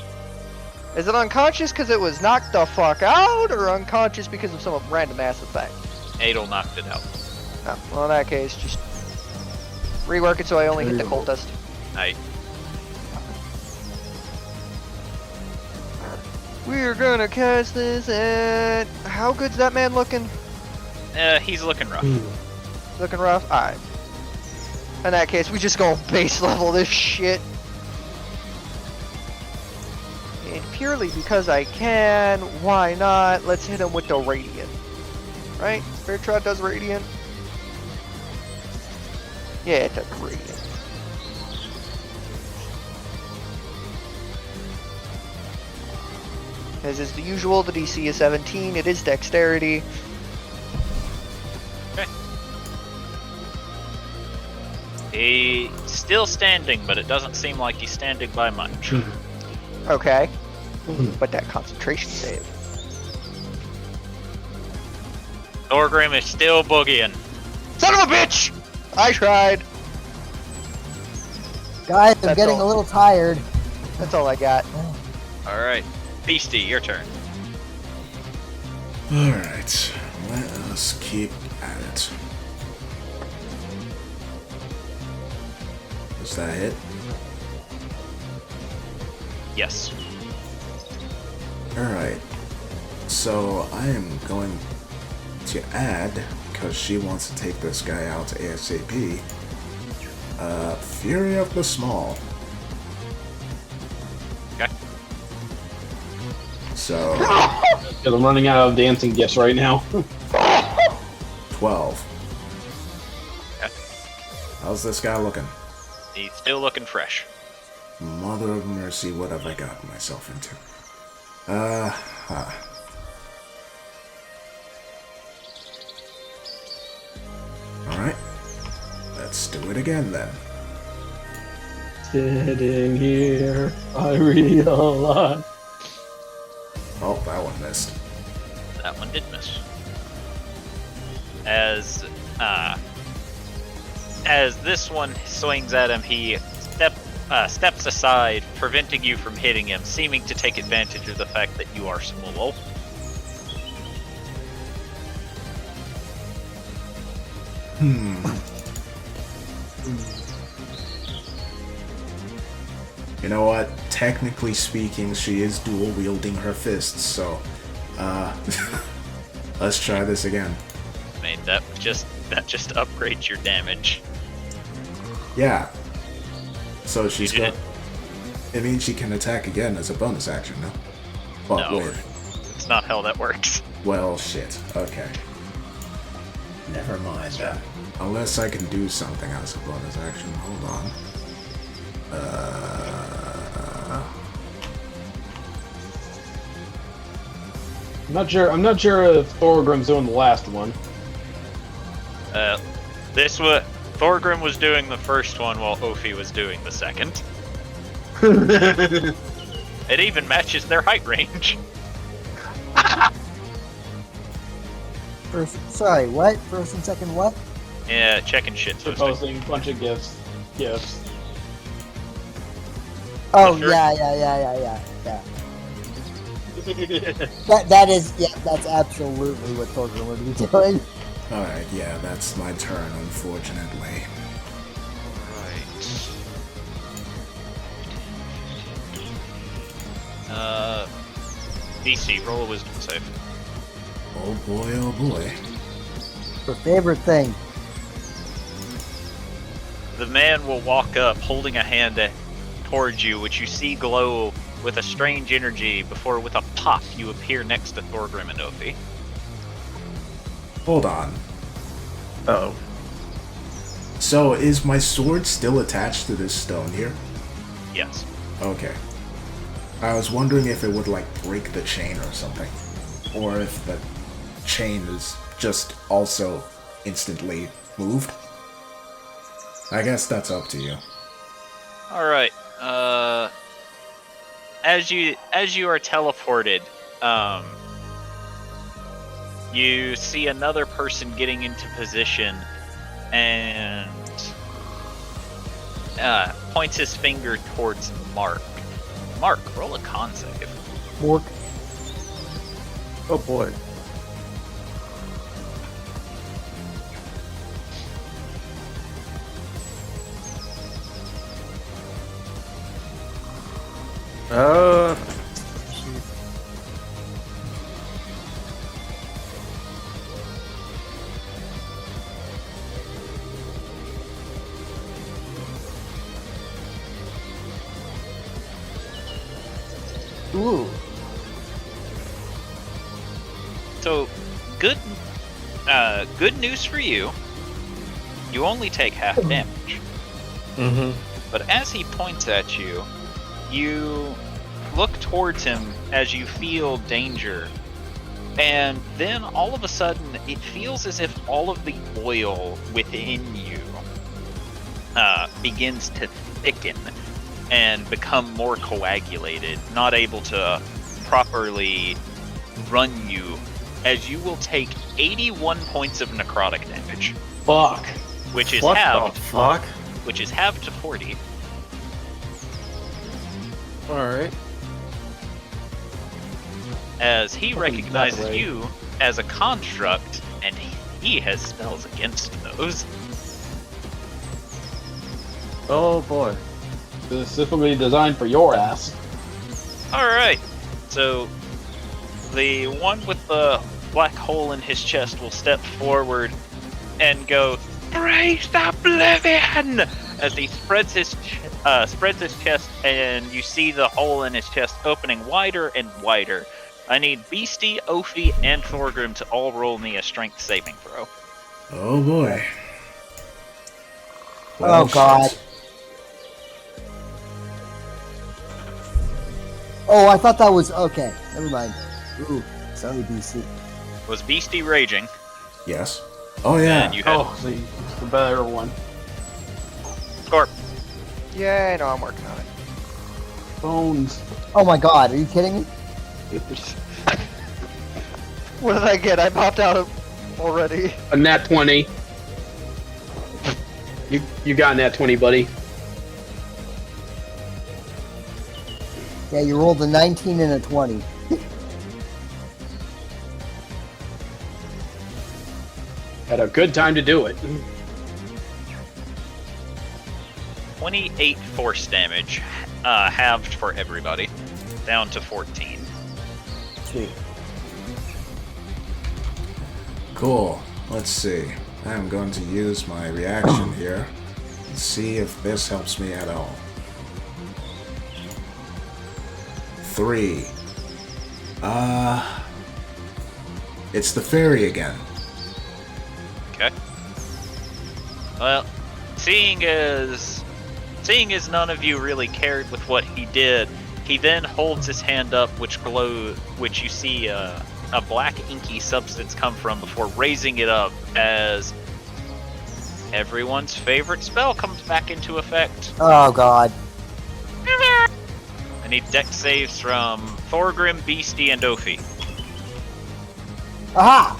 Is it unconscious because it was knocked the fuck out, or unconscious because of some random ass effect? Adel knocked it out. Oh, well, in that case, just rework it so I only hit the cultist. I We're gonna cast this at... How good's that man looking? he's looking rough. Looking rough? Alright. In that case, we just go base level this shit. And purely because I can, why not? Let's hit him with the Radiant. Right? Spirit Trot does Radiant? Yeah, it does Radiant. As is the usual, the DC is 17, it is Dexterity. Okay. He's still standing, but it doesn't seem like he's standing by much. Okay. But that concentration save. Thorgrim is still boogieing. Son of a bitch! I tried. Guys, I'm That's getting all. a little tired. That's all I got. Alright. Beastie, your turn. Alright, let us keep at it. Is that it? Yes. Alright, so I am going to add, because she wants to take this guy out ASAP, Fury of the Small. Okay. So, Because I'm running out of dancing gifts right now. 12. Okay. How's this guy looking? He's still looking fresh. Mother of mercy, what have I gotten myself into? Alright. Let's do it again then. Sitting here, I realize. Oh, that one missed. That one did miss. As this one swings at him, he steps aside, preventing you from hitting him, seeming to take advantage of the fact that you are small. You know what? Technically speaking, she is dual wielding her fists, so let's try this again. Mate, that just upgrades your damage. Yeah. So she's You did got. It means she can attack again as a bonus action, no? But No. wait. It's not how that works. Well, shit. Okay. Never mind then. Unless I can do something as a bonus action. Hold on. I'm not sure if Thorgrim's doing the last one. Thorgrim was doing the first one while Ophi was doing the second. It even matches their height range. Sorry, what? First and second what? Yeah, checking shit They're posting. posting a bunch of gifts. Oh, The yeah. That is, yeah, that's absolutely what Thorgrim would be doing. Alright, yeah, that's my turn, unfortunately. Right. DC, roll a wisdom save. Oh boy, oh boy. Her favorite thing. The man will walk up holding a hand towards you, which you see glow with a strange energy before with a pop you appear next to Thorgrim and Ophi. Hold on. Oh. So, is my sword still attached to this stone here? Yes. Okay. I was wondering if it would, like, break the chain or something. Or if the chain is just also instantly moved. I guess that's up to you. Alright. As you are teleported, you see another person getting into position and points his finger towards Mark. Mark, roll a con save. Mork. Oh boy. Shoot. Ooh. So, good news for you. You only take half damage. Mm-hmm. But as he points at you, you look towards him as you feel danger. And then all of a sudden, it feels as if all of the oil within you begins to thicken and become more coagulated, not able to properly run you, as you will take 81 points of necrotic damage, Fuck. which is What halved, the fuck? which is halved to 40. Alright. As he Fucking recognizes that way. you as a construct, and he has spells against those. Oh boy. Specifically designed for your ass. Alright, so the one with the black hole in his chest will step forward and go, "Praise the Oblivion!" as he spreads his chest, and you see the hole in his chest opening wider and wider. I need Beastie, Ophi, and Thorgrim to all roll me a strength saving throw. Oh boy. Oh, God. shit. Oh, I thought that was okay. Never mind. Ooh, sorry, BC. Was Beastie raging? Yes. Oh yeah. And you had Oh, see, it's the better one. Scorp. Yeah, no, I'm working on it. Bones. Oh my God, are you kidding me? What did I get? I popped out already. A nat 20. You got a nat 20, buddy. Yeah, you rolled a 19 and a 20. Had a good time to do it. 28 force damage, halved for everybody, down to 14. Sweet. Cool. Let's see. I'm going to use my reaction here and see if this helps me at all. 3. It's the fairy again. Okay. Well, seeing as none of you really cared with what he did, he then holds his hand up, which you see a black inky substance come from before raising it up as everyone's favorite spell comes back into effect. Oh god. I need dex saves from Thorgrim, Beastie, and Ophi. Aha!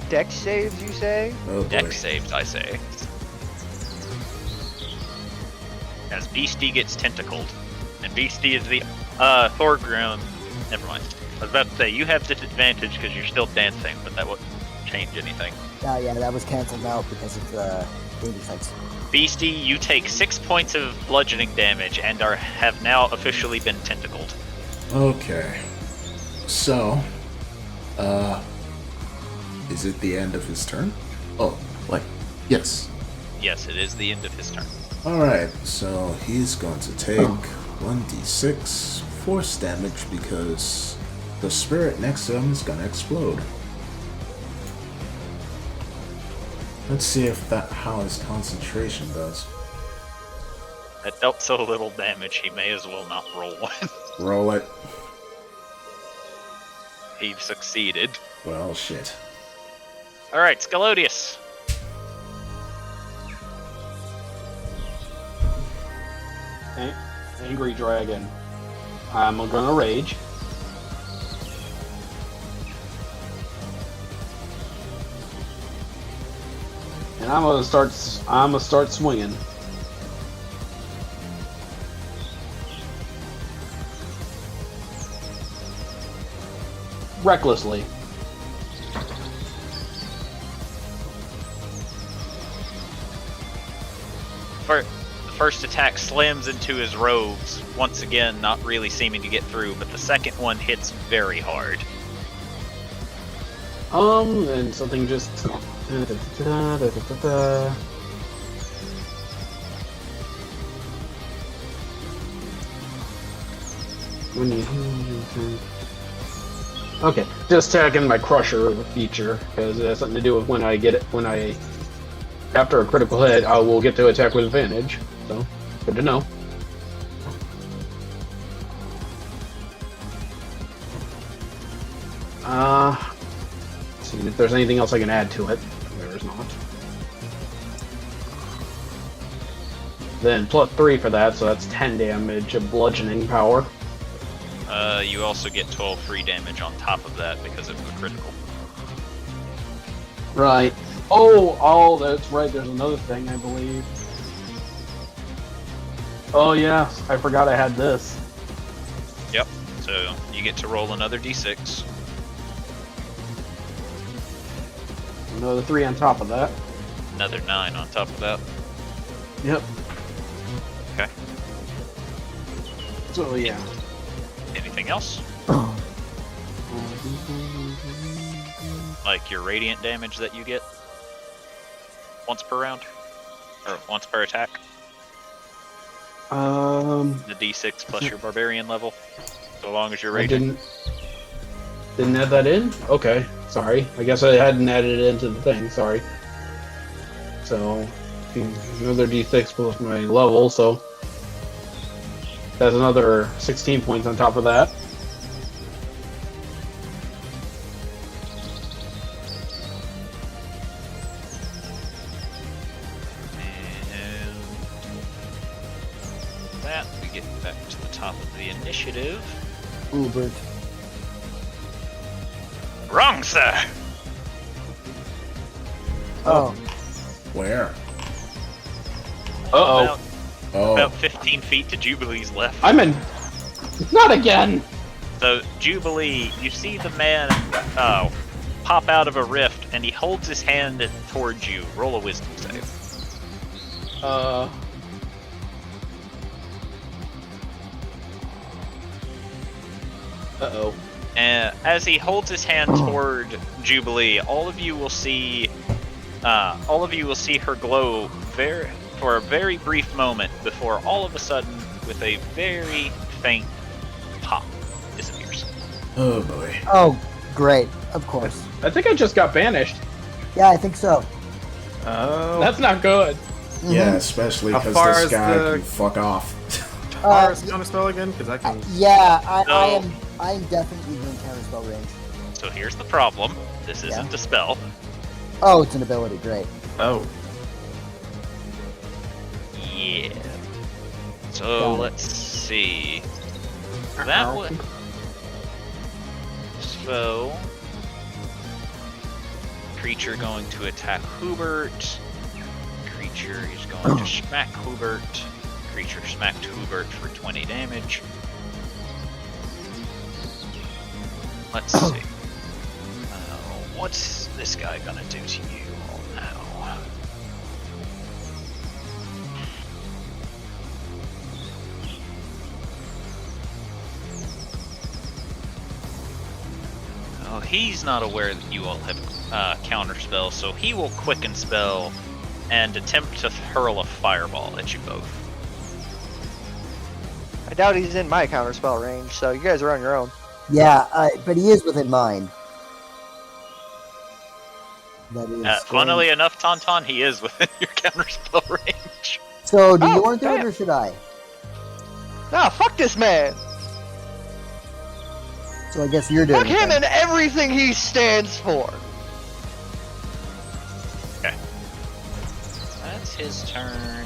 Dex saves, you say? Oh boy. Dex saves, I say. As Beastie gets tentacled. And Beastie is the Thorgrim. Never mind. I was about to say, you have disadvantage because you're still dancing, but that wouldn't change anything. Yeah, that was cancelled out because of the defense. Beastie, you take 6 points of bludgeoning damage and have now officially been tentacled. Okay. So, is it the end of his turn? Oh, yes. Yes, it is the end of his turn. Alright, so he's going to take 1d6 force damage because the spirit next to him is going to explode. Let's see if how his concentration does. That dealt so little damage, he may as well not roll one. Roll it. He succeeded. Well, shit. Alright, Scalodius. Angry dragon. I'm gonna rage. And I'm gonna start swinging. Recklessly. The first attack slams into his robes, once again not really seeming to get through, but the second one hits very hard. And something just... Okay, just tagging my crusher feature, because it has something to do with after a critical hit, I will get to attack with advantage. So, good to know. See if there's anything else I can add to it. There is not. Then +3 for that, so that's 10 damage of bludgeoning power. You also get 12 free damage on top of that because of the critical. Right. Oh, that's right. There's another thing, I believe. Oh, yeah. I forgot I had this. Yep. So you get to roll another d6. Another 3 on top of that. Another 9 on top of that. Yep. Okay. So, yeah. Anything else? Like your radiant damage that you get once per round? Or once per attack? The d6 plus your barbarian level, so long as you're radiant. Didn't add that in? Okay, sorry. I guess I hadn't added it into the thing, sorry. So, another d6 plus my level, so that's another 16 points on top of that. And that, we get back to the top of the initiative. Ubert. Wrong, sir! Oh. Where? Uh-oh. About, about 15 feet to Jubilee's left. I'm in... Not again! So, Jubilee, you see the man pop out of a rift, and he holds his hand towards you. Roll a wisdom save. Uh-oh. And as he holds his hand toward Jubilee, all of you will see her glow for a very brief moment before all of a sudden, with a very faint pop, disappears. Oh boy. Oh, great. Of course. I think I just got banished. Yeah, I think so. Oh. That's not good. Yeah, especially How because far this is guy the- can fuck off. Fire counterspell again? Because I can. Yeah, No. I'm definitely doing counterspell range. So here's the problem. This isn't a spell. Oh, it's an ability. Great. Oh. Yeah. So Got it. let's see. That would. So. Creature going to attack Hubert. Creature is going to smack Hubert. Creature smacked Hubert for 20 damage. Let's see. What's this guy gonna do to you all now? Oh, he's not aware that you all have counterspell, so he will quicken spell and attempt to hurl a fireball at you both. I doubt he's in my counterspell range, so you guys are on your own. Yeah, but he is within mine. That is. Funnily enough, Tauntaun, he is within your counterspell range. So, do you Oh, want to do it damn. or should I? Nah, fuck this man! So I guess you're doing Fuck it. him then. and everything he stands for! That's his turn.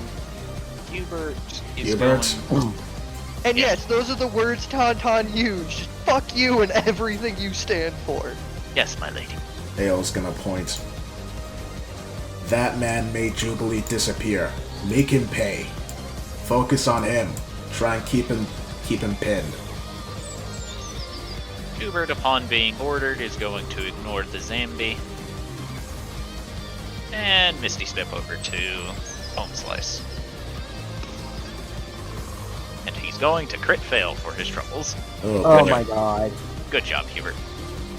Hubert is Hubert? going... And yes, those are the words Tauntaun used. Just fuck you and everything you stand for. Yes, my lady. Hale's gonna point. That man made Jubilee disappear. Make him pay. Focus on him. Try and keep him pinned. Hubert, upon being ordered, is going to ignore the Zambi. And Misty Step over to Home Slice. And he's going to crit fail for his troubles. Oh, Oh good. my god. Good job, Hubert.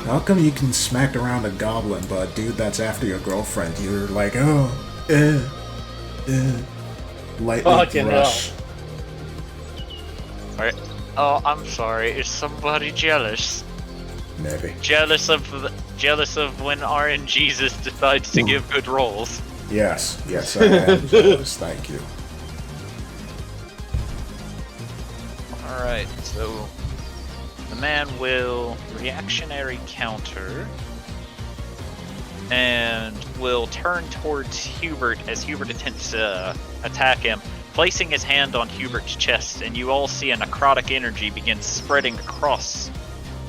How come you can smack around a goblin, but dude that's after your girlfriend, you're like, lightly Fucking brush. Alright. Oh, I'm sorry. Is somebody jealous? Maybe. Jealous of when RNGesus decides to give good rolls. Yes, I am jealous, thank you. Alright, so the man will reactionary counter and will turn towards Hubert as Hubert attempts to attack him, placing his hand on Hubert's chest, and you all see a necrotic energy begin spreading across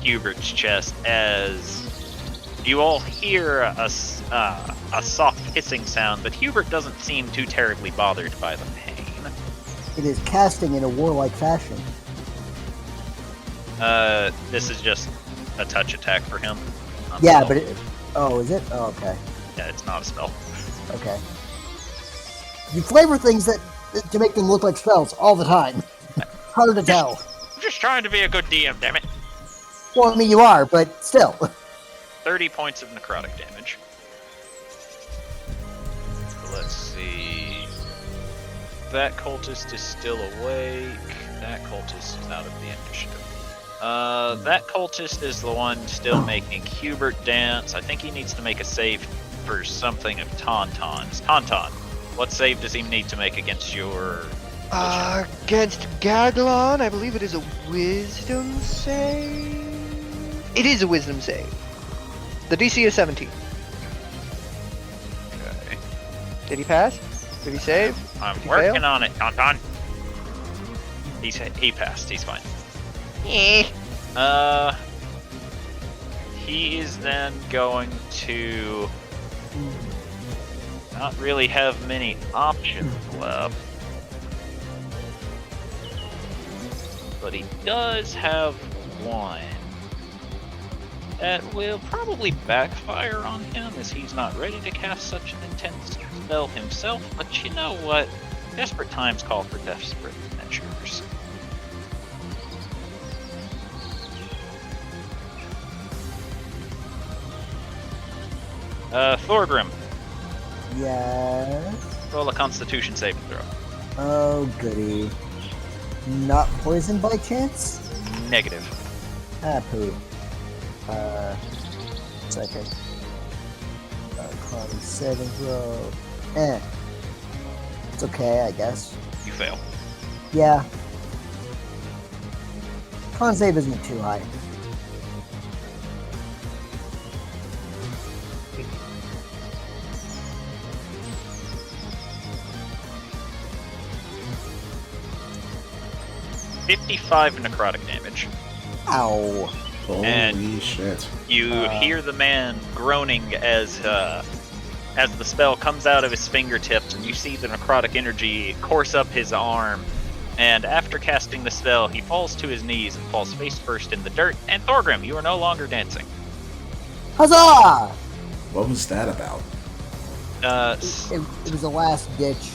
Hubert's chest as you all hear a soft hissing sound, but Hubert doesn't seem too terribly bothered by the pain. It is casting in a warlike fashion. This is just a touch attack for him. Yeah, Spell. but it. Oh, is it? Oh, okay. Yeah, it's not a spell. Okay. You flavor things to make them look like spells all the time. Hard to tell. I'm just trying to be a good DM, damn it. Well, I mean, you are, but still. 30 points of necrotic damage. So let's see. That cultist is still awake. That cultist is out of the initiative. That cultist is the one still making Hubert dance. I think he needs to make a save for something of Tauntaun's. Tauntaun, what save does he need to make against your... Against Gaglon, I believe it is a wisdom save. It is a wisdom save. The DC is 17. Okay. Did he pass? Did he save? I'm Did he working fail? on it, Tauntaun. He passed. He's fine. Eh. He is then going to not really have many options left. But he does have one that will probably backfire on him as he's not ready to cast such an intense spell himself. But you know what? Desperate times call for desperate measures. Thorgrim, Yes. roll a Constitution saving throw. Oh, goody. Not poisoned by chance? Negative. Ah, poo. Second. Con saving throw. It's okay, I guess. You fail. Yeah. Con save isn't too high. $55 necrotic damage. Ow. Holy And- shit. You hear the man groaning as the spell comes out of his fingertips, and you see the necrotic energy course up his arm. And after casting the spell, he falls to his knees and falls face first in the dirt. And Thorgrim, you are no longer dancing. Huzzah! What was that about? It was a last ditch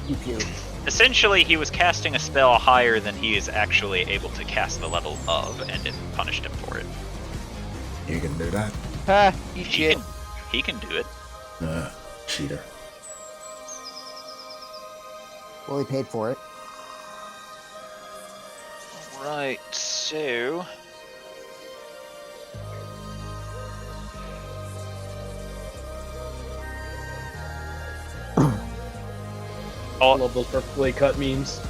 pew pew. Essentially, he was casting a spell higher than he is actually able to cast the level of, and it punished him for it. You can do that? Ha, you He shit. he can do it. Cheater. Well, he paid for it. Right, so... I love those perfectly cut memes.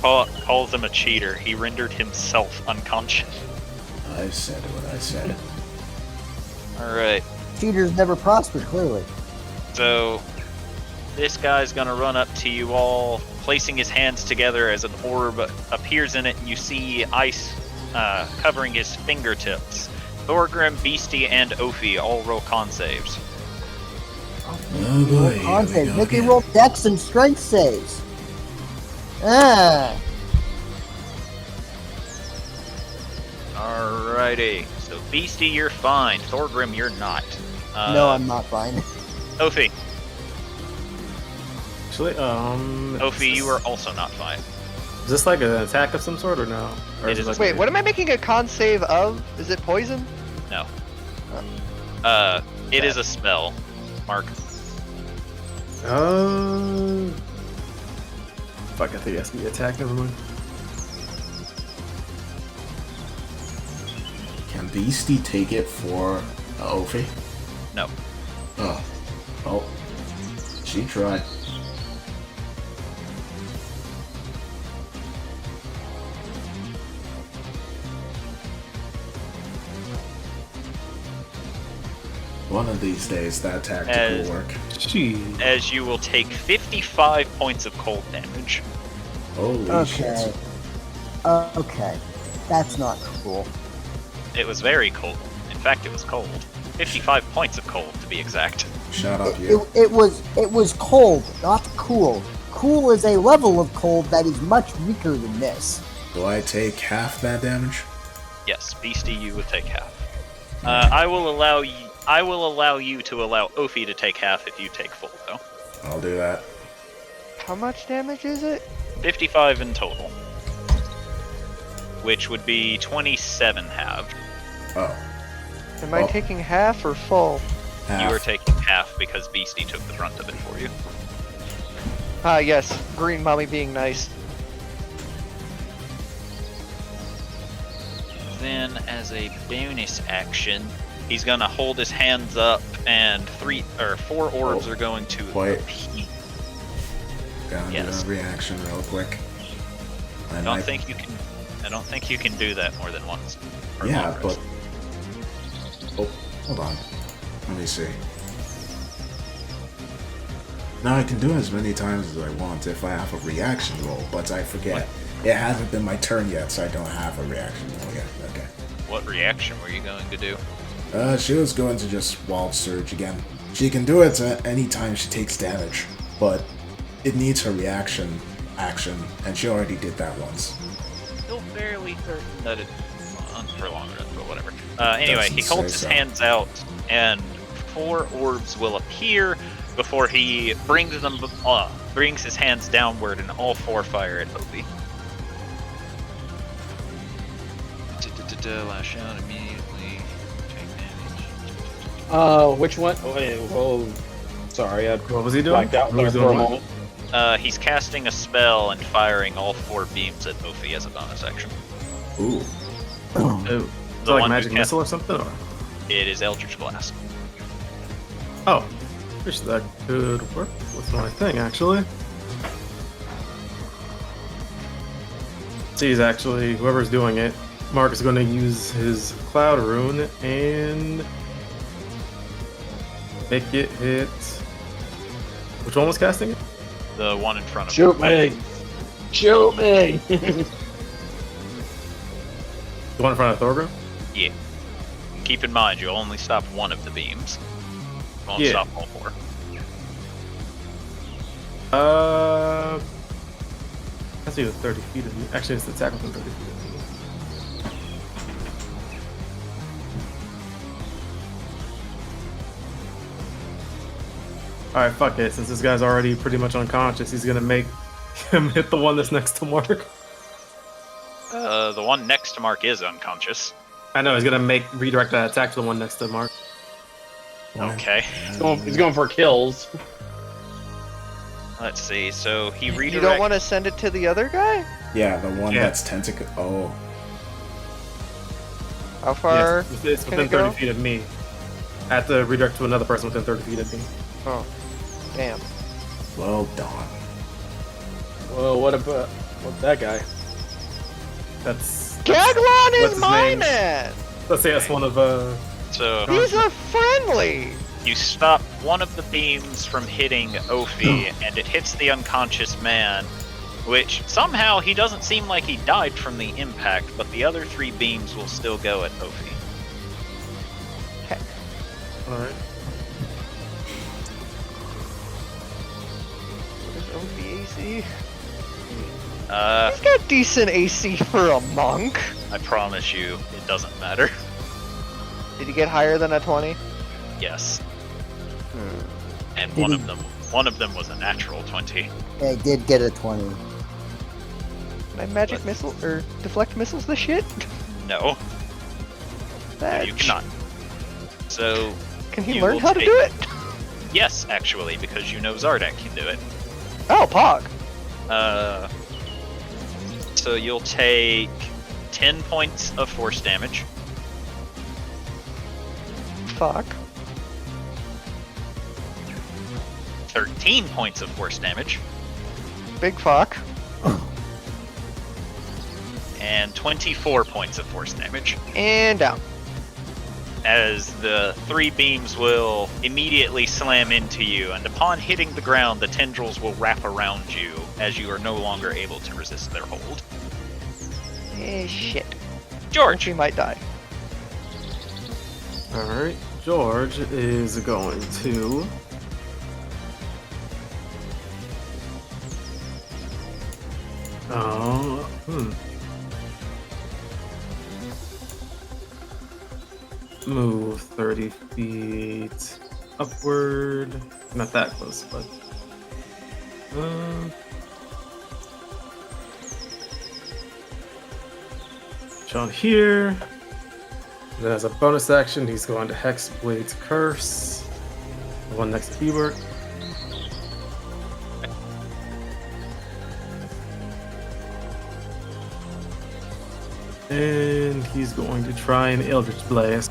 calls him a cheater. He rendered himself unconscious. I said what I said. Alright, Cheaters never prosper, clearly. so this guy's gonna run up to you all, placing his hands together as an orb appears in it, and you see ice covering his fingertips. Thorgrim, Beastie, and Ophi all roll con saves. Oh boy, Con here we saves. go Make me again. roll dex and strength saves. Ah. Alrighty, so Beastie, you're fine. Thorgrim, you're not. No, I'm not fine. Ophi, Actually, Ophi, you are also not fine. Is this like an attack of some sort or no? Or It is like Wait, what am I making a con save of? Is it poison? No. It is a spell, Mark. Fuck, I think it has to be attack. Never mind. Can Beastie take it for Ophi? No. Oh. Oh. She tried. One of these days, that tactic As- will work. She. As you will take 55 points of cold damage. Holy Okay. shit. Okay. That's not cool. It was very cold. In fact, it was cold. 55 points of cold, to be exact. Shut up, you. It was cold, not cool. Cool is a level of cold that is much weaker than this. Do I take half that damage? Yes, Beastie, you would take half. I will allow you to allow Ophi to take half if you take full, though. I'll do that. How much damage is it? 55 in total. Which would be 27 halved. Oh. Am I Oh. taking half or full? Half. You are taking half because Beastie took the brunt of it for you. Ah, yes. Green mommy being nice. Then, as a bonus action, he's gonna hold his hands up, and 4 orbs Oh, are going to wait. appear. Gonna Yes. do a reaction real quick. I don't think you can do that more than once. per Yeah, long rest. but. Oh, hold on. Let me see. Now I can do it as many times as I want if I have a reaction roll, but I forget. It hasn't been my turn yet, so I don't have a reaction roll yet. Okay. What reaction were you going to do? She was going to just Wild Surge again. She can do it at any time she takes damage, but it needs her reaction action, and she already did that once. Still fairly certain that it's for long rest, but whatever. Anyway, he Doesn't holds say his so. hands out, and 4 orbs will appear before he brings his hands downward, and all 4 fire at Ophi. Lash out immediately. Take damage. Which one? Oh, sorry, I What was he doing? blacked out What there was he for a doing? moment. He's casting a spell and firing all 4 beams at Ophi as a bonus action. Ooh. Oh, The is it like one magic who cast- missile or something? Or? It is Eldritch Blast. Oh, Wish that could work with my thing, actually. See, actually, whoever's doing it, Mark is going to use his Cloud Rune and make it hit. Which one was casting it? The one in front of Shoot me! Shoot me! The one in front of Thorgrim? Yeah. Keep in mind, you'll only stop one of the beams. You won't Yeah. stop all four. That's either 30 feet of me. Actually, it's the attack within 30 feet of me. Alright, fuck it. Since this guy's already pretty much unconscious, he's gonna make him hit the one that's next to Mark. The one next to Mark is unconscious. I know, he's gonna redirect that attack to the one next to Mark. Okay. He's going for kills. Let's see. So he redirects. You don't want to send it to the other guy? Yeah, the one Yeah. that's tentacle. Oh, How far? Yes, it's can within it go? 30 feet of me. I have to redirect to another person within 30 feet of me. Oh, damn. well done. Whoa, what about that guy? That's. Gaglon What's is his my name? man! Let's say that's one of So He's a friendly! you stop one of the beams from hitting Ophi, and it hits the unconscious man, which somehow he doesn't seem like he died from the impact, but the other 3 beams will still go at Ophi. Alright. What is OVAC? Uh, He's got decent AC for a monk. I promise you, it doesn't matter. Did he get higher than a 20? Yes. And Did one he- of them was a natural 20. I did get a 20. Can I magic missile or deflect missiles this shit? No, That you cannot. So Can he you learn will how to take- do it? yes, actually, because you know Zardak can do it. Oh, Pog. So you'll take 10 points of force damage. Fuck. 13 points of force damage. Big fuck. And 24 points of force damage. And down. As the 3 beams will immediately slam into you, and upon hitting the ground, the tendrils will wrap around you as you are no longer able to resist their hold. Eh, shit. George! He might die. Alright. George is going to. Move 30 feet upward. Not that close, but. John here. Then as a bonus action, he's going to Hexblade's Curse. The one next to Hubert. And he's going to try an Eldritch Blast.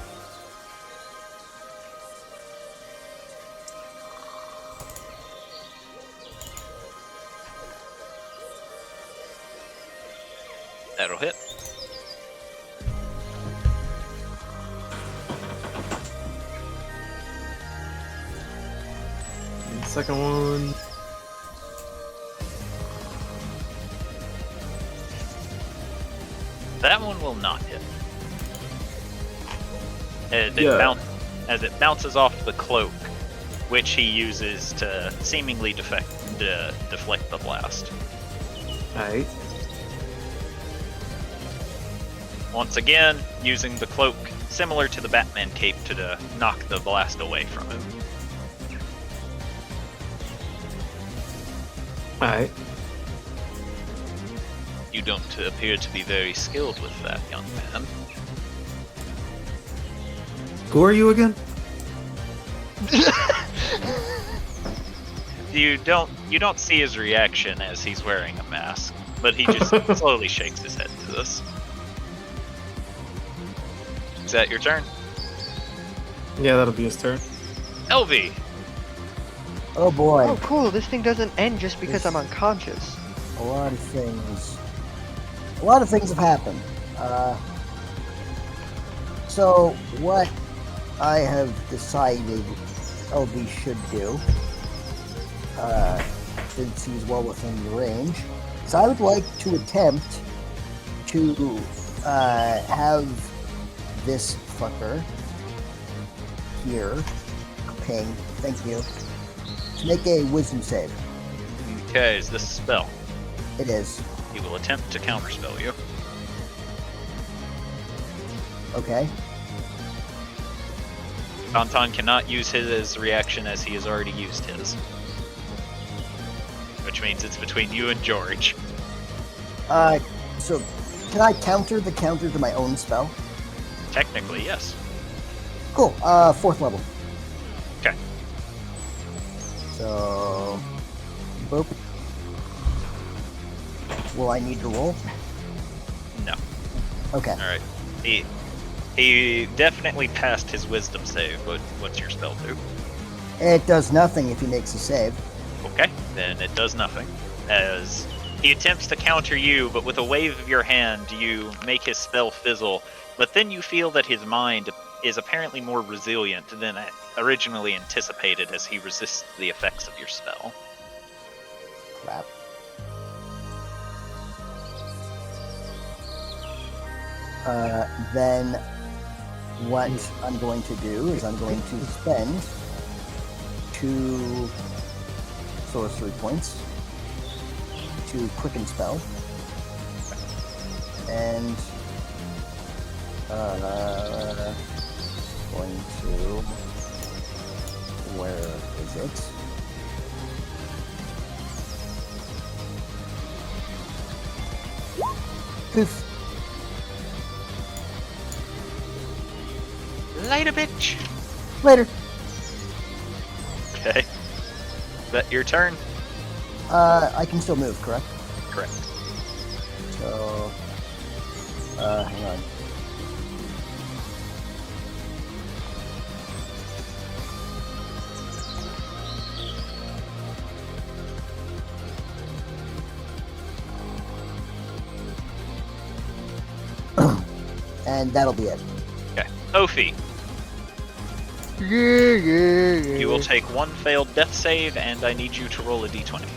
That'll hit. And the second one. That one will not hit. Yeah. As it bounces off the cloak, which he uses to seemingly deflect the blast. Alright. Once again, using the cloak similar to the Batman cape to knock the blast away from him. Alright. You don't appear to be very skilled with that, young man. Who are you again? You don't see his reaction as he's wearing a mask, but he just slowly shakes his head to this. Is that your turn? Yeah, that'll be his turn. LV! Oh boy. Oh, cool. This thing doesn't end just because I'm unconscious. A lot of things. A lot of things have happened. So what I have decided LB should do, since he's well within the range, is I would like to attempt to have this fucker here, ping, thank you, to make a wisdom save. Okay, is this a spell? It is. He will attempt to counterspell you. Okay. Tauntaun cannot use his reaction as he has already used his. Which means it's between you and George. So can I counter the counter to my own spell? Technically, yes. Cool. 4th level. Okay. So, boop. Will I need to roll? No. Okay. Alright. He definitely passed his wisdom save, but what's your spell do? It does nothing if he makes a save. Okay, then it does nothing. As he attempts to counter you, but with a wave of your hand, you make his spell fizzle, but then you feel that his mind is apparently more resilient than originally anticipated as he resists the effects of your spell. Crap. Then what I'm going to do is I'm going to spend 2 sorcery points to quicken spell, and going to, where is it? Poof. Later, bitch! Later. Okay. Is that your turn? I can still move, correct? Correct. So, hang on. And that'll be it. Okay. Ophi, Yeah. you will take 1 failed death save, and I need you to roll a d20.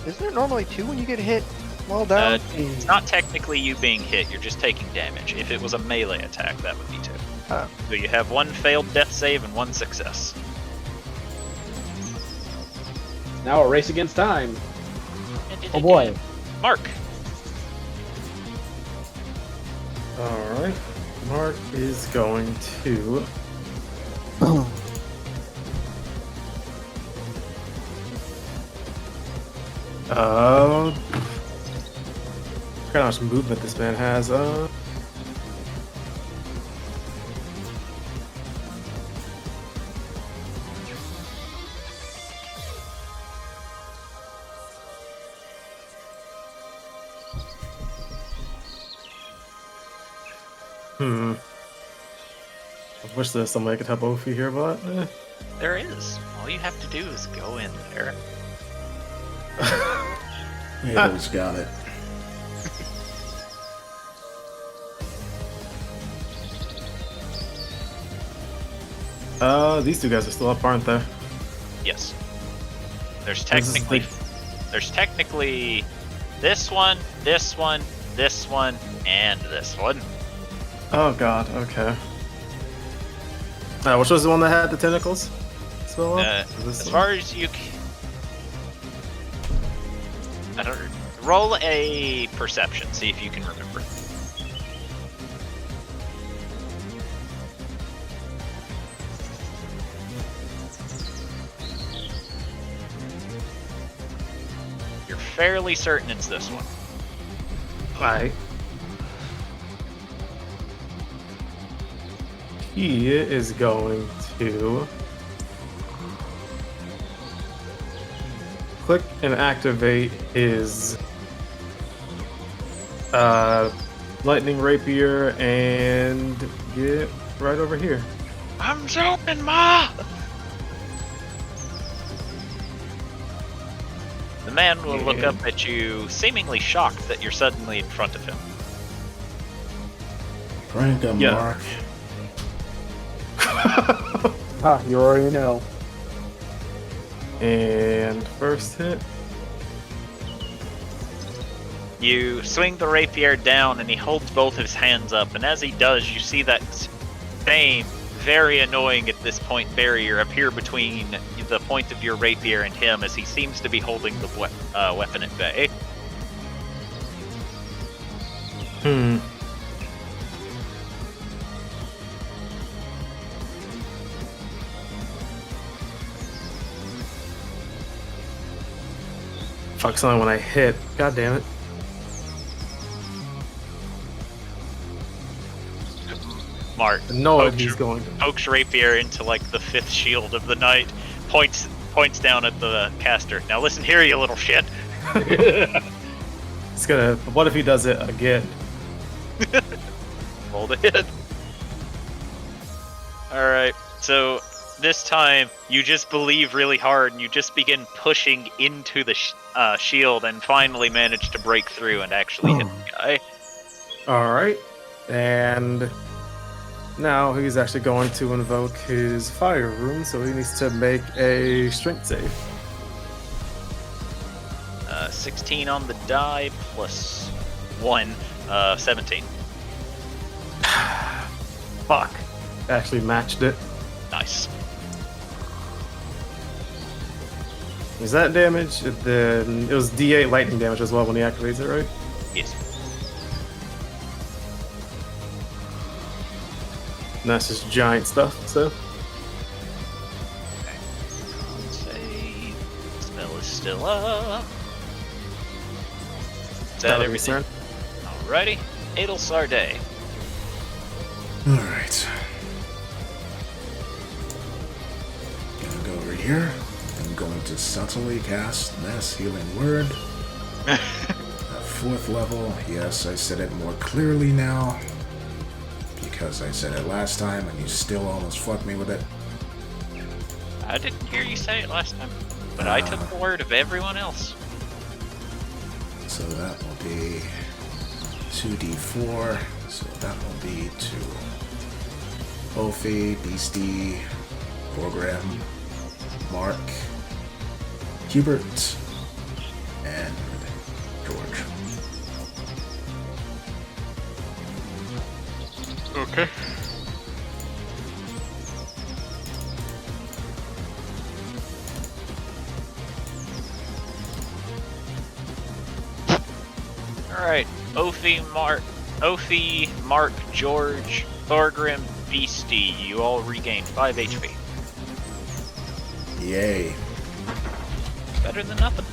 Isn't it normally 2 when you get hit while down? It's not technically you being hit, you're just taking damage. If it was a melee attack, that would be 2. Oh. So you have 1 failed death save and 1 success. Now a race against time. Oh boy. Mark, Alright. Mark is going to. Forgot how much movement this man has. I wish there was somebody I could help Ophi here, but there is. All you have to do is go in there. Abel's got it. These 2 guys are still up, aren't they? Yes. There's This is technically the- there's technically this one, this one, this one, and this one. Oh god, okay. Which was the one that had the tentacles? Still up? This As one? far as you I don't roll a perception, see if you can remember. You're fairly certain it's this one. Right. He is going to click and activate his lightning rapier and get right over here. I'm zooming, Ma! man will look up at you, seemingly shocked that you're suddenly in front of him. Prank him, Yeah. Mark. You already know. And first hit. You swing the rapier down, and he holds both his hands up, and as he does, you see that same, very annoying at this point barrier appear between the point of your rapier and him, as he seems to be holding the weapon at bay. Fuck something when I hit. God damn it. Mark Annoyed he's going. pokes rapier into like the fifth shield of the night, points down at the caster. Now listen here, you little shit. It's gonna. What if he does it again? Roll the hit. Alright, so this time you just believe really hard and you just begin pushing into the shield and finally manage to break through and actually hit the guy. Alright. And now he's actually going to invoke his fire rune, so he needs to make a strength save. 16 on the die plus 1, 17. Fuck. Actually matched it. Nice. Is that damage? Then it was D8 lightning damage as well when he activates it, right? Yes. And that's just giant stuff, so. Save. Spell is still up. Is that That'll be everything? fine. Alrighty. Adel Sarday. Alright. Gonna go over here. I'm going to subtly cast Mass Healing Word. At 4th level. Yes, I said it more clearly now. Because I said it last time and you still almost fucked me with it. I didn't hear you say it last time, but I took the word of everyone else. So that will be 2d4. So that will be to Ophi, Beastie, Program, Mark, Hubert, and George. Okay. Alright, Ophi, Mark, George, Thorgrim, Beastie, you all regained 5 HP. Yay. Better than nothing.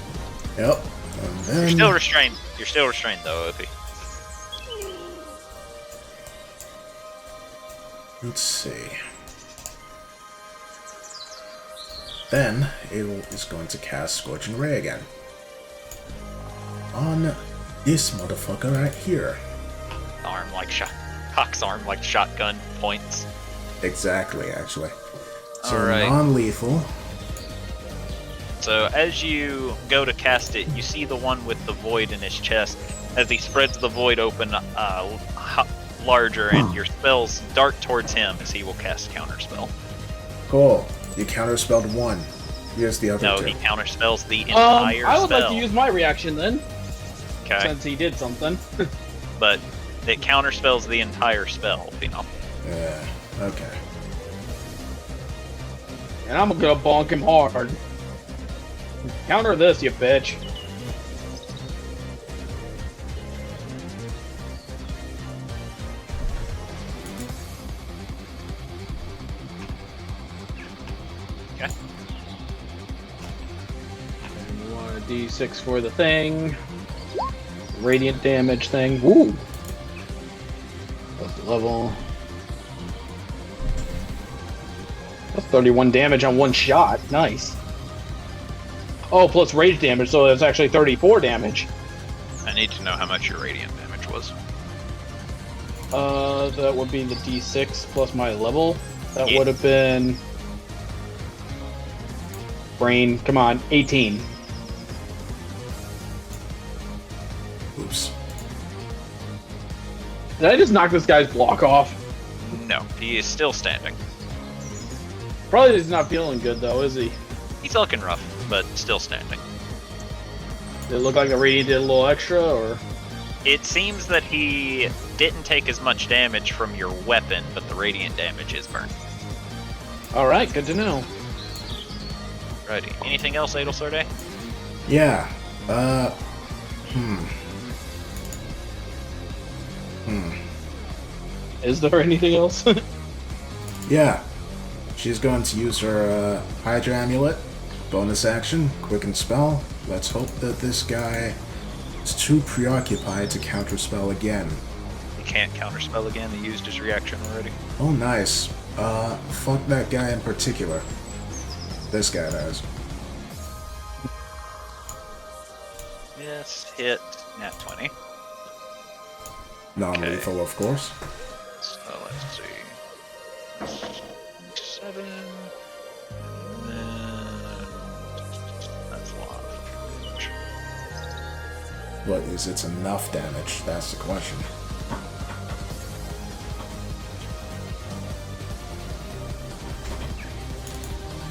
Yep. And then You're still restrained. You're still restrained though, Ophi. let's see. Then Adel is going to cast Scorching Ray again. On this motherfucker right here. Cock's arm like shotgun points. Exactly, actually. So Alright. non-lethal. So as you go to cast it, you see the one with the void in his chest. As he spreads the void open larger, and your spells dart towards him as he will cast counterspell. Cool. You counterspelled one. Here's the other No, two. he counterspells the entire I would spell. like to use my reaction then, Okay, since he did something. but it counterspells the entire spell, you know. Yeah, okay. And I'm gonna bonk him hard. Counter this, you bitch. Okay. And you want a D6 for the thing. Radiant damage thing. Woo! Plus the level. That's 31 damage on one shot. Nice. Oh, plus rage damage, so that's actually 34 damage. I need to know how much your radiant damage was. That would be the D6 plus my level. That Yeah. would have been... Brain, come on, 18. moves. Did I just knock this guy's block off? No, he is still standing. Probably he's not feeling good though, is he? He's looking rough, but still standing. Did it look like the radiant did a little extra, or? It seems that he didn't take as much damage from your weapon, but the radiant damage is burned. Alright, good to know. Righty. Anything else, Adelsorde? Yeah. Is there anything else? Yeah. She's going to use her Hydra Amulet. Bonus action, quicken spell. Let's hope that this guy is too preoccupied to counterspell again. He can't counterspell again. He used his reaction already. Oh, nice. Fuck that guy in particular. This guy does. Yes, hit nat 20. Non-lethal, of course. So let's see. 7. And then that's a lot of damage. But is it enough damage? That's the question.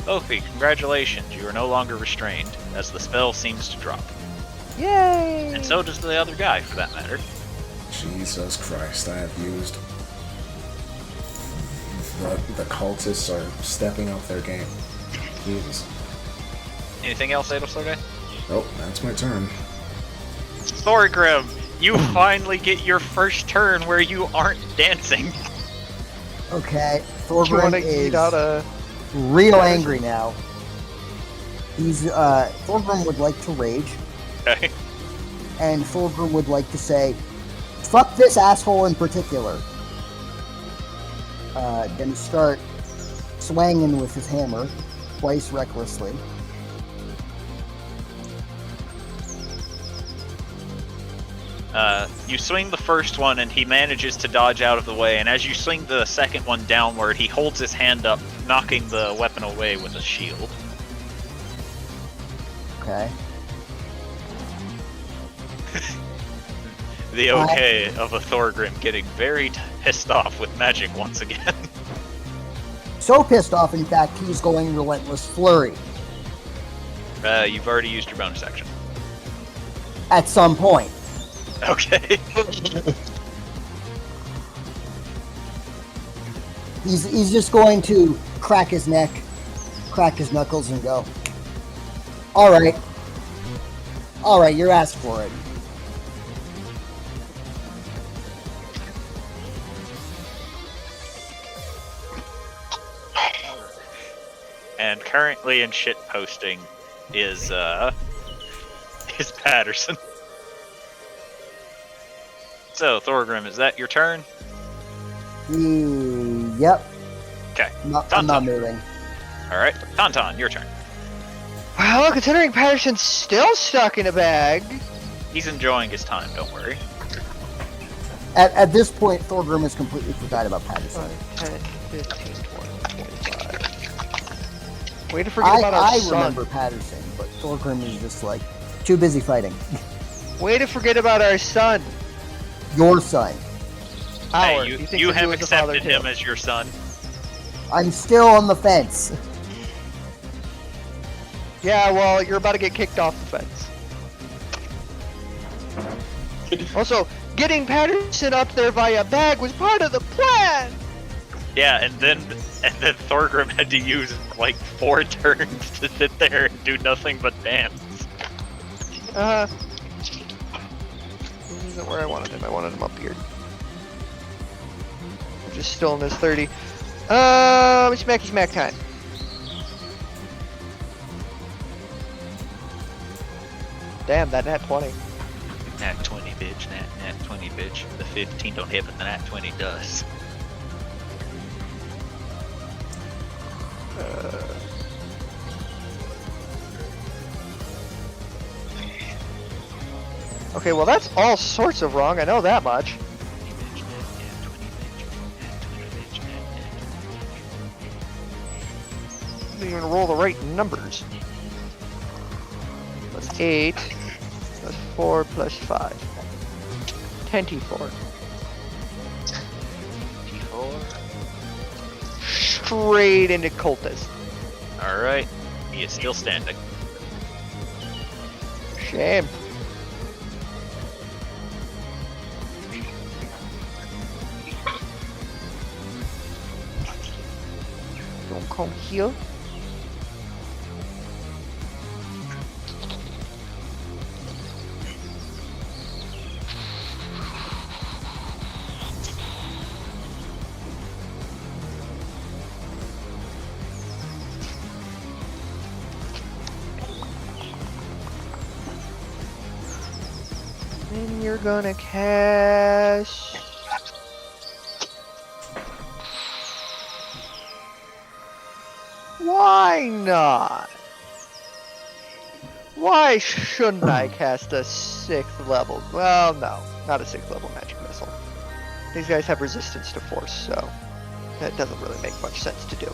Ophi, congratulations. You are no longer restrained, as the spell seems to drop. Yay! And so does the other guy, for that matter. Jesus Christ, I have used... The cultists are stepping up their game. Jesus. Anything else, Adelsorde? Oh, that's my turn. Thorgrim, you finally get your first turn where you aren't dancing. Okay, Do you want Thorgrim to is eat out a... real angry now. He's Thorgrim would like to rage, Okay. and Thorgrim would like to say, "Fuck this asshole in particular." Then start swanging with his hammer twice recklessly. You swing the first one and he manages to dodge out of the way, and as you swing the second one downward, he holds his hand up, knocking the weapon away with a shield. Okay. The okay of a Thorgrim getting very pissed off with magic once again. So pissed off, in fact, he's going Relentless Flurry You've already used your bonus action. at some point. Okay. He's just going to crack his neck, crack his knuckles, and go, All right, you asked for it." And currently in shit posting is Patterson. So, Thorgrim, is that your turn? Yep. Okay. I'm not Tauntaun. moving. Alright. Tauntaun, your turn. Well, considering Patterson's still stuck in a bag... He's enjoying his time, don't worry. At this point, Thorgrim has completely forgot about Patterson. 5, 10, 15, 20, 25. Way to forget about our I son. remember Patterson, but Thorgrim is just like too busy fighting. Way to forget about our son. Your son. Our. Hey, He thinks you of have as a father, accepted him too. as your son. I'm still on the fence. Yeah, well, you're about to get kicked off the fence. Also, getting Patterson up there via bag was part of the plan! Yeah, and then Thorgrim had to use like 4 turns to sit there and do nothing but dance. This isn't where I wanted him. I wanted him up here. Just still in his 30. It's Smacky Smack time. Damn, that nat 20. Nat 20, bitch. Nat 20, bitch. The 15 don't hit, but the nat 20 does. Okay, well that's all sorts of wrong. I know that much. Didn't even roll the right numbers. Plus 8, plus 4, plus 5. 24. 24. Straight into cultist. Alright. He is still standing. Shame. Don't come here. Then you're gonna cast. Why not? Why shouldn't I cast a 6th level? Well, no, not a 6th level magic missile. These guys have resistance to force, so that doesn't really make much sense to do.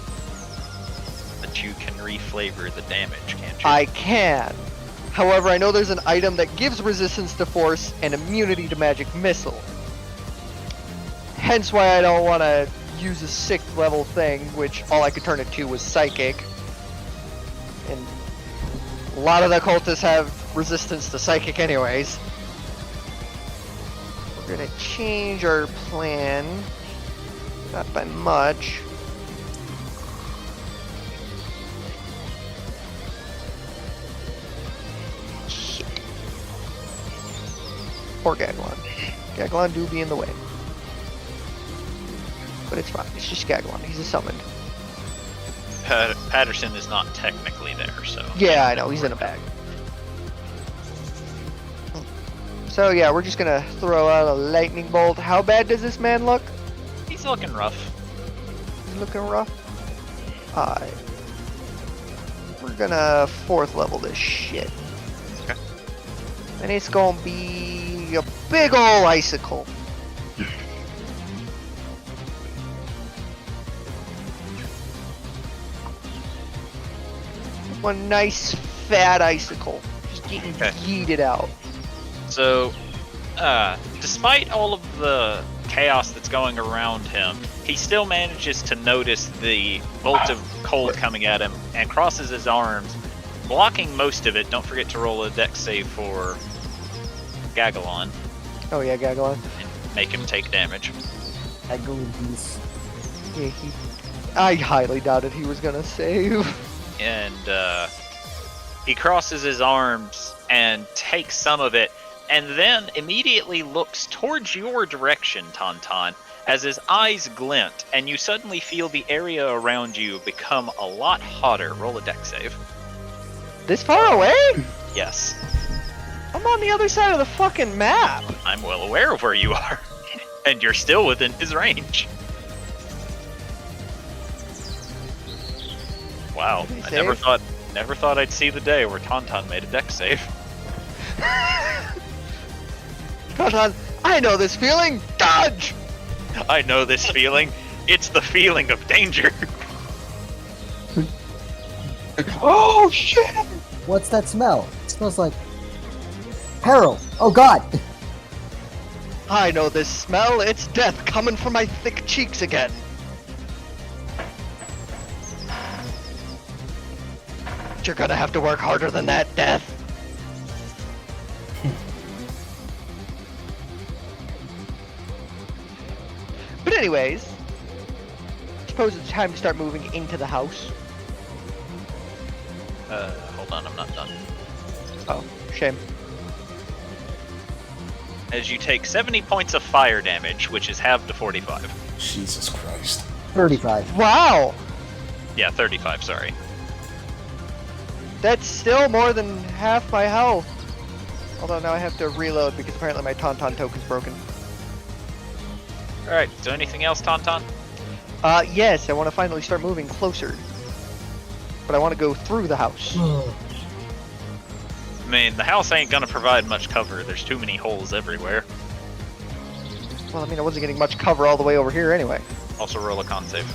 But you can reflavor the damage, can't you? I can. However, I know there's an item that gives resistance to force and immunity to magic missile. Hence why I don't want to use a 6th level thing, which all I could turn it to was psychic. And a lot of the cultists have resistance to psychic anyways. We're gonna change our plan. Not by much. Shit. Poor Gaglon. Gaglon do be in the way. But it's fine. It's just Gaglon. He's a summoned. Patterson is not technically there, so. Yeah, I know. He's in a bag. So yeah, we're just gonna throw out a lightning bolt. How bad does this man look? He's looking rough. He's looking rough. Alright. We're gonna 4th level this shit. Okay. And it's gonna be a big ol' icicle. One nice fat icicle. Just getting Okay. yeeted out. So, despite all of the chaos that's going around him, he still manages to notice the bolt of cold coming at him and crosses his arms, blocking most of it. Don't forget to roll a dex save for Gagalon Oh yeah, Gaglon. and make him take damage. I go with these. Yeah, I highly doubted he was gonna save. And he crosses his arms and takes some of it, and then immediately looks towards your direction, Tauntaun, as his eyes glint, and you suddenly feel the area around you become a lot hotter. Roll a dex save. This far away? Yes, I'm on the other side of the fucking map. I'm well aware of where you are, and you're still within his range. Wow, Did he I never save? thought I'd see the day where Tauntaun made a dex save. Tauntaun, I know this feeling. Dodge! I know this feeling. It's the feeling of danger. Oh shit! What's that smell? It smells like peril. Oh God! I know this smell. It's death coming from my thick cheeks again. But you're gonna have to work harder than that, Death. But anyways, suppose it's time to start moving into the house. Hold on, I'm not done. Oh, shame. As you take 70 points of fire damage, which is halved to 45. Jesus Christ. 35. Wow! Yeah, 35, sorry. That's still more than half my health. Although now I have to reload because apparently my Tauntaun token's broken. Alright, so anything else, Tauntaun? Yes, I want to finally start moving closer. But I want to go through the house. I mean, the house ain't gonna provide much cover. There's too many holes everywhere. Well, I mean, I wasn't getting much cover all the way over here anyway. Also roll a con save.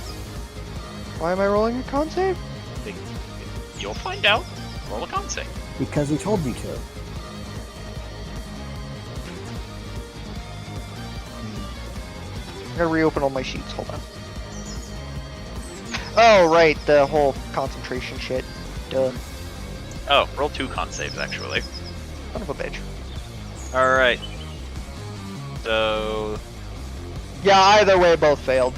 Why am I rolling a con save? You'll find out. Roll a con save. Because he told you to. I gotta reopen all my sheets. Hold on. Oh, right, the whole concentration shit. Duh. Oh, roll 2 con saves, actually. Son of a bitch. Alright. So, Yeah, either way, both failed.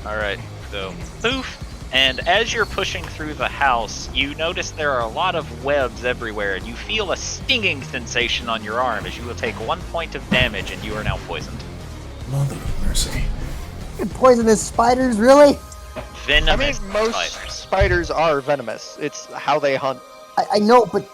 alright, so, poof. And as you're pushing through the house, you notice there are a lot of webs everywhere, and you feel a stinging sensation on your arm as you will take 1 point of damage, and you are now poisoned. Mother of mercy. Poisonous spiders, really? Venomous most spiders. spiders are venomous. It's how they hunt. I know, but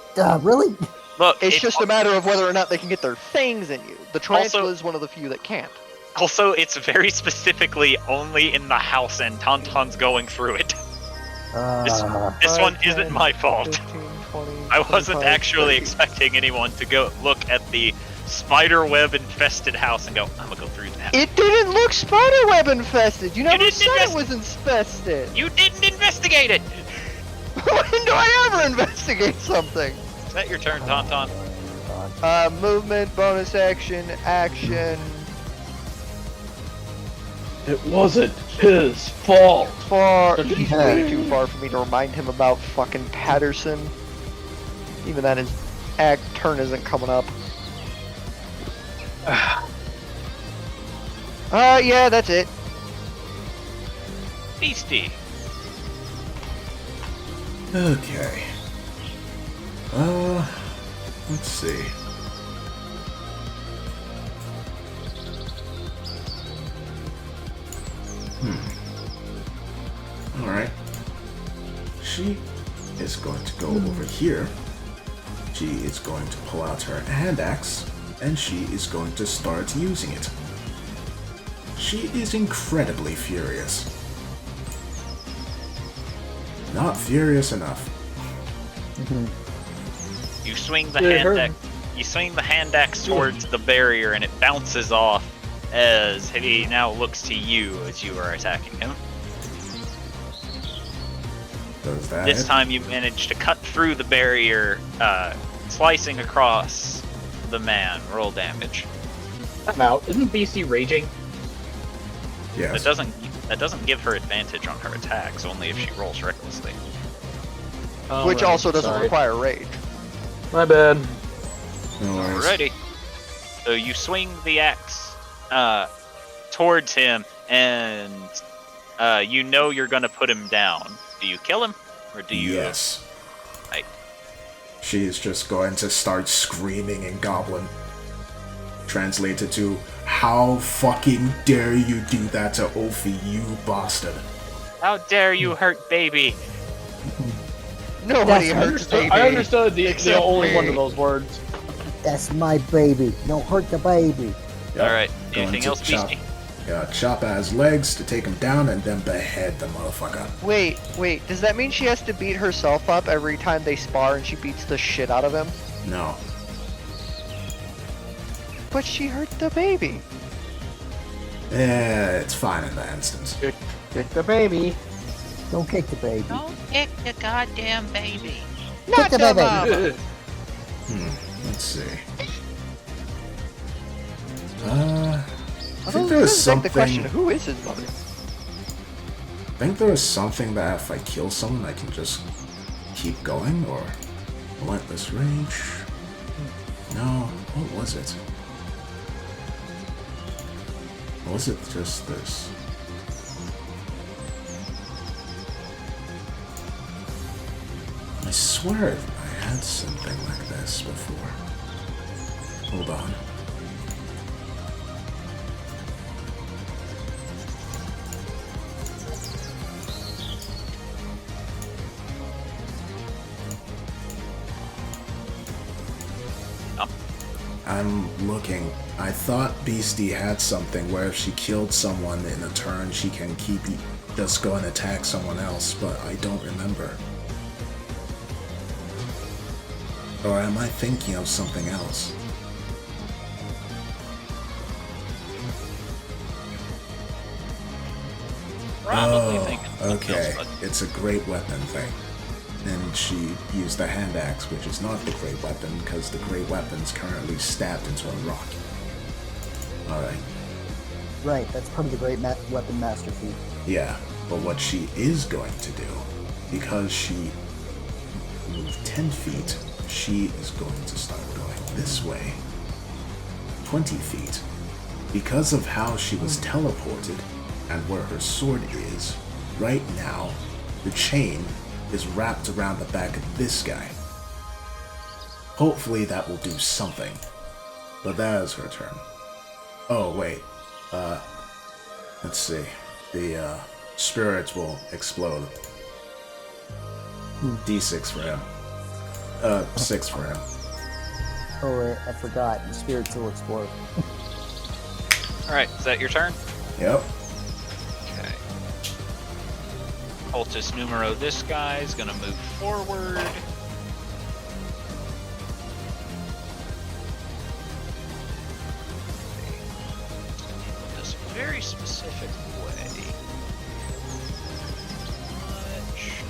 really? Look, It's just a matter of whether or not they can get their fangs in you. The tarantula Also- is one of the few that can't. Also, it's very specifically only in the house, and Tauntaun's going through it. This one 5, isn't 10, my fault. 15, 20, I wasn't 25, actually 30. expecting anyone to go look at the spider web infested house and go, I'm gonna go through that. It didn't look spiderweb infested. You never didn't said it was infested. You didn't investigate it! When do I ever investigate something? Is that your turn, Tauntaun? Movement, bonus action, action. It wasn't his fault. Far. He's way too far for me to remind him about fucking Patterson. Even then, his turn isn't coming up. Yeah, that's it. Beastie. Okay. Let's see. Alright. She is going to go over here. She is going to pull out her hand axe, and she is going to start using it. She is incredibly furious. Not furious enough. You swing the Yeah, hand her- axe. You swing the hand axe towards the barrier, and it bounces off as he now looks to you as you are attacking him. Does that This hit? time you manage to cut through the barrier, slicing across the man. Roll damage. I'm out. Isn't BC raging? Yes. That doesn't give her advantage on her attacks, only if she rolls recklessly. Oh, Which right. also doesn't Sorry. require rage. My bad. No worries. Alrighty. So you swing the axe towards him, and you know you're gonna put him down. Do you kill him, or do you? Yes. Right. She is just going to start screaming in Goblin. Translated to, how fucking dare you do that to Ophi, you bastard. How dare you hurt baby? Nobody That's hurts baby. I understood the Except only me. one of those words. That's my baby. Don't hurt the baby. Yep. Alright. Going Anything to else, chop, Beastie? chop at his legs to take him down and then behead the motherfucker. Wait, does that mean she has to beat herself up every time they spar and she beats the shit out of him? No. But she hurt the baby. Yeah, it's fine in that instance. Kick the baby. Don't kick the baby. Don't kick the goddamn baby. Not the the baby. mama. Let's see. I I think there was the something. question, who is his mother? I think there was something that if I kill someone, I can just keep going, or relentless rage. No, what was it? Or was it just this? I swear I had something like this before. Hold on. I'm looking. I thought Beastie had something where if she killed someone in a turn, she can just go and attack someone else, but I don't remember. Or am I thinking of something else? Probably thinking something okay. else, but It's a great weapon thing. And she used the hand axe, which is not the great weapon, because the great weapon's currently stabbed into a rock. Alright. Right, that's part of the great weapon master feat. Yeah, but what she is going to do, because she moved 10 feet, she is going to start going this way. 20 feet. Because of how she was teleported and where her sword is, right now, the chain is wrapped around the back of this guy. Hopefully that will do something. But that is her turn. Oh, wait. Let's see. The spirits will explode. D6 for him. 6 for him. Oh, wait, I forgot. The spirits will explode. Alright, is that your turn? Yep. Okay. Cultist numero, this guy is gonna move forward. This very specific way. Much.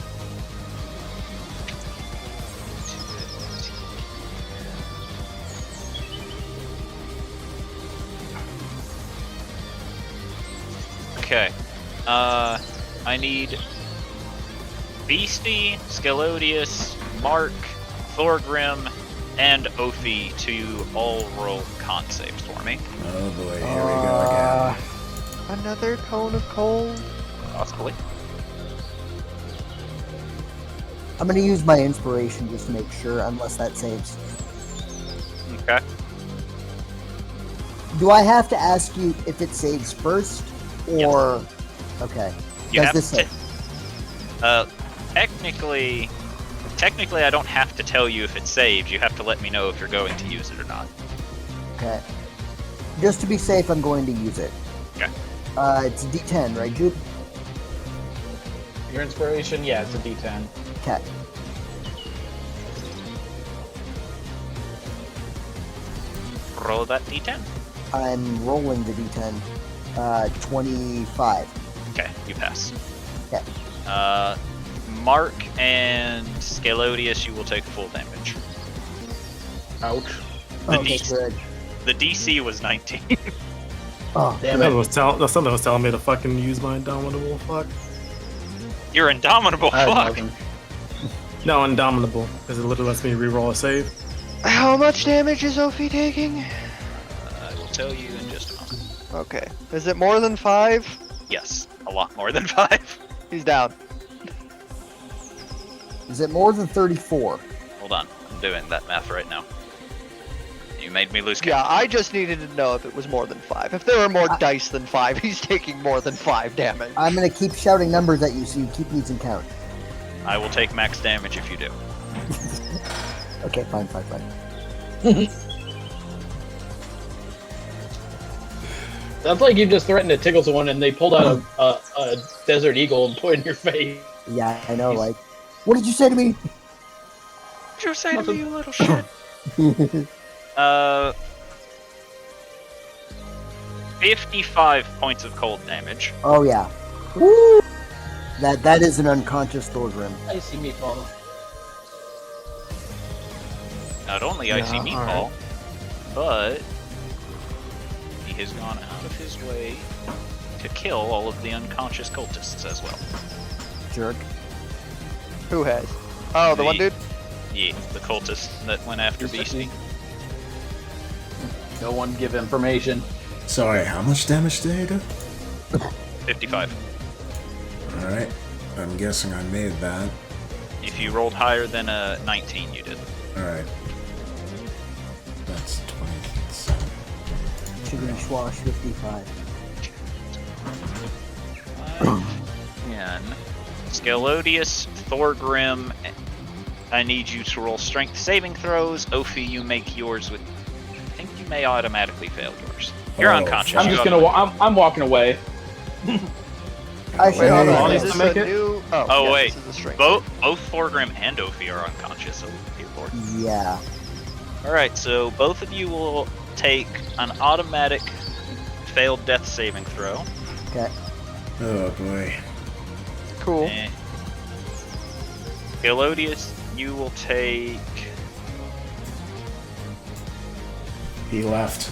Okay. I need Beastie, Scalodius, Mark, Thorgrim, and Ophi to all roll con saves for me. Oh boy, here we go again. Another cone of cold. Possibly. I'm gonna use my inspiration just to make sure, unless that saves. Okay. Do I have to ask you if it saves first, or okay? You Does have this to. save? Technically, I don't have to tell you if it saves. You have to let me know if you're going to use it or not. Okay. Just to be safe, I'm going to use it. Okay. It's a D10, right, Jude? Your inspiration, yeah, it's a D10. Okay. Roll that d10. I'm rolling the D10. 25. Okay, you pass. Okay. Mark and Scalodius, you will take full damage. Ouch. The, Okay, good. the DC was 19. Oh, Damn That it. was something was telling me to fucking use my indomitable fuck. You're indomitable, I had fuck! nothing. No, indomitable, because it literally lets me reroll a save. How much damage is Ophi taking? I will tell you in just a moment. Okay. Is it more than 5? Yes, a lot more than 5. He's down. is it more than 34? Hold on, I'm doing that math right now. You made me lose count. Yeah, I just needed to know if it was more than 5. If there were more dice than 5, he's taking more than 5 damage. I'm gonna keep shouting numbers at you so you keep losing count. I will take max damage if you do. Okay, fine. Sounds like you just threatened to tickle someone and they pulled out a desert eagle and put it in your face. Yeah, I know, like, what did you say to me? What did you say to me, you little shit? 55 points of cold damage. Oh, yeah. Woo! That is an unconscious Thorgrim. Icy meatball. Not only icy Yeah, meatball, but he has gone out of his way to kill all of the unconscious cultists as well. Jerk. Who has? Oh, the one dude? Yeah, the cultist that went after Beastie. No one give information. Sorry, how much damage did I do? 55. Alright, I'm guessing I made that. If you rolled higher than a 19, you did. Alright. That's 27. Chicken Schwash 55. And Scalodius, Thorgrim, I need you to roll strength saving throws. Ophi, you make yours with. I think you may automatically fail yours. You're Oh, unconscious. I'm you just have- gonna. I'm walking away. I should Wait, hold All on. needs Is to this make a it? new... Oh, yeah, wait. This is a strength. Both Thorgrim and Ophi are unconscious. Oh, dear lord. Yeah. Alright, so both of you will take an automatic failed death saving throw. Okay. Oh boy. Cool. And Elodius, you will take. He left.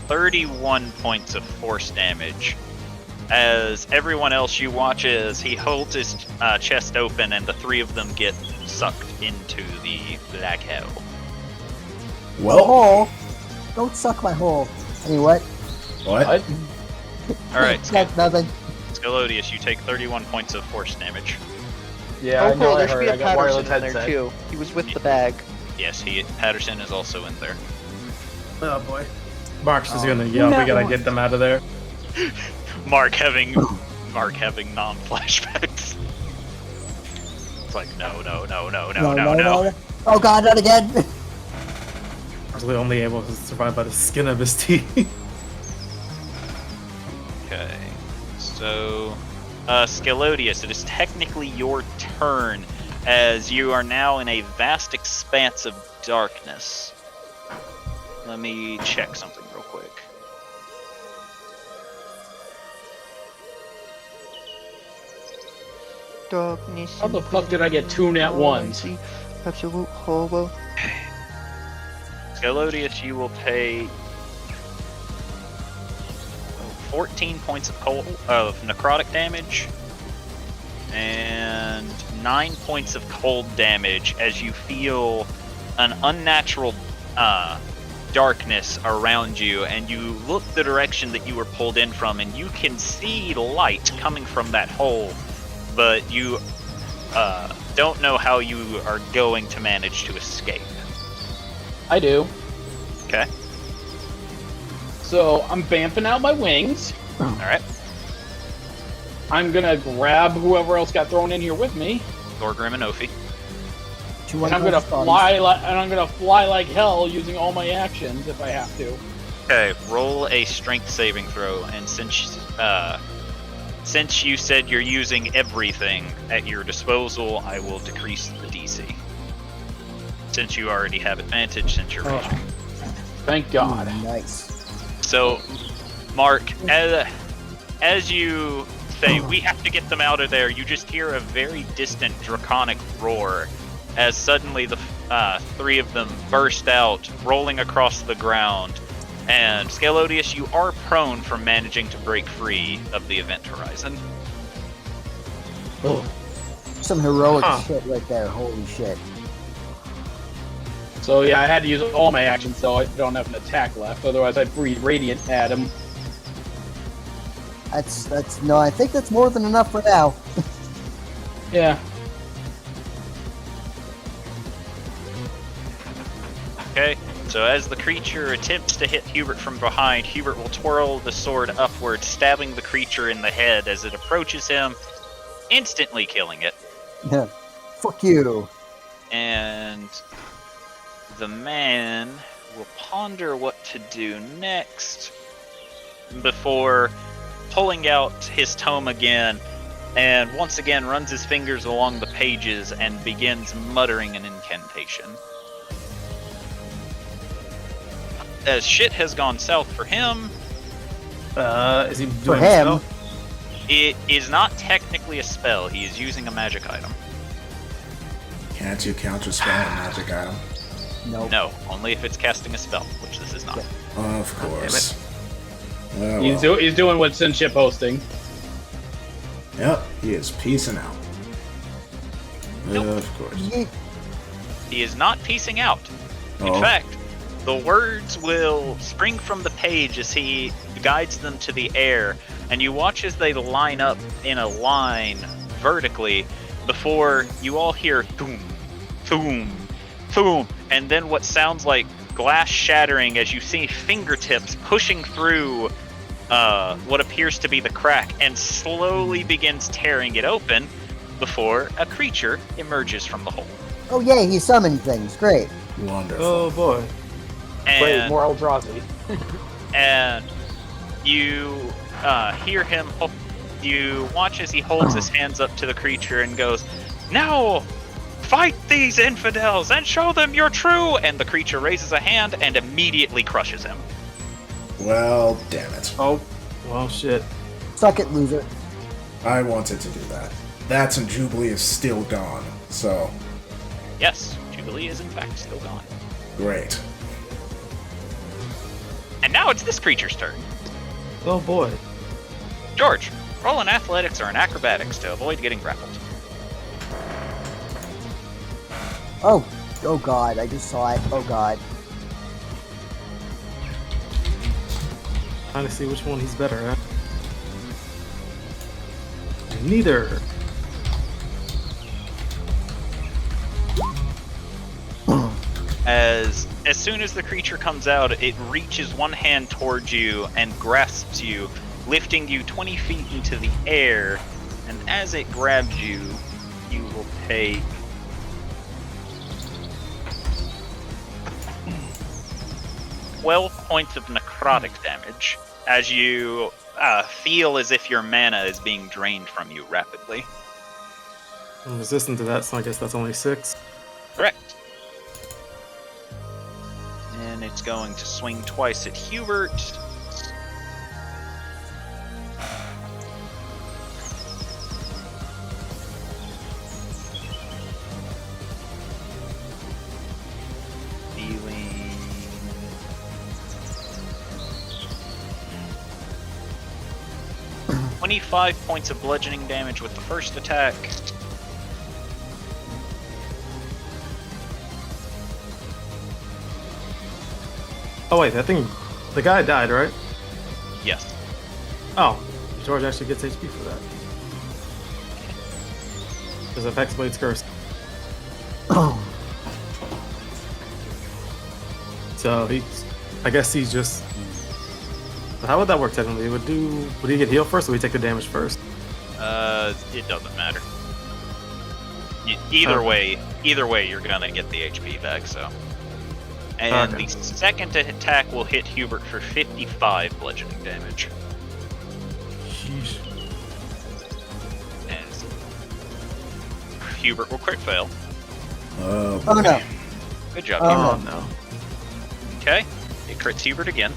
31 points of force damage. As everyone else, you watch as he holds his chest open and the three of them get sucked into the black hole. Well, Hole. Don't suck my hole. Any what? what? Alright, Nothing. Scalodius, you take 31 points of force damage. Yeah, Oh, I know. cool. I There should heard. be I a got wireless Patterson in there headset. too. He was with the bag. Yes, Patterson is also in there. Oh boy. Mark's just gonna yell. We gotta get them out of there. Mark having non-flashbacks. It's like no. Oh god, not again. I was only able to survive by the skin of his teeth. Okay, so Scalodius, it is technically your turn, as you are now in a vast expanse of darkness. Let me check something real quick. Darkness. How the fuck did I get two nat ones? Absolute hobo. Scalodius, you will take 14 points of necrotic damage and 9 points of cold damage as you feel an unnatural darkness around you, and you look the direction that you were pulled in from, and you can see light coming from that hole, but you don't know how you are going to manage to escape. I do. Okay. So I'm vamping out my wings. Alright. I'm gonna grab whoever else got thrown in here with me, Thorgrim and Ophi. and I'm gonna fly like hell using all my actions if I have to. Okay, roll a strength saving throw, and since you said you're using everything at your disposal, I will decrease the DC. Since you already have advantage, since you're raging. Thank God. Nice. So, Mark, as you say, we have to get them out of there, you just hear a very distant draconic roar as suddenly the three of them burst out, rolling across the ground. And Scalodius, you are prone from managing to break free of the event horizon. Some heroic shit right there. Holy shit. So yeah, I had to use all my actions, so I don't have an attack left. Otherwise, I'd breathe radiant at him. That's no. I think that's more than enough for now. Yeah. Okay, so as the creature attempts to hit Hubert from behind, Hubert will twirl the sword upward, stabbing the creature in the head as it approaches him, instantly killing it. Fuck you. And the man will ponder what to do next before pulling out his tome again and once again runs his fingers along the pages and begins muttering an incantation. As shit has gone south for him, Is he doing For a him. spell? it is not technically a spell. He is using a magic item. Can't you counterspell a magic item? Nope. No, only if it's casting a spell, which this is not. Of course. Oh, He's well. doing what Sinship hosting. Yep, he is peacing out. Nope. Of course. Yeet. He is not piecing out. In Oh. fact, the words will spring from the page as he guides them to the air, and you watch as they line up in a line vertically before you all hear boom, boom, boom, and then what sounds like glass shattering as you see fingertips pushing through what appears to be the crack and slowly begins tearing it open before a creature emerges from the hole. Oh yay, he summoned things. Great. Wonderful. Oh boy. Wait, And more Eldrazi. and you hear him. You watch as he holds his hands up to the creature and goes, "Now, fight these infidels and show them you're true!" And the creature raises a hand and immediately crushes him. Well, damn it. Oh, well, shit. Suck it, loser. I wanted to do that. That and Jubilee is still gone, so Yes, Jubilee is in fact still gone. great. And now it's this creature's turn. Oh boy. George, roll an athletics or an acrobatics to avoid getting grappled. Oh god, I just saw it. Oh god. Trying to see which one he's better at. Neither. As soon as the creature comes out, it reaches one hand towards you and grasps you, lifting you 20 feet into the air. And as it grabs you, you will take 12 points of necrotic damage as you feel as if your mana is being drained from you rapidly. I'm resistant to that, so I guess that's only 6. Correct. And it's going to swing twice at Hubert. Dealing 25 points of bludgeoning damage with the first attack. Oh wait, that thing, the guy died, right? Yes. Oh, George actually gets HP for that. Because of Hexblade's Curse. So I guess he's just. How would that work technically? Would he get healed first, or would he take the damage first? It doesn't matter. Either way, you're gonna get the HP back. So, and Okay. the second attack will hit Hubert for 55 bludgeoning damage. Sheesh. As Hubert will crit fail. Oh no. Good job, Oh Hubert. no. Okay, it crits Hubert again.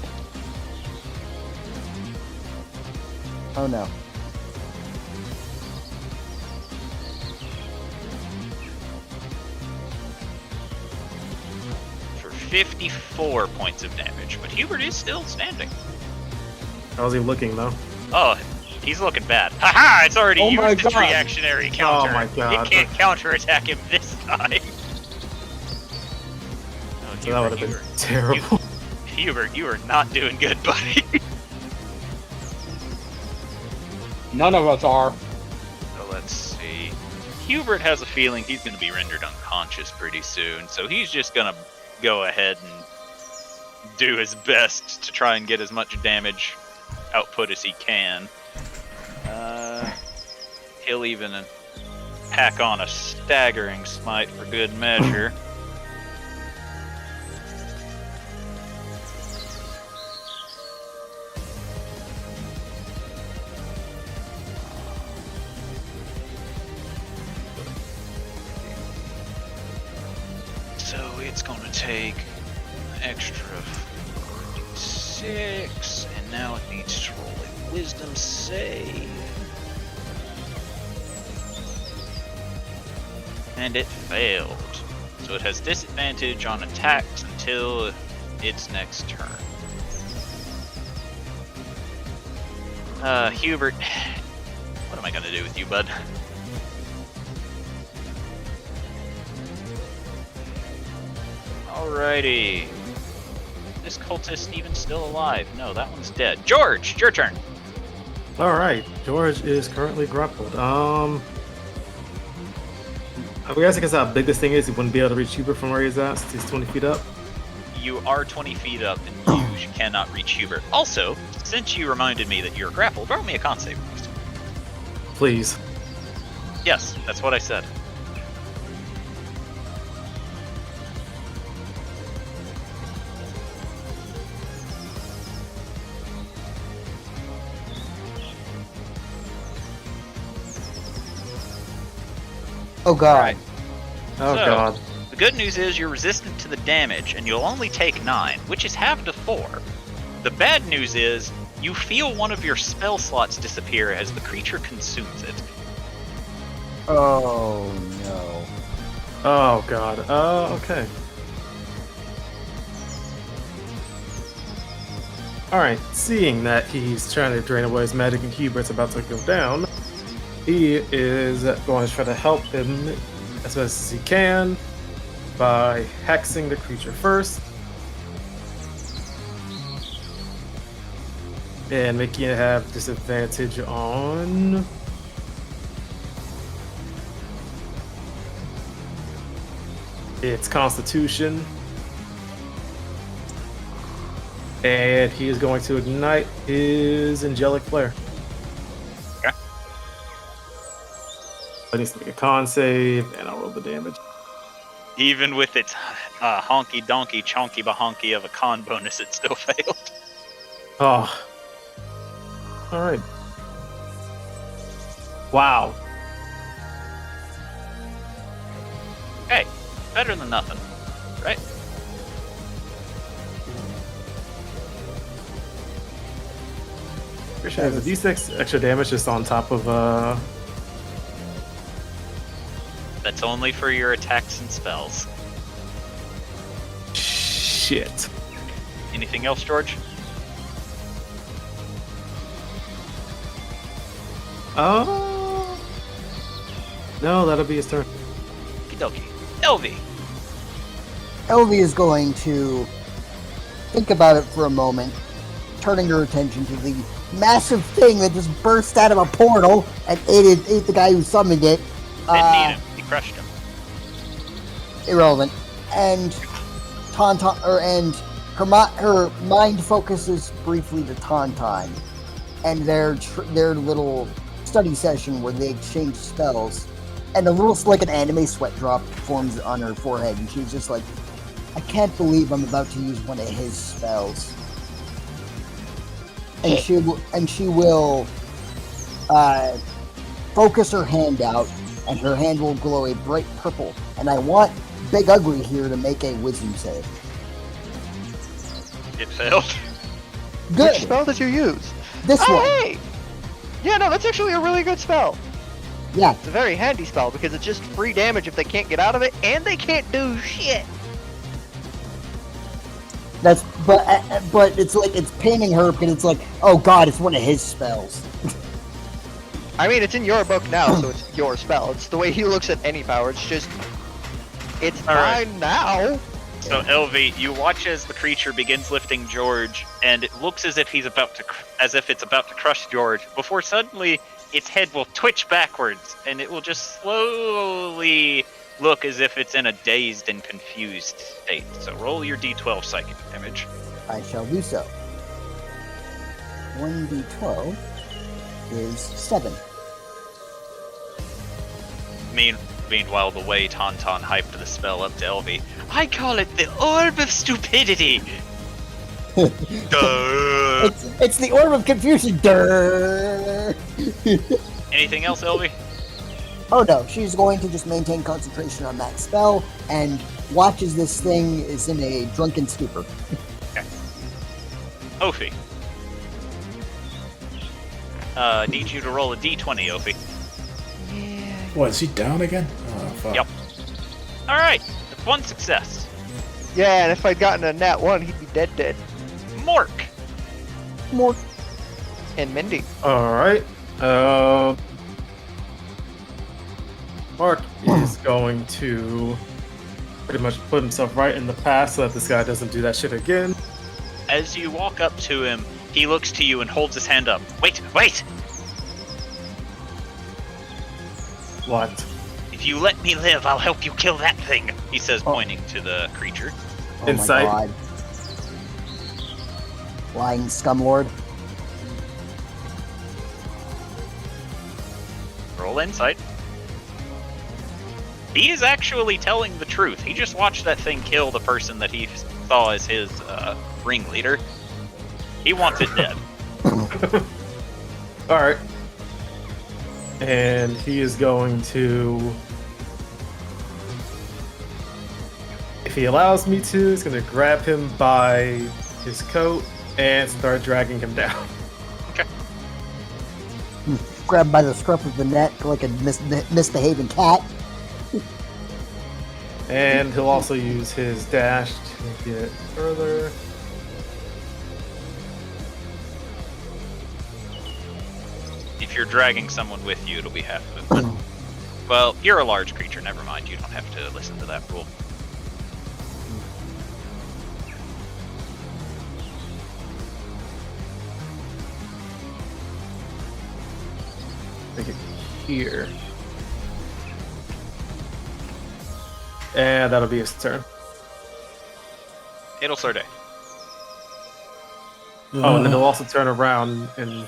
Oh no. For 54 points of damage, but Hubert is still standing. How's he looking though? Oh, he's looking bad. Haha! It's already Oh my used its God. reactionary counter. Oh my God. It can't counterattack him this time. Oh, So that would have been Hubert, terrible. Hubert, you are not doing good, buddy. None of us are. So let's see. Hubert has a feeling he's going to be rendered unconscious pretty soon, so he's just going to go ahead and do his best to try and get as much damage output as he can. He'll even pack on a staggering smite for good measure. So it's going to take an extra 6, and now it needs to roll a wisdom save. And it failed. So it has disadvantage on attacks until its next turn. Hubert, what am I going to do with you, bud? Alrighty. This cultist even still alive? No, that one's dead. George, your turn. All right, George is currently grappled. I guess because how big this thing is, he wouldn't be able to reach Hubert from where he's at. Since he's 20 feet up. You are 20 feet up, and you cannot reach Hubert. Also, since you reminded me that you're grappled, roll me a con save, please. Please. Yes, that's what I said. Oh god. Alright. Oh So- god. The good news is you're resistant to the damage, and you'll only take 9, which is half to 4. The bad news is you feel one of your spell slots disappear as the creature consumes it. Oh no. Oh god. Okay. Alright, seeing that he's trying to drain away his magic and Hubert's about to go down, he is going to try to help him as best as he can by hexing the creature first and making it have disadvantage on its constitution. And he is going to ignite his angelic flare. Okay. I need to make a con save, and I'll roll the damage. Even with its honky donkey chonky bahonky of a con bonus, it still failed. Oh. Alright. Wow. Hey, better than nothing, right? Appreciate it. The D6 extra damage just on top of That's only for your attacks and spells. shit. Anything else, George? Oh. No, that'll be his turn. Okie dokie. Elvie. Elvie is going to think about it for a moment, turning her attention to the massive thing that just burst out of a portal and ate the guy who summoned it. Didn't need him. He crushed him. Irrelevant. And her mind focuses briefly to Tauntaun and their little study session where they exchange spells. And a little, like an anime sweat drop forms on her forehead, and she's just like, I can't believe I'm about to use one of his spells. And she will focus her hand out, and her hand will glow a bright purple. And I want Big Ugly here to make a wisdom save. It failed. Good. Which spell did you use? This one. Hey! Yeah, no, that's actually a really good spell. Yeah. It's a very handy spell because it's just free damage if they can't get out of it, and they can't do shit. But it's like it's paining her because it's like, oh god, it's one of his spells. I mean, it's in your book now, so it's your spell. It's the way he looks at any power. It's just, it's All right. fine now. So Elvie, you watch as the creature begins lifting George, and it looks as if it's about to crush George. Before suddenly, its head will twitch backwards, and it will just slowly look as if it's in a dazed and confused state. So roll your D12 psychic damage. I shall do so. 1d12 is 7. Meanwhile, the way Tauntaun hyped the spell up to Elvie, I call it the Orb of Stupidity. Duh. It's the Orb of Confusion. Durr. Anything else, Elvie? Oh no, she's going to just maintain concentration on that spell and watches this thing is in a drunken stupor. Okay. Ophi. Need you to roll a d20, Ophi. What, is he down again? Oh, fuck. Yep. Alright, that's one success. Yeah, and if I'd gotten a nat 1, he'd be dead. Mork. More. And Mindy. Alright. Mark is going to pretty much put himself right in the path so that this guy doesn't do that shit again. As you walk up to him, he looks to you and holds his hand up. Wait! What? If you let me live, I'll help you kill that thing, he says, pointing to the creature. Oh Insight. my god. Lying scumlord. Roll insight. He is actually telling the truth. He just watched that thing kill the person that he saw as his ringleader. He wants it dead. Alright. And he is going to, if he allows me to, he's going to grab him by his coat and start dragging him down. Okay. Grabbed by the scruff of the neck like a misbehaving cat. And he'll also use his dash to get further. if you're dragging someone with you, it'll be half movement. Well, you're a large creature. Never mind. You don't have to listen to that rule. Take it here. And that'll be his turn. It'll sort of. Oh, and then he'll also turn around and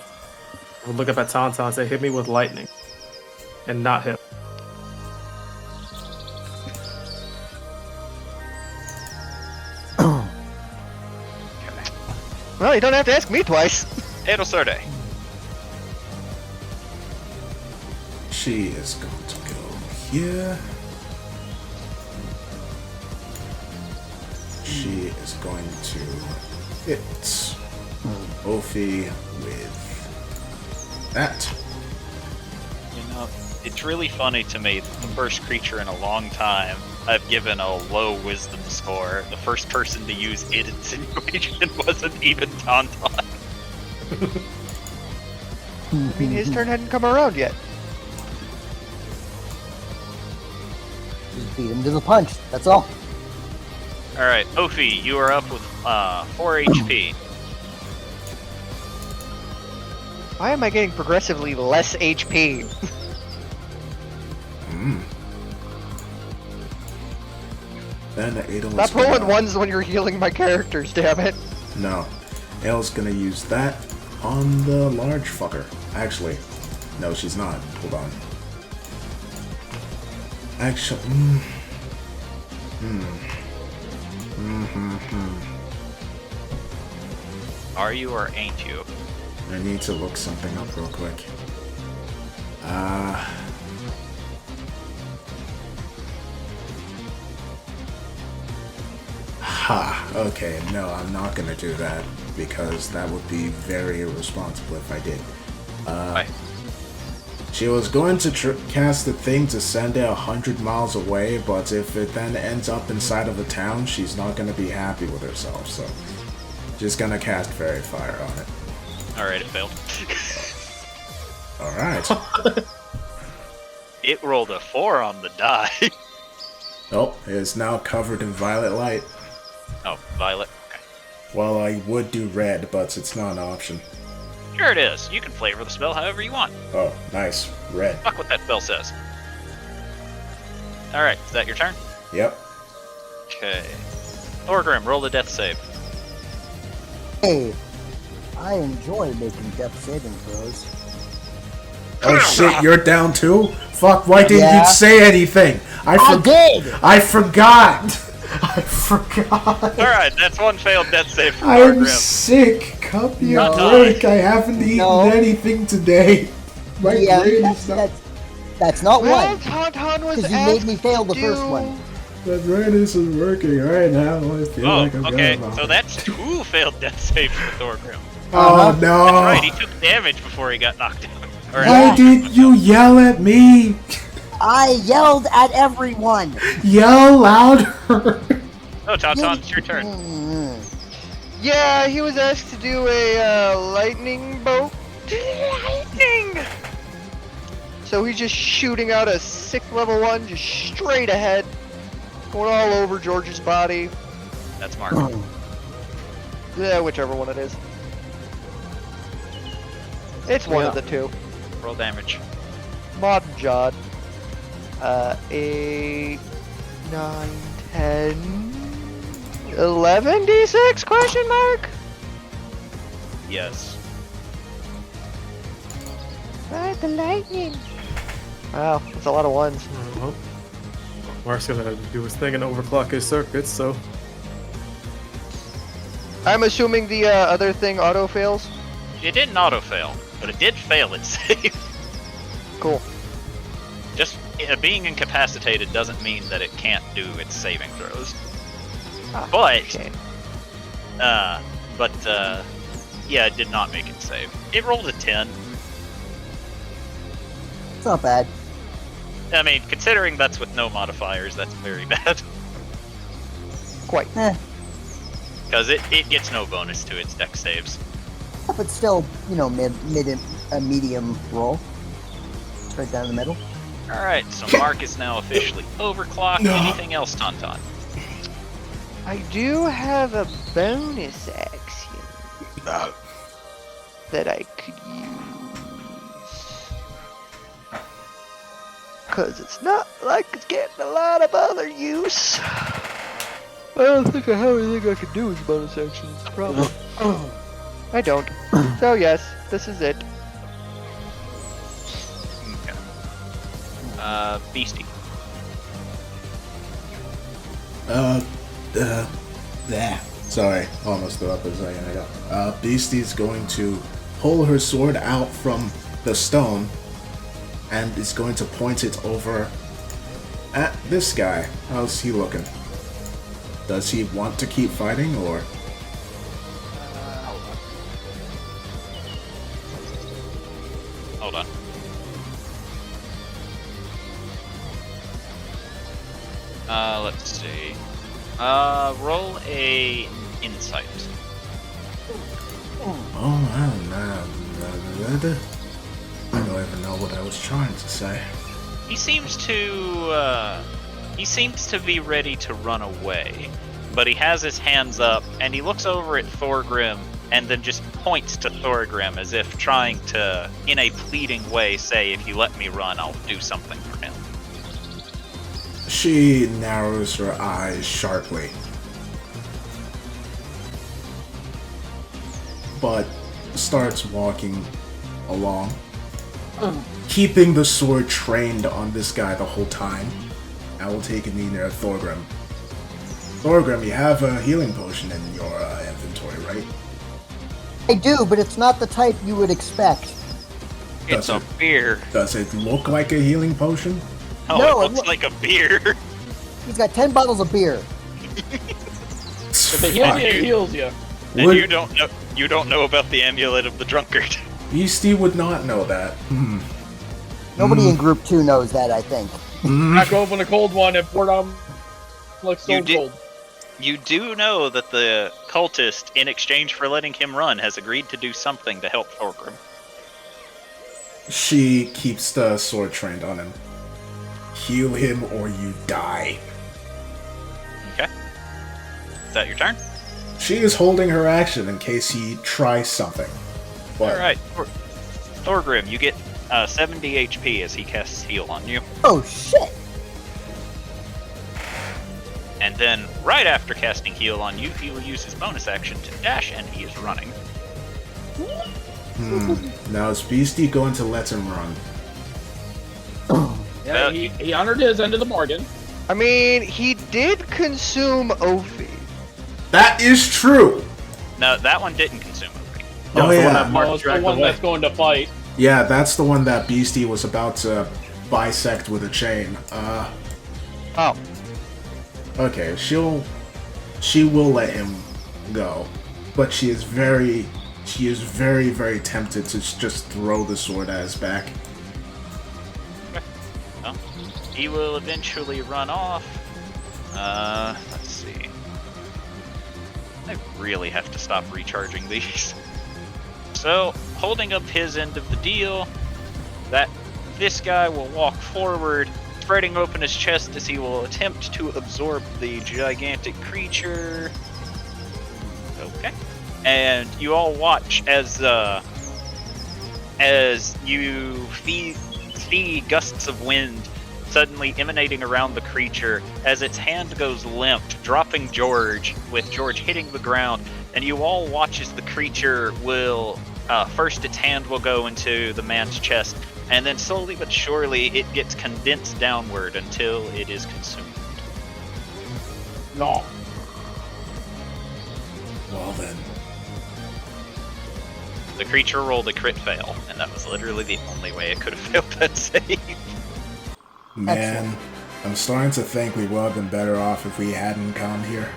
we'll look up at Tauntaun and say, hit me with lightning. And not him. Well, you don't have to ask me twice. It'll sort of. She is going to go here. She is going to hit Ophi with that. You know, it's really funny to me that the first creature in a long time I've given a low wisdom score. The first person to use id insinuation wasn't even Tauntaun. I mean, his turn hadn't come around yet. Just beat him to the punch. That's all. Alright, Ophi, you are up with 4 HP. Why am I getting progressively less HP? Then Adel's Stop rolling ones when you're healing my characters, damn it. No. Adel's gonna use that on the large fucker. Actually, no, she's not. Hold on. Actually, Are you or ain't you? I need to look something up real quick. Okay, no, I'm not gonna do that because that would be very irresponsible if I did. Right. She was going to cast the thing to send it 100 miles away, but if it then ends up inside of a town, she's not gonna be happy with herself, so just gonna cast Fairy Fire on it. Alright, it failed. Alright. It rolled a 4 on the die. Oh, it is now covered in violet light. Oh, violet. Okay. Well, I would do red, but it's not an option. Sure it is. You can flavor the spell however you want. Oh, nice. Red. Fuck what that spell says. Alright, is that your turn? Yep. Okay. Thorgrim, roll the death save. Hey, I enjoy making death saving throws. Oh shit, you're down too? Fuck, why didn't Yeah. you say anything? I did! I forgot! I forgot! Alright, that's one failed death save from I'm Thorgrim. sick! Cut me a No. break! I haven't eaten No. anything today! My Yeah, brain is not... that's not Well, one. Tauntaun was Because you made asked me fail the to first do- one. My brain isn't working right now. I feel Oh, like I'm okay, gonna so that's 2 failed death saves for Thorgrim. Oh no! That's right, he took damage before he got knocked down. Or Why did you yell at me? I yelled at everyone. Yell louder! Oh, Tauntaun, it's your turn. Yeah, he was asked to do a lightning bolt. Lightning! So he's just shooting out a sick level 1, just straight ahead. Going all over George's body. That's Mark. Yeah, whichever one it is. It's one of the two. Roll damage. Mod Jod. 8, 9, 10, 11 d6 question mark? Yes. Right, the lightning. Wow, that's a lot of ones. Well, Mark's gonna do his thing and overclock his circuits, so. I'm assuming the other thing auto fails. It didn't auto fail, but it did fail its save. Cool. Just being incapacitated doesn't mean that it can't do its saving throws. But, Okay. yeah, it did not make it save. It rolled a 10. It's not bad. I mean, considering that's with no modifiers, that's very bad. Quite. Because it gets no bonus to its dex saves. But still, you know, a medium roll. It's right down the middle. Alright, so Mark is now officially overclocked. No. Anything else, Tauntaun? I do have a bonus action that I could use. Because it's not like it's getting a lot of other use. I don't think I have anything I could do with bonus actions. Problem. I don't. So yes, this is it. Okay. Beastie. Sorry, almost threw up a second ago. Beastie's going to pull her sword out from the stone and is going to point it over at this guy. How's he looking? Does he want to keep fighting, or? Hold on. Let's see. Roll a insight. Oh, I don't even know what I was trying to say. He seems to be ready to run away, but he has his hands up and he looks over at Thorgrim and then just points to Thorgrim as if trying to, in a pleading way, say, if you let me run, I'll do something for him. She narrows her eyes sharply, but starts walking along, keeping the sword trained on this guy the whole time. I will take a knee near Thorgrim. Thorgrim, you have a healing potion in your inventory, right? I do, but it's not the type you would expect. It's a beer. Does it look like a healing potion? Oh, No, it it looks like a beer. He's got 10 bottles of beer. If the heal you, it heals you. And Would- you don't know about the amulet of the drunkard. Beastie would not know that. Nobody in Group 2 knows that, I think. Crack open a cold one and pour down like You stone did- cold. You do know that the cultist, in exchange for letting him run, has agreed to do something to help Thorgrim. She keeps the sword trained on him. Heal him or you die. Okay. Is that your turn? She is holding her action in case he tries something. But Alright. Thorgrim, you get 70 HP as he casts heal on you. Oh, shit! And then, right after casting heal on you, he will use his bonus action to dash, and he is running. Now is Beastie going to let him run? Yeah, he honored his end of the bargain. I mean, he did consume Ophi. That is true! No, that one didn't consume Ophi. No, Oh, the yeah. one that Mark No, it's the dragged one away. that's going to fight. Yeah, that's the one that Beastie was about to bisect with a chain. Oh. Okay, she will let him go. But she is very, very tempted to just throw the sword at his back. Well, he will eventually run off. Let's see. I really have to stop recharging these. So, holding up his end of the deal, that this guy will walk forward, spreading open his chest as he will attempt to absorb the gigantic creature. Okay. And you all watch as you see gusts of wind suddenly emanating around the creature as its hand goes limp, dropping George, with George hitting the ground. And you all watch as the creature will, first its hand will go into the man's chest, and then slowly but surely it gets condensed downward until it is consumed. No. Well then. The creature rolled a crit fail, and that was literally the only way it could have failed that save. Man, I'm starting to think we would have been better off if we hadn't come here.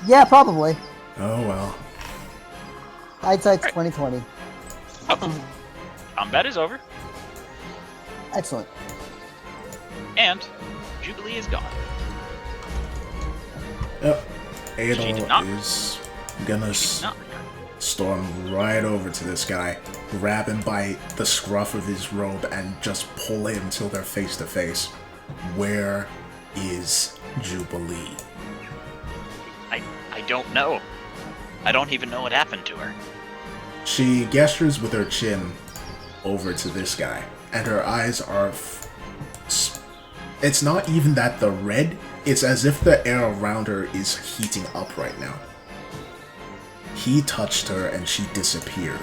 Yeah, probably. Oh well. Hindsight's 2020. Combat is over, Excellent. and Jubilee is gone. Yep. She did Adel not. is gonna. Not return. storm right over to this guy, grab him by the scruff of his robe, and just pull him till they're face to face. Where is Jubilee? I don't know. I don't even know what happened to her. She gestures with her chin over to this guy, and her eyes are... It's not even that they're red, it's as if the air around her is heating up right now. He touched her and she disappeared.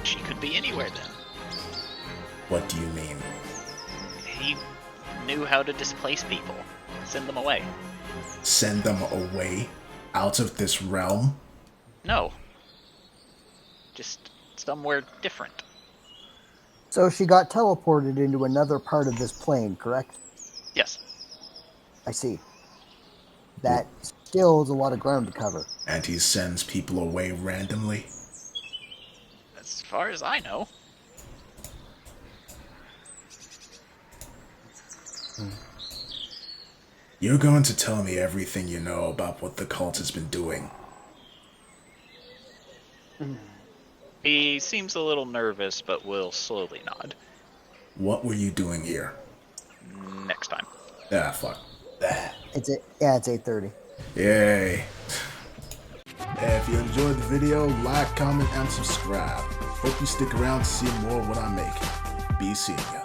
She could be anywhere then. What do you mean? He knew how to displace people. Send them away. Send them away? Out of this realm? No. Just somewhere different. So she got teleported into another part of this plane, correct? Yes. I see. That still is a lot of ground to cover. And he sends people away randomly? As far as I know. You're going to tell me everything you know about what the cult has been doing. He seems a little nervous, but will slowly nod. What were you doing here? Next time. Ah, fuck. It's 8:30. Yay. If you enjoyed the video, like, comment, and subscribe. Hope you stick around to see more of what I make. Be seeing ya.